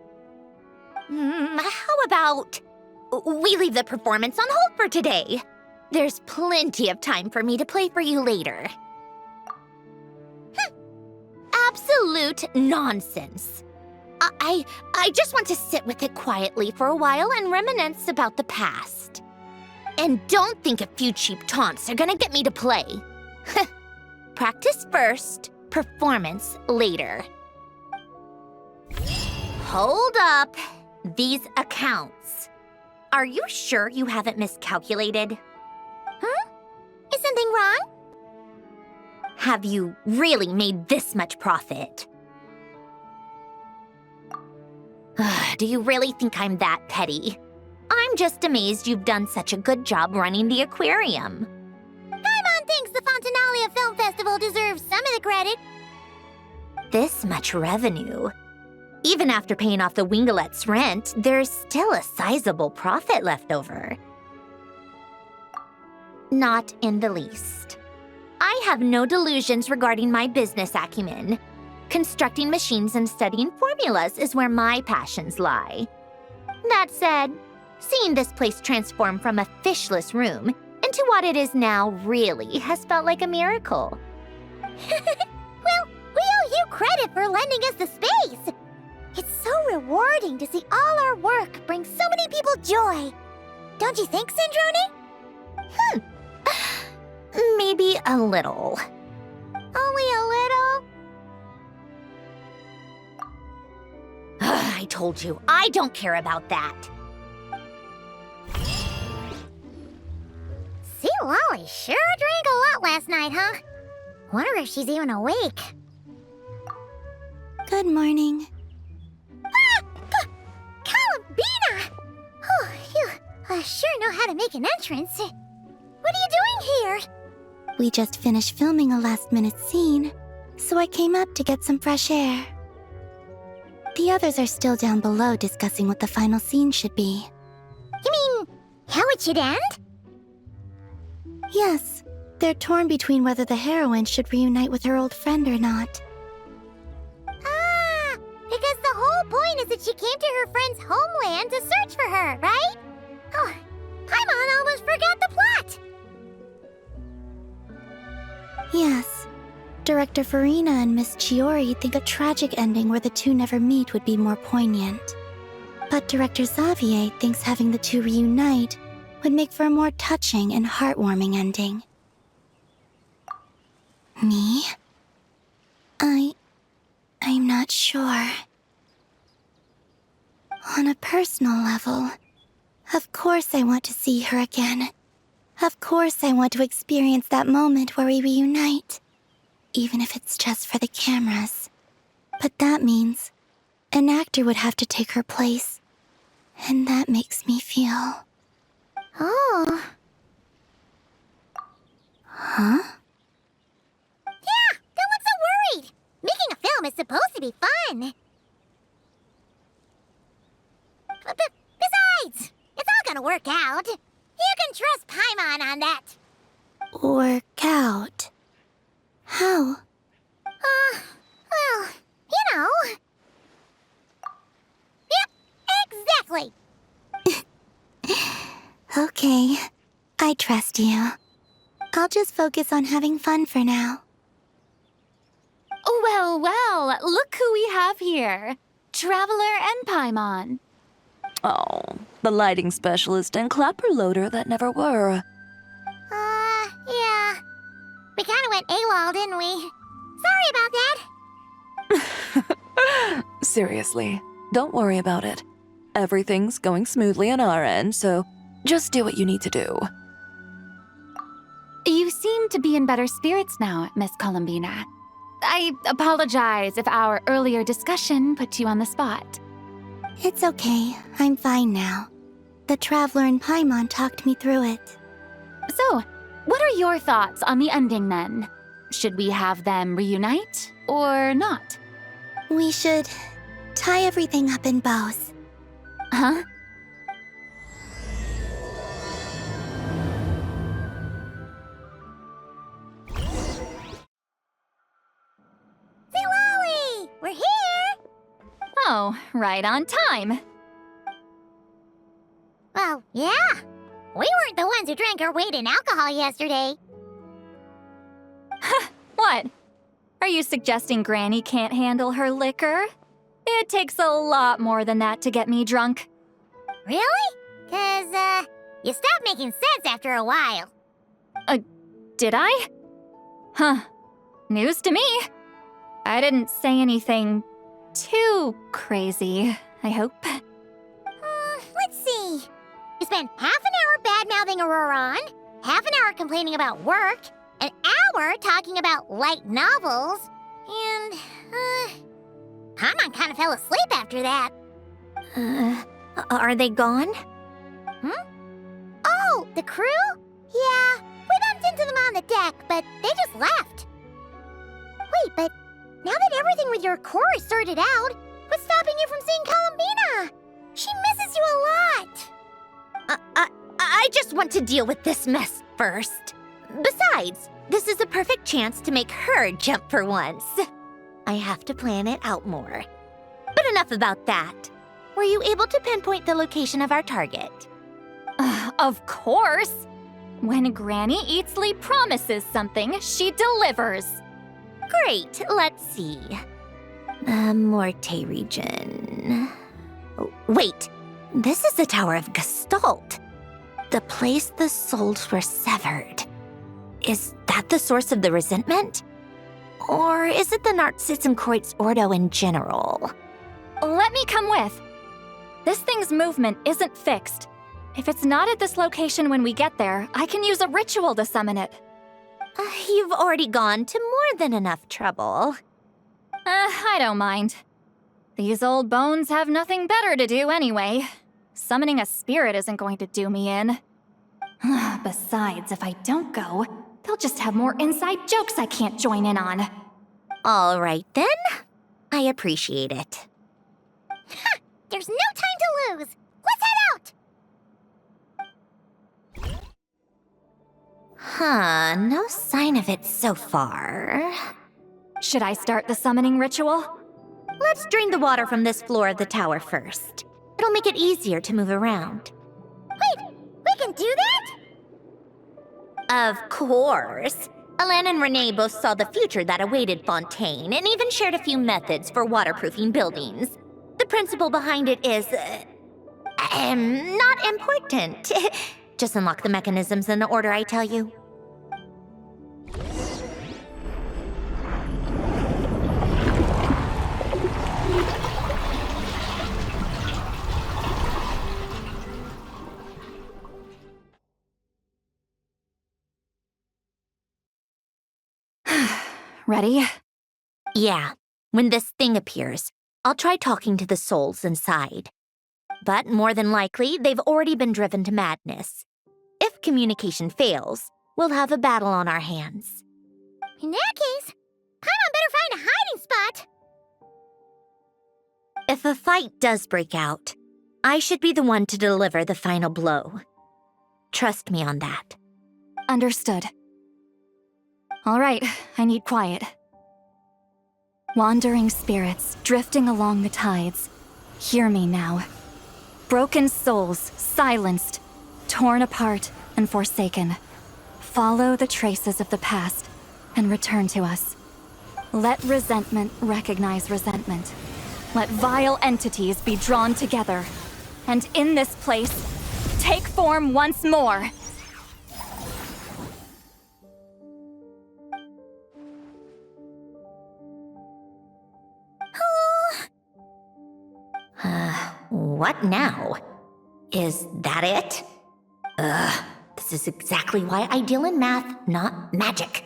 How about we leave the performance on hold for today? There's plenty of time for me to play for you later. Absolute nonsense. I just want to sit with it quietly for a while and reminisce about the past. And don't think a few cheap taunts are gonna get me to play. Practice first, performance later. Hold up. These accounts. Are you sure you haven't miscalculated?
Huh? Isn't
anything wrong? Have you really made this much profit? Do you really think I'm that petty? I'm just amazed you've done such a good job running the aquarium.
Paimon thinks the Fontiналия Film Festival deserves some of the credit.
This much revenue. Even after paying off the Wingalet's rent, there's still a sizable profit left over. Not in the least. I have no delusions regarding my business acumen. Constructing machines and studying formulas is where my passions lie. That said, seeing this place transform from a fishless room into what it is now really has felt like a miracle.
Well, we owe you credit for lending us the space. It's so rewarding to see all our work bring so many people joy. Don't you think, Syndrone?
Maybe a little.
Only a little?
I told you, I don't care about that.
See, Lolly sure drank a lot last night, huh? Wonder if she's even awake.
Good morning.
Columbina! Oh, you sure know how to make an entrance. What are you doing here?
We just finished filming a last-minute scene, so I came up to get some fresh air. The others are still down below discussing what the final scene should be.
You mean, how it should end?
Yes, they're torn between whether the heroine should reunite with her old friend or not.
Ah, because the whole point is that she came to her friend's homeland to search for her, right? Oh, Paimon almost forgot the plot!
Yes. Director Farina and Miss Chiori think a tragic ending where the two never meet would be more poignant. But Director Xavier thinks having the two reunite would make for a more touching and heartwarming ending. Me? I'm not sure. On a personal level, of course I want to see her again. Of course I want to experience that moment where we reunite. Even if it's just for the cameras. But that means an actor would have to take her place. And that makes me feel...
Oh.
Huh?
Yeah, don't look so worried. Making a film is supposed to be fun. Besides, it's all gonna work out. You can trust Paimon on that.
Work out? How?
Well, you know. Yep, exactly.
Okay, I trust you. I'll just focus on having fun for now.
Well, well, look who we have here. Traveler and Paimon.
Oh, the lighting specialist and clapper loader that never were.
Yeah. We kinda went AWOL, didn't we? Sorry about that.
Seriously, don't worry about it. Everything's going smoothly on our end, so just do what you need to do.
You seem to be in better spirits now, Miss Columbina. I apologize if our earlier discussion put you on the spot.
It's okay, I'm fine now. The Traveler and Paimon talked me through it.
So, what are your thoughts on the ending then? Should we have them reunite or not?
We should tie everything up in bows.
Huh?
Lolly, we're here!
Oh, right on time.
Well, yeah. We weren't the ones who drank our weight in alcohol yesterday.
What? Are you suggesting Granny can't handle her liquor? It takes a lot more than that to get me drunk.
Really? 'Cause, you stopped making sense after a while.
Did I? Huh. News to me. I didn't say anything too crazy, I hope.
Let's see. You spent half an hour bad-mouthing Auroron, half an hour complaining about work, were talking about light novels, and, Paimon kind of fell asleep after that.
Are they gone?
Oh, the crew? Yeah, we bumped into them on the deck, but they just left. Wait, but now that everything with your core is sorted out, what's stopping you from seeing Columbina? She misses you a lot.
I just want to deal with this mess first. Besides, this is a perfect chance to make her jump for once. I have to plan it out more. But enough about that. Were you able to pinpoint the location of our target?
Of course! When Granny Eatsley promises something, she delivers.
Great, let's see. The Morte region. Oh, wait, this is the Tower of Gestalt. The place the souls were severed. Is that the source of the resentment? Or is it the Narcissenkreuz Ordo in general?
Let me come with. This thing's movement isn't fixed. If it's not at this location when we get there, I can use a ritual to summon it.
You've already gone to more than enough trouble.
I don't mind. These old bones have nothing better to do anyway. Summoning a spirit isn't going to do me in. Besides, if I don't go, they'll just have more inside jokes I can't join in on.
All right then. I appreciate it.
Ha! There's no time to lose! Let's head out!
Huh, no sign of it so far.
Should I start the summoning ritual?
Let's drain the water from this floor of the tower first. It'll make it easier to move around.
Wait, we can do that?
Of course. Alan and Renee both saw the future that awaited Fontaine and even shared a few methods for waterproofing buildings. The principle behind it is, not important. Just unlock the mechanisms in the order I tell you.
Ready?
Yeah. When this thing appears, I'll try talking to the souls inside. But more than likely, they've already been driven to madness. If communication fails, we'll have a battle on our hands.
In that case, Paimon better find a hiding spot.
If a fight does break out, I should be the one to deliver the final blow. Trust me on that.
Understood. All right, I need quiet. Wandering spirits drifting along the tides. Hear me now. Broken souls, silenced, torn apart and forsaken. Follow the traces of the past and return to us. Let resentment recognize resentment. Let vile entities be drawn together. And in this place, take form once more.
What now? Is that it? This is exactly why I deal in math, not magic.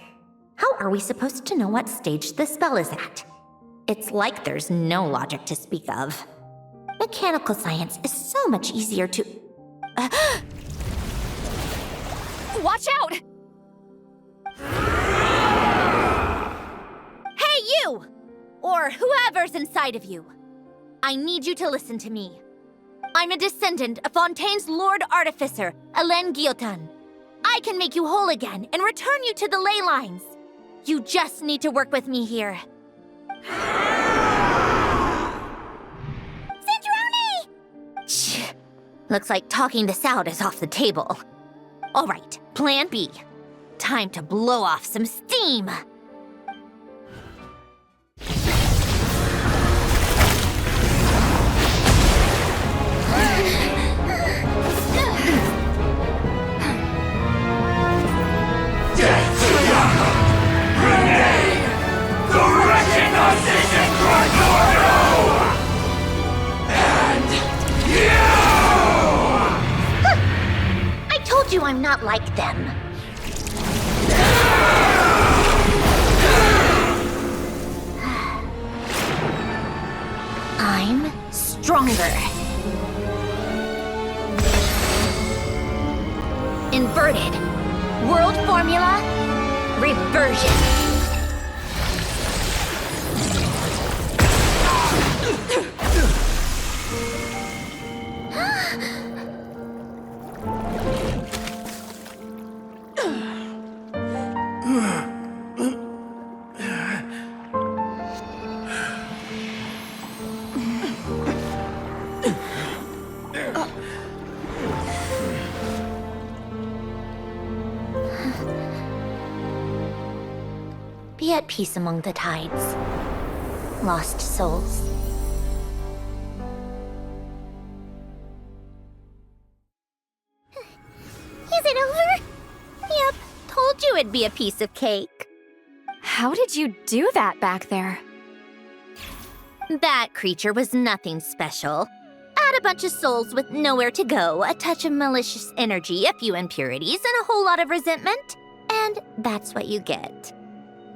How are we supposed to know what stage the spell is at? It's like there's no logic to speak of. Mechanical science is so much easier to...
Watch out!
Hey, you! Or whoever's inside of you. I need you to listen to me. I'm a descendant of Fontaine's Lord Artificer, Alain Guillotin. I can make you whole again and return you to the ley lines. You just need to work with me here.
Cindrone!
Looks like talking this out is off the table. All right, plan B. Time to blow off some steam.
I told you I'm not like them.
I'm stronger. Inverted. World formula. Reversion. Be at peace among the tides. Lost souls. Is it over? Yep, told you it'd be a piece of cake.
How did you do that back there?
That creature was nothing special. Add a bunch of souls with nowhere to go, a touch of malicious energy, a few impurities, and a whole lot of resentment, and that's what you get.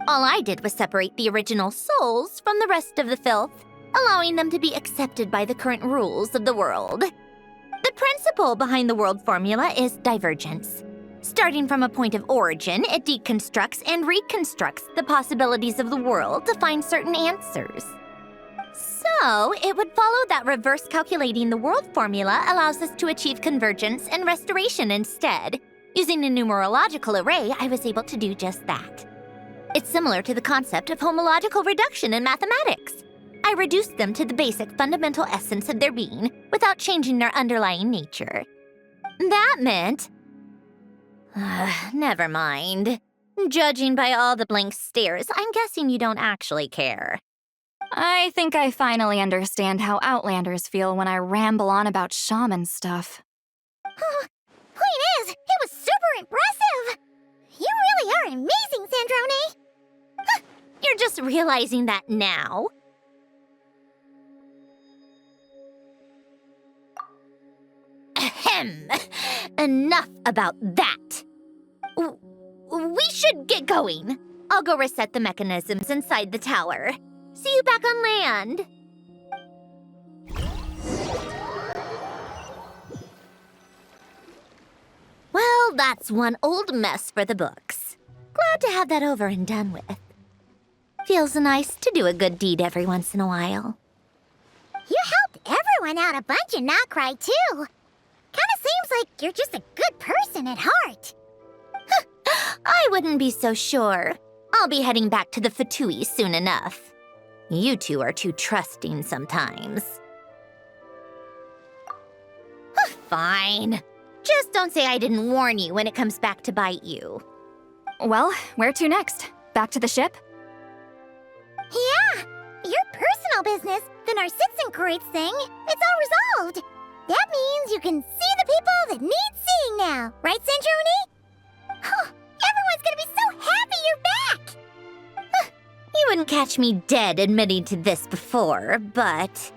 All I did was separate the original souls from the rest of the filth, allowing them to be accepted by the current rules of the world. The principle behind the world formula is divergence. Starting from a point of origin, it deconstructs and reconstructs the possibilities of the world to find certain answers. So, it would follow that reverse calculating the world formula allows us to achieve convergence and restoration instead. Using a numerological array, I was able to do just that. It's similar to the concept of homological reduction in mathematics. I reduced them to the basic fundamental essence of their being without changing their underlying nature. That meant... never mind. Judging by all the blank stares, I'm guessing you don't actually care.
I think I finally understand how Outlanders feel when I ramble on about shaman stuff.
Point is, it was super impressive! You really are amazing, Sandrone!
You're just realizing that now. Ahem. Enough about that. We should get going. I'll go reset the mechanisms inside the tower. See you back on land. Well, that's one old mess for the books. Glad to have that over and done with. Feels nice to do a good deed every once in a while.
You helped everyone out a bunch in Not Cry, too. Kinda seems like you're just a good person at heart.
I wouldn't be so sure. I'll be heading back to the Fatui soon enough. You two are too trusting sometimes. Fine. Just don't say I didn't warn you when it comes back to bite you.
Well, where to next? Back to the ship?
Yeah! Your personal business, the Narcitsan thing, it's all resolved. That means you can see the people that need seeing now, right, Centrone? Everyone's gonna be so happy you're back!
You wouldn't catch me dead admitting to this before, but...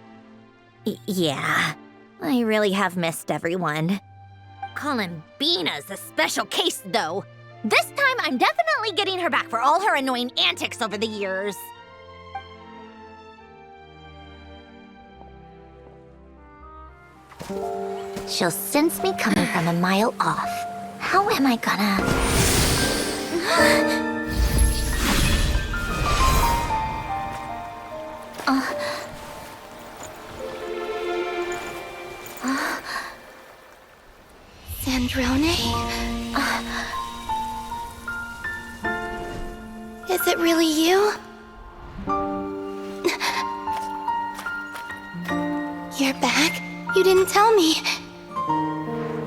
yeah, I really have missed everyone. Columbina's a special case, though. This time, I'm definitely getting her back for all her annoying antics over the years. She'll sense me coming from a mile off. How am I gonna...
Sandrone? Is it really you? You're back? You didn't tell me.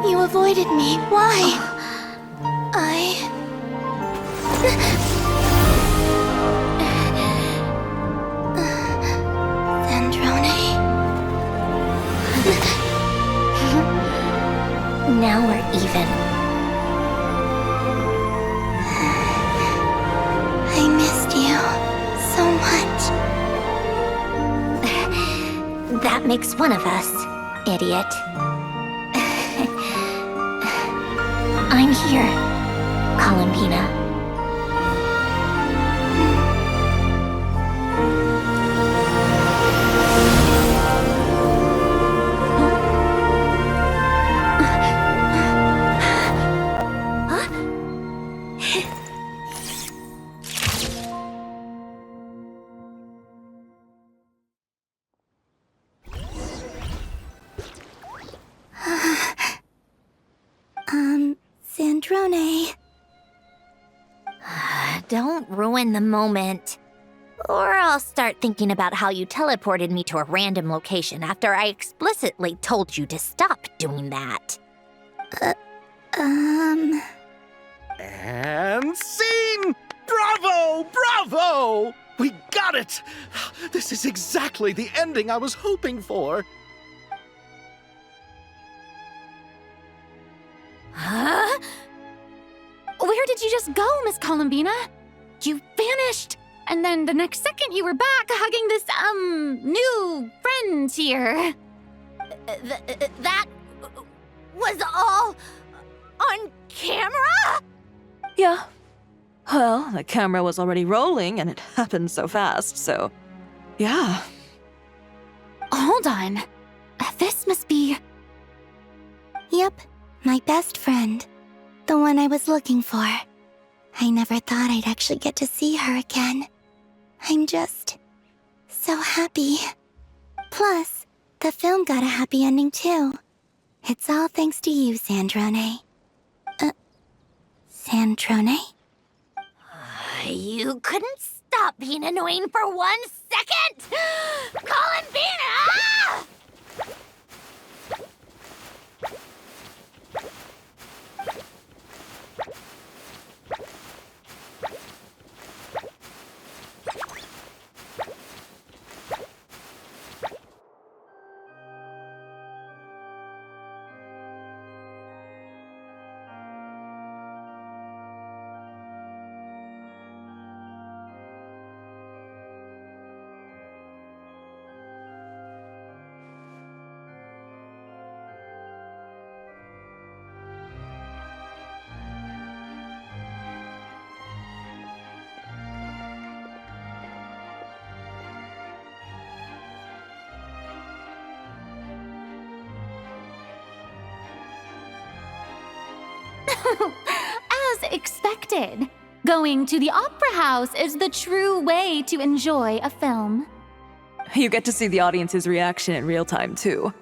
You avoided me. Why? Sandrone?
Now we're even.
I missed you so much.
That makes one of us, idiot. I'm here, Columbina.
Sandrone.
Don't ruin the moment. Or I'll start thinking about how you teleported me to a random location after I explicitly told you to stop doing that.
And scene! Bravo! Bravo! We got it! This is exactly the ending I was hoping for.
Huh? Where did you just go, Miss Columbina? You vanished! And then the next second you were back hugging this, new friend here.
That was all on camera?
Yeah. Well, the camera was already rolling and it happened so fast, so yeah.
Hold on. This must be...
Yep, my best friend. The one I was looking for. I never thought I'd actually get to see her again. I'm just so happy. Plus, the film got a happy ending too. It's all thanks to you, Sandrone. Sandrone?
You couldn't stop being annoying for 1 second? Columbina!
As expected, going to the opera house is the true way to enjoy a film.
You get to see the audience's reaction in real time, too.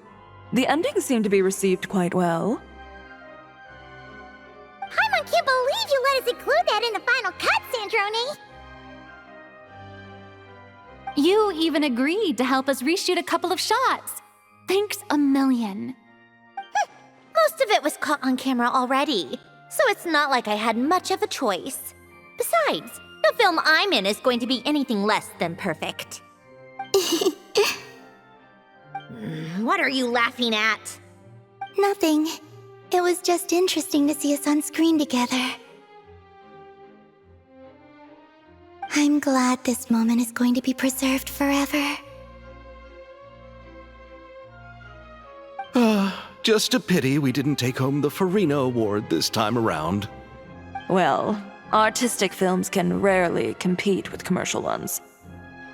The ending seemed to be received quite well.
I can't believe you let us include that in the final cut, Sandrone!
You even agreed to help us reshoot a couple of shots. Thanks a million.
Most of it was caught on camera already, so it's not like I had much of a choice. Besides, the film I'm in is going to be anything less than perfect. What are you laughing at?
Nothing. It was just interesting to see us on screen together. I'm glad this moment is going to be preserved forever.
Just a pity we didn't take home the Farina Award this time around.
Well, artistic films can rarely compete with commercial ones.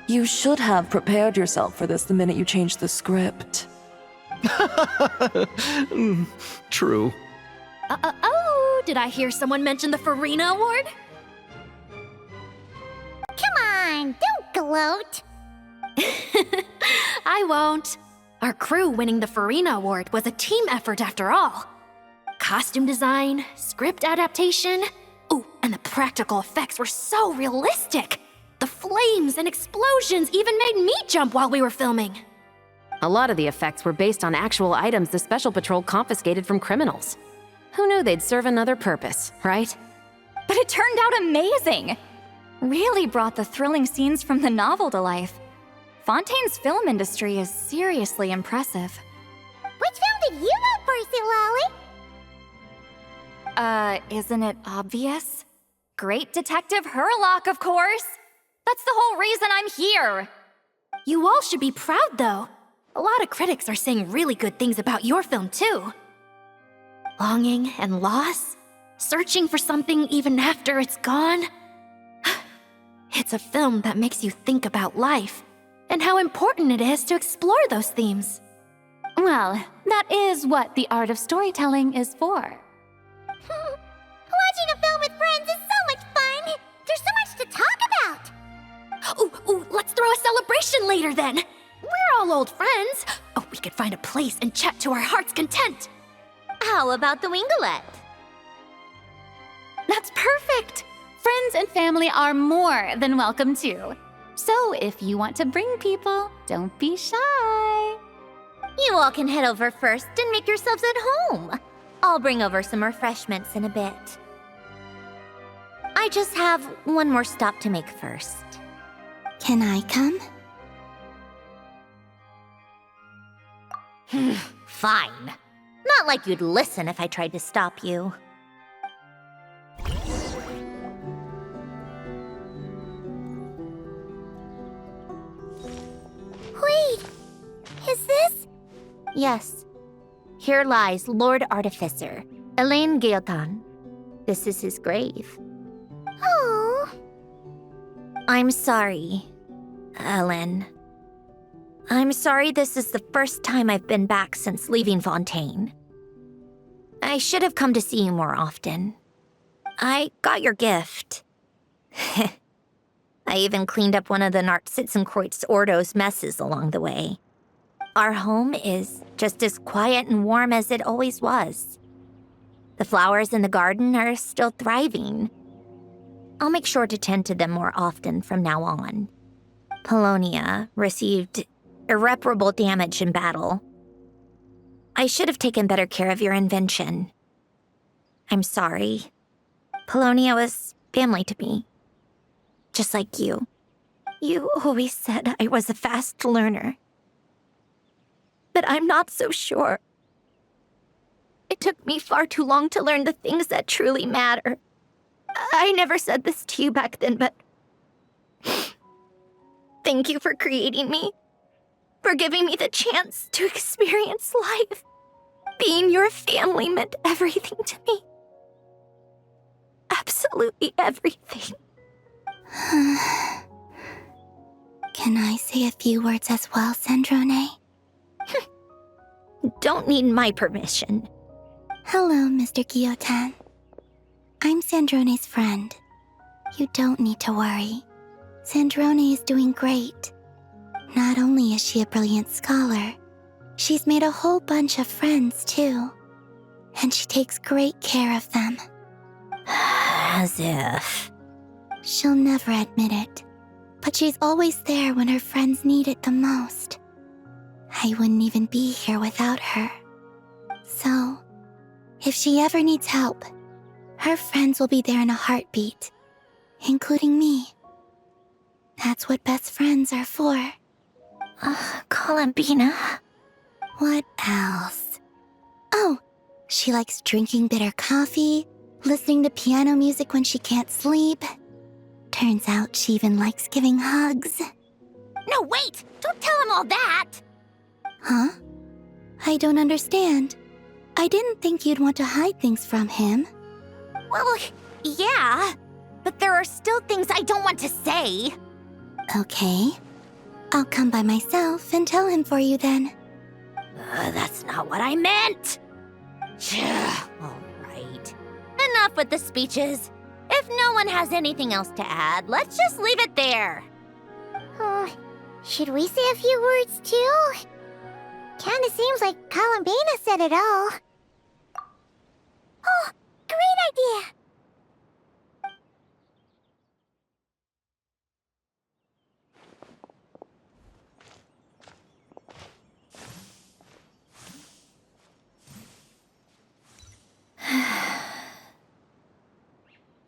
You should have prepared yourself for this the minute you changed the script.
True.
Oh, did I hear someone mention the Farina Award?
Come on, don't gloat.
I won't. Our crew winning the Farina Award was a team effort after all. Costume design, script adaptation. Ooh, and the practical effects were so realistic. The flames and explosions even made me jump while we were filming.
A lot of the effects were based on actual items the Special Patrol confiscated from criminals. Who knew they'd serve another purpose, right?
But it turned out amazing! Really brought the thrilling scenes from the novel to life. Fontaine's film industry is seriously impressive.
Which film did you vote for, Silali?
Isn't it obvious? Great Detective Herlock, of course! That's the whole reason I'm here!
You all should be proud, though. A lot of critics are saying really good things about your film, too. Longing and loss, searching for something even after it's gone. It's a film that makes you think about life and how important it is to explore those themes.
Well, that is what the art of storytelling is for.
Watching a film with friends is so much fun! There's so much to talk about!
Ooh, let's throw a celebration later then! We're all old friends! Oh, we could find a place and chat to our heart's content!
How about the Winglet?
That's perfect! Friends and family are more than welcome too. So if you want to bring people, don't be shy.
You all can head over first and make yourselves at home. I'll bring over some refreshments in a bit. I just have one more stop to make first.
Can I come?
Fine. Not like you'd listen if I tried to stop you.
Wait! Is this?
Yes. Here lies Lord Artificer, Elaine Gaeltan. This is his grave.
Oh.
I'm sorry, Ellen. I'm sorry this is the first time I've been back since leaving Fontaine. I should have come to see you more often. I got your gift. I even cleaned up one of the Nartsitzenkreuz Ordo's messes along the way. Our home is just as quiet and warm as it always was. The flowers in the garden are still thriving. I'll make sure to tend to them more often from now on. Polonia received irreparable damage in battle. I should have taken better care of your invention. I'm sorry. Polonia was family to me. Just like you. You always said I was a fast learner. But I'm not so sure. It took me far too long to learn the things that truly matter. I never said this to you back then, but thank you for creating me. For giving me the chance to experience life. Being your family meant everything to me. Absolutely everything.
Can I say a few words as well, Sandrone?
Don't need my permission.
Hello, Mr. Guillotin. I'm Sandrone's friend. You don't need to worry. Sandrone is doing great. Not only is she a brilliant scholar, she's made a whole bunch of friends, too. And she takes great care of them.
As if.
She'll never admit it, but she's always there when her friends need it the most. I wouldn't even be here without her. So, if she ever needs help, her friends will be there in a heartbeat, including me. That's what best friends are for.
Columbina.
What else? Oh, she likes drinking bitter coffee, listening to piano music when she can't sleep. Turns out she even likes giving hugs.
No, wait! Don't tell him all that!
Huh? I don't understand. I didn't think you'd want to hide things from him.
Well, yeah, but there are still things I don't want to say.
Okay. I'll come by myself and tell him for you then.
That's not what I meant! All right. Enough with the speeches. If no one has anything else to add, let's just leave it there.
Should we say a few words too? Kinda seems like Columbina said it all. Oh, great idea!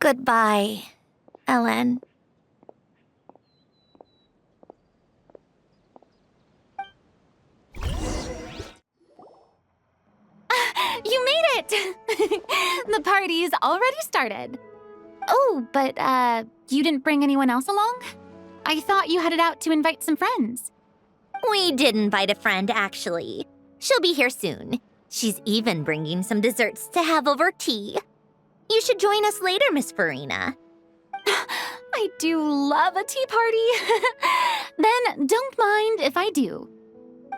Goodbye, Ellen.
You made it! The party's already started. Oh, but, you didn't bring anyone else along? I thought you headed out to invite some friends.
We did invite a friend, actually. She'll be here soon. She's even bringing some desserts to have over tea. You should join us later, Miss Farina.
I do love a tea party. Then don't mind if I do.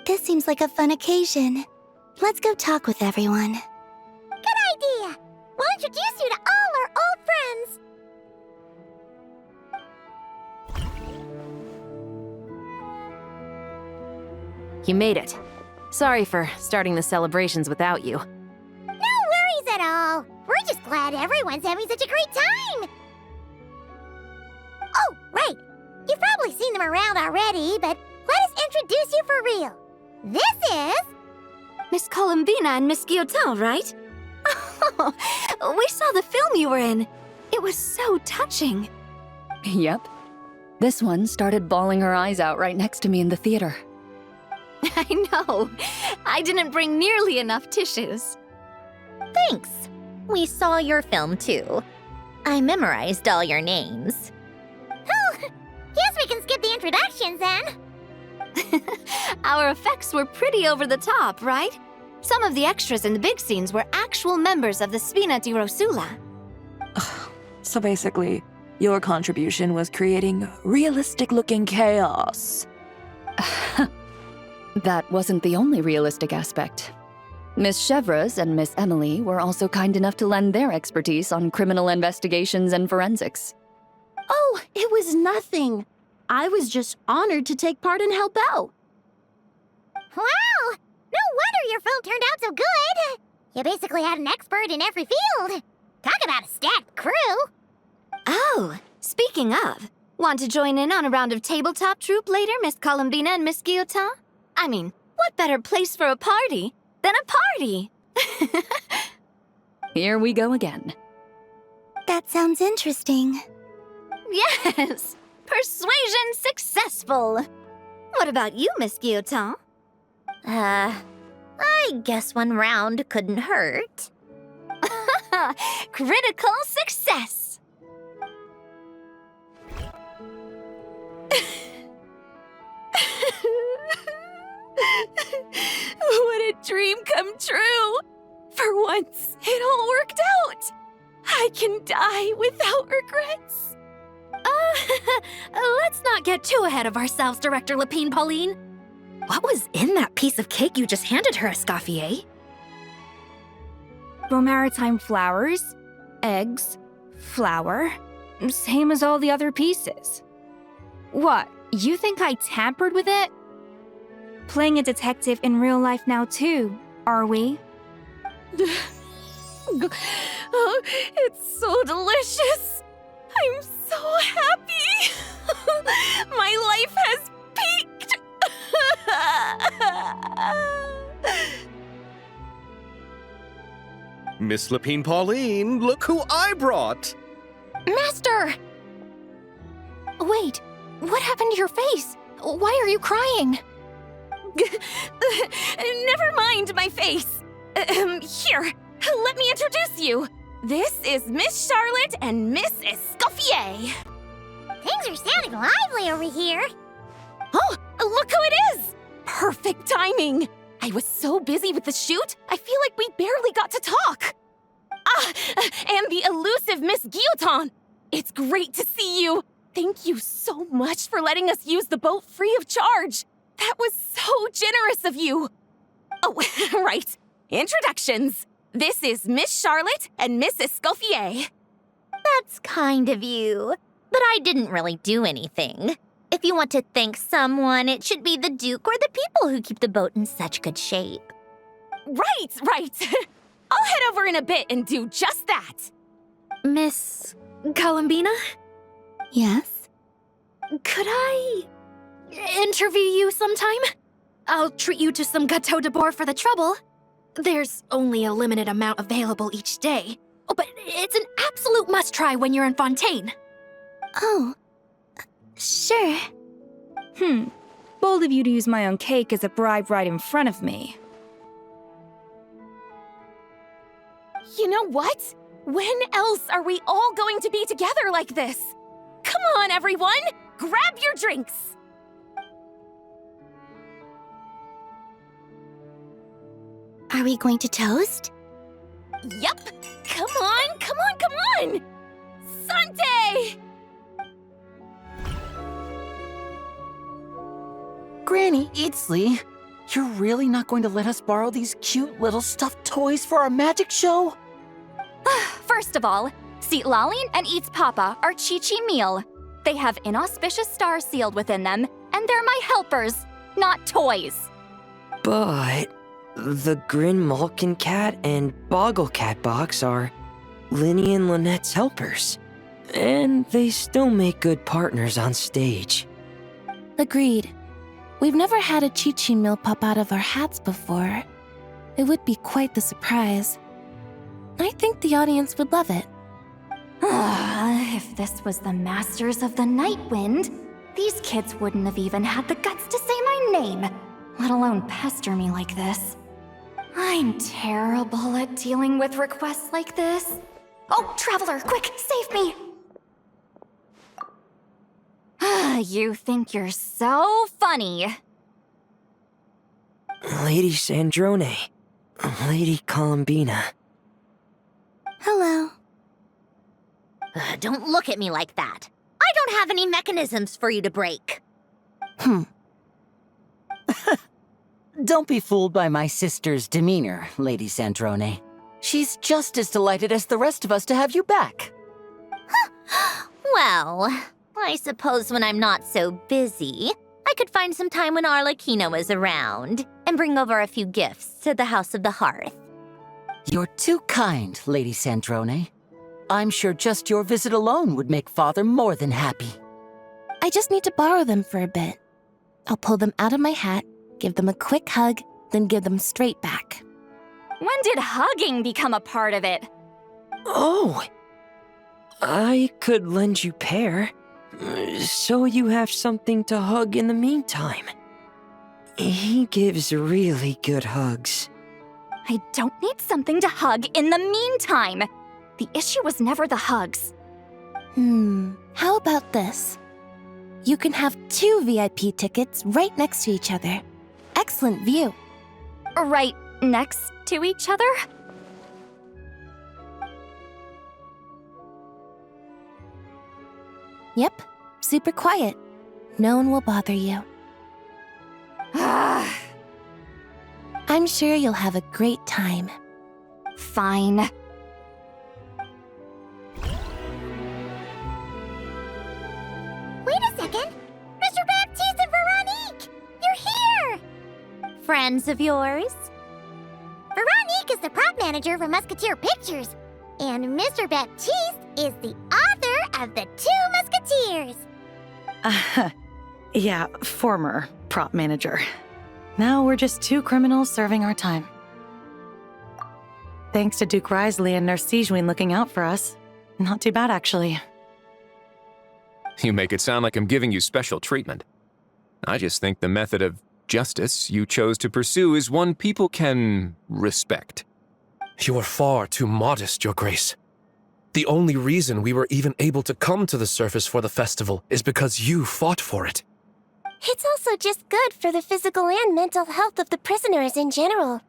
This seems like a fun occasion. Let's go talk with everyone.
Good idea! We'll introduce you to all our old friends.
You made it. Sorry for starting the celebrations without you.
No worries at all. We're just glad everyone's having such a great time. Oh, right. You've probably seen them around already, but let us introduce you for real. This is...
Miss Columbina and Miss Guillotin, right? Oh, we saw the film you were in. It was so touching.
Yep. This one started bawling her eyes out right next to me in the theater.
I know. I didn't bring nearly enough tissues.
Thanks. We saw your film too. I memorized all your names.
Oh, guess we can skip the introductions then.
Our effects were pretty over the top, right? Some of the extras in the big scenes were actual members of the Spina di Rosula.
So basically, your contribution was creating realistic-looking chaos.
That wasn't the only realistic aspect. Miss Chevres and Miss Emily were also kind enough to lend their expertise on criminal investigations and forensics.
Oh, it was nothing. I was just honored to take part and help out.
Wow! No wonder your film turned out so good! You basically had an expert in every field. Talk about a stacked crew!
Oh, speaking of, want to join in on a round of tabletop troupe later, Miss Columbina and Miss Guillotin? I mean, what better place for a party than a party?
Here we go again.
That sounds interesting.
Yes! Persuasion successful! What about you, Miss Guillotin?
I guess one round couldn't hurt.
Critical success!
What a dream come true! For once, it all worked out! I can die without regrets.
Let's not get too ahead of ourselves, Director Lapine Pauline. What was in that piece of cake you just handed her, Escoffier?
Maritime flowers, eggs, flour, same as all the other pieces. What, you think I tampered with it? Playing a detective in real life now too, are we?
Oh, it's so delicious! I'm so happy! My life has peaked!
Miss Lapine Pauline, look who I brought!
Master! Wait, what happened to your face? Why are you crying?
Never mind my face. Here, let me introduce you. This is Miss Charlotte and Miss Escoffier.
Things are sounding lively over here.
Oh, look who it is! Perfect timing. I was so busy with the shoot, I feel like we barely got to talk. Ah, and the elusive Miss Guillotin. It's great to see you. Thank you so much for letting us use the boat free of charge. That was so generous of you. Oh, right. Introductions. This is Miss Charlotte and Miss Escoffier.
That's kind of you, but I didn't really do anything. If you want to thank someone, it should be the Duke or the people who keep the boat in such good shape.
Right. I'll head over in a bit and do just that.
Miss Columbina?
Yes?
Could I interview you sometime? I'll treat you to some gâteau de bord for the trouble. There's only a limited amount available each day. Oh, but it's an absolute must-try when you're in Fontaine.
Oh, sure.
Bold of you to use my own cake as a bribe right in front of me.
You know what? When else are we all going to be together like this? Come on, everyone! Grab your drinks!
Are we going to toast?
Yup! Come on! Sante!
Granny Eatsley, you're really not going to let us borrow these cute little stuffed toys for our magic show?
First of all, Seat Lalin and Eats Papa are Chi-Chi meal. They have inauspicious stars sealed within them, and they're my helpers, not toys.
But the Grin Malkin Cat and Boggle Cat box are Linny and Lynette's helpers. And they still make good partners on stage.
Agreed. We've never had a Chi-Chi meal pop out of our hats before. It would be quite the surprise. I think the audience would love it.
If this was the Masters of the Night Wind, these kids wouldn't have even had the guts to say my name, let alone pester me like this. I'm terrible at dealing with requests like this. Oh, Traveler, quick, save me! You think you're so funny.
Lady Sandrone. Lady Columbina.
Hello.
Don't look at me like that. I don't have any mechanisms for you to break.
Don't be fooled by my sister's demeanor, Lady Sandrone. She's just as delighted as the rest of us to have you back.
Well, I suppose when I'm not so busy, I could find some time when Arlecchino is around and bring over a few gifts to the House of the Hearth.
You're too kind, Lady Sandrone. I'm sure just your visit alone would make Father more than happy.
I just need to borrow them for a bit. I'll pull them out of my hat, give them a quick hug, then give them straight back.
When did hugging become a part of it?
Oh! I could lend you Pear, so you have something to hug in the meantime. He gives really good hugs.
I don't need something to hug in the meantime. The issue was never the hugs.
How about this? You can have 2 VIP tickets right next to each other. Excellent view.
Right next to each other?
Yep, super quiet. No one will bother you. I'm sure you'll have a great time.
Fine.
Wait a second! Mr. Baptiste and Veronique! You're here!
Friends of yours?
Veronique is the prop manager for Musketeer Pictures, and Mr. Baptiste is the author of The 2 Musketeers.
Yeah, former prop manager. Now we're just 2 criminals serving our time. Thanks to Duke Risley and Nurse Sijwin looking out for us. Not too bad, actually.
You make it sound like I'm giving you special treatment. I just think the method of justice you chose to pursue is one people can respect.
You are far too modest, Your Grace. The only reason we were even able to come to the surface for the festival is because you fought for it.
It's also just good for the physical and mental health of the prisoners in general.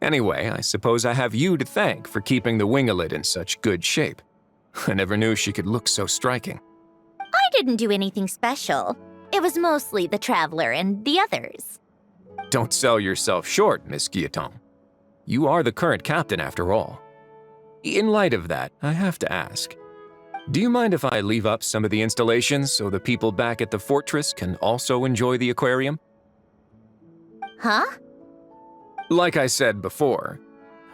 Anyway, I suppose I have you to thank for keeping the winglet in such good shape. I never knew she could look so striking.
I didn't do anything special. It was mostly the Traveler and the others.
Don't sell yourself short, Miss Guillotin. You are the current captain, after all. In light of that, I have to ask, do you mind if I leave up some of the installations so the people back at the fortress can also enjoy the aquarium?
Huh?
Like I said before,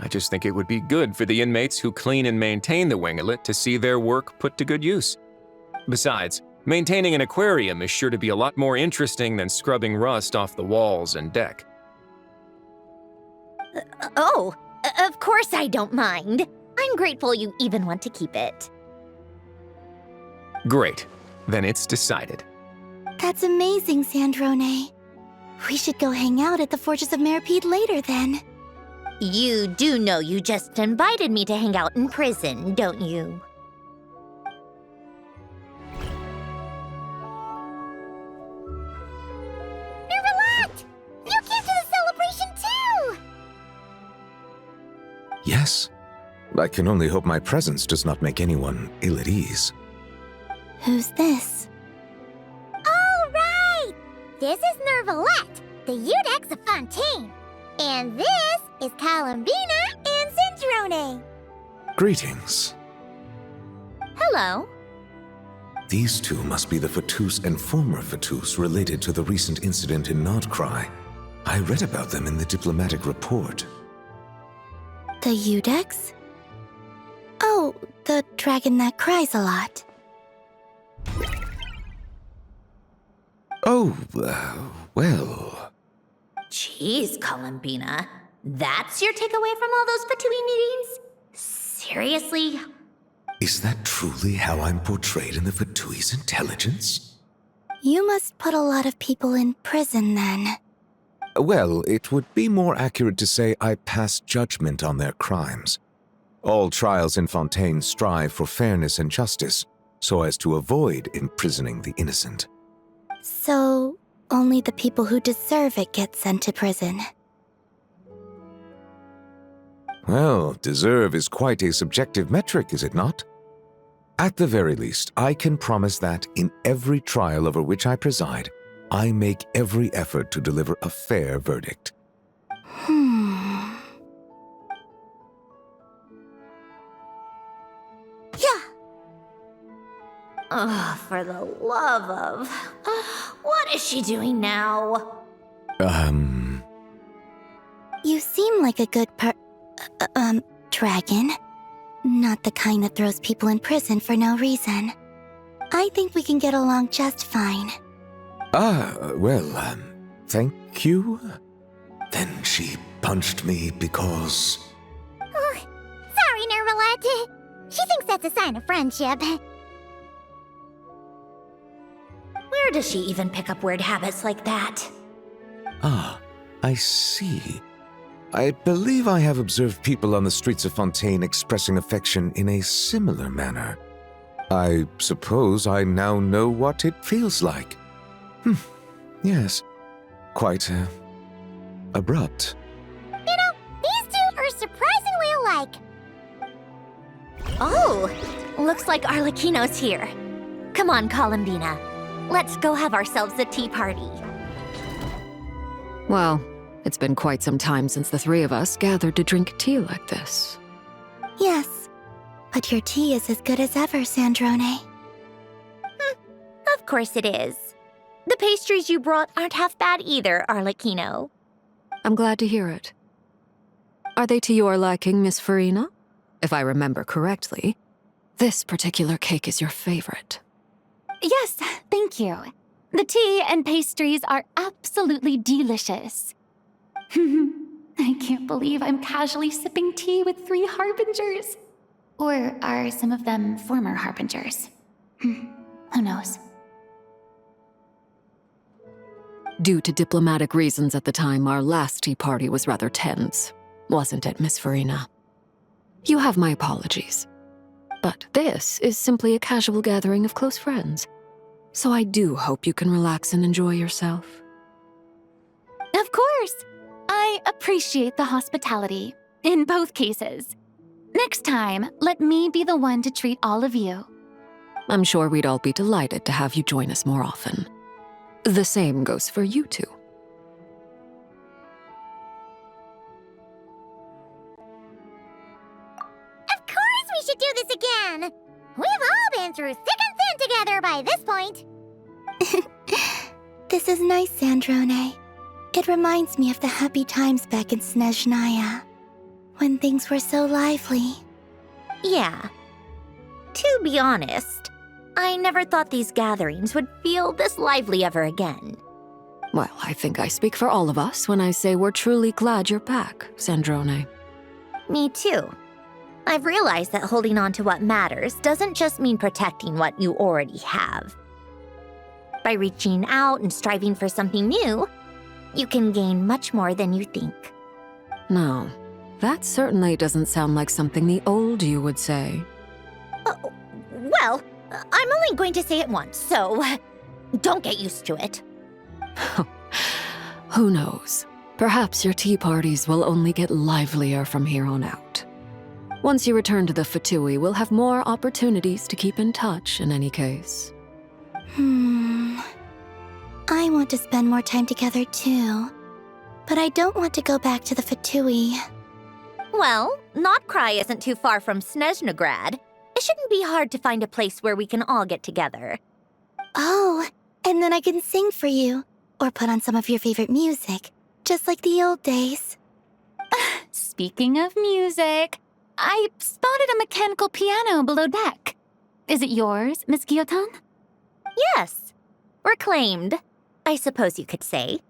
I just think it would be good for the inmates who clean and maintain the winglet to see their work put to good use. Besides, maintaining an aquarium is sure to be a lot more interesting than scrubbing rust off the walls and deck.
Of course I don't mind. I'm grateful you even want to keep it.
Great. Then it's decided.
That's amazing, Sandrone. We should go hang out at the Fortress of Meripede later, then.
You do know you just invited me to hang out in prison, don't you?
Nervalette! You came to the celebration too!
Yes. I can only hope my presence does not make anyone ill at ease.
Who's this?
All right! This is Nervalette, the Eudex of Fontaine. And this is Columbina and Sandrone.
Greetings.
Hello.
These 2 must be the Fatus and former Fatus related to the recent incident in Nodcry. I read about them in the diplomatic report.
The Udex? Oh, the dragon that cries a lot.
Oh, well...
Jeez, Columbina. That's your takeaway from all those Fatui meetings? Seriously?
Is that truly how I'm portrayed in the Fatui's intelligence?
You must put a lot of people in prison then.
Well, it would be more accurate to say I pass judgment on their crimes. All trials in Fontaine strive for fairness and justice, so as to avoid imprisoning the innocent.
So, only the people who deserve it get sent to prison.
Well, deserve is quite a subjective metric, is it not? At the very least, I can promise that in every trial over which I preside, I make every effort to deliver a fair verdict.
Yeah. Oh, for the love of... what is she doing now?
You seem like a good dragon. Not the kind that throws people in prison for no reason. I think we can get along just fine.
Well, thank you. Then she punched me because...
Sorry, Nervalette. She thinks that's a sign of friendship.
Where does she even pick up weird habits like that?
Ah, I see. I believe I have observed people on the streets of Fontaine expressing affection in a similar manner. I suppose I now know what it feels like. Yes. Quite, abrupt.
You know, these two are surprisingly alike.
Oh, looks like Arlecchino's here. Come on, Columbina. Let's go have ourselves a tea party.
Well, it's been quite some time since the three of us gathered to drink tea like this.
Yes, but your tea is as good as ever, Sandrone.
Of course it is. The pastries you brought aren't half bad either, Arlecchino.
I'm glad to hear it. Are they to your liking, Miss Farina? If I remember correctly, this particular cake is your favorite.
Yes, thank you. The tea and pastries are absolutely delicious. I can't believe I'm casually sipping tea with 3 harbingers. Or are some of them former harbingers? Who knows?
Due to diplomatic reasons at the time, our last tea party was rather tense, wasn't it, Miss Farina? You have my apologies. But this is simply a casual gathering of close friends. So I do hope you can relax and enjoy yourself.
Of course! I appreciate the hospitality, in both cases. Next time, let me be the one to treat all of you.
I'm sure we'd all be delighted to have you join us more often. The same goes for you two.
Of course we should do this again! We've all been through thick and thin together by this point.
This is nice, Sandrone. It reminds me of the happy times back in Snezhnaya, when things were so lively.
Yeah. To be honest, I never thought these gatherings would feel this lively ever again.
Well, I think I speak for all of us when I say we're truly glad you're back, Sandrone.
Me too. I've realized that holding on to what matters doesn't just mean protecting what you already have. By reaching out and striving for something new, you can gain much more than you think.
No, that certainly doesn't sound like something the old you would say.
Well, I'm only going to say it once, so don't get used to it.
Who knows? Perhaps your tea parties will only get livelier from here on out. Once you return to the Fatui, we'll have more opportunities to keep in touch in any case.
I want to spend more time together too, but I don't want to go back to the Fatui.
Well, Notcry isn't too far from Snezhnograd. It shouldn't be hard to find a place where we can all get together.
Oh, and then I can sing for you, or put on some of your favorite music, just like the old days.
speaking of music, I spotted a mechanical piano below deck. Is it yours, Miss Gyotan?
Yes. Reclaimed, I suppose you could say.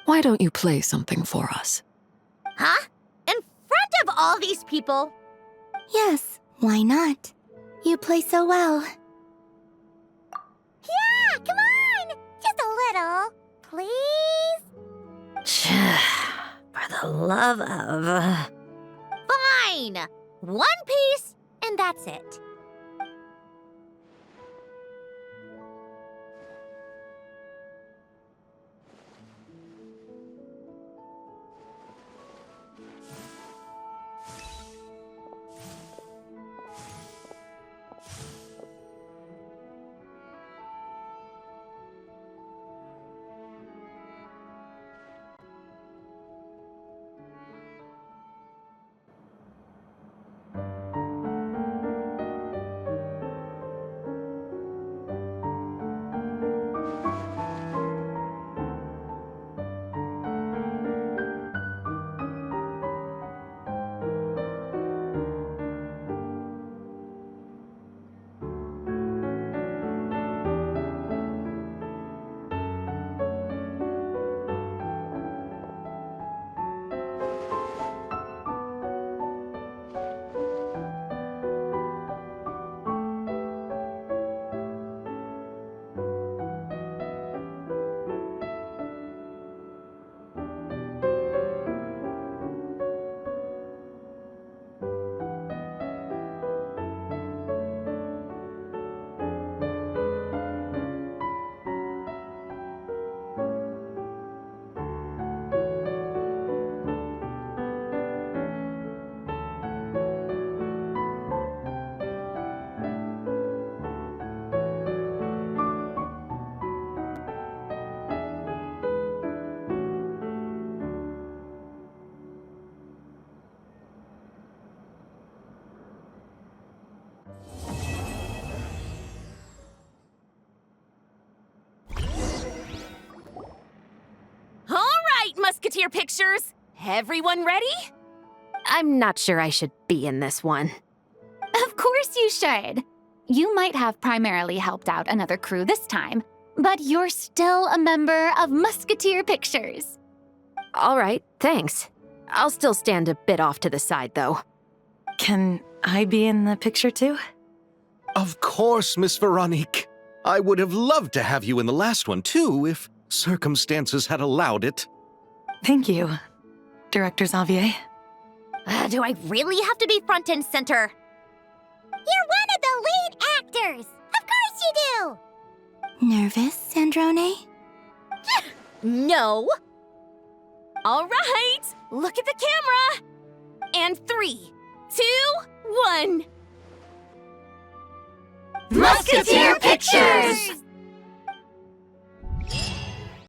Why don't you play something for us?
Huh? In front of all these people?
Yes, why not? You play so well.
Yeah, come on! Just a little, please?
For the love of... Fine! One piece, and that's it.
Musketeer pictures! Everyone ready?
I'm not sure I should be in this one.
Of course you should. You might have primarily helped out another crew this time, but you're still a member of Musketeer Pictures.
All right, thanks. I'll still stand a bit off to the side, though.
Can I be in the picture too?
Of course, Miss Veronique. I would have loved to have you in the last one, too, if circumstances had allowed it.
Thank you, Director Xavier.
Do I really have to be front and center?
You're one of the lead actors! Of course you do!
Nervous, Sandrone?
No!
All right, look at the camera! And 3, 2, 1...
Musketeer Pictures!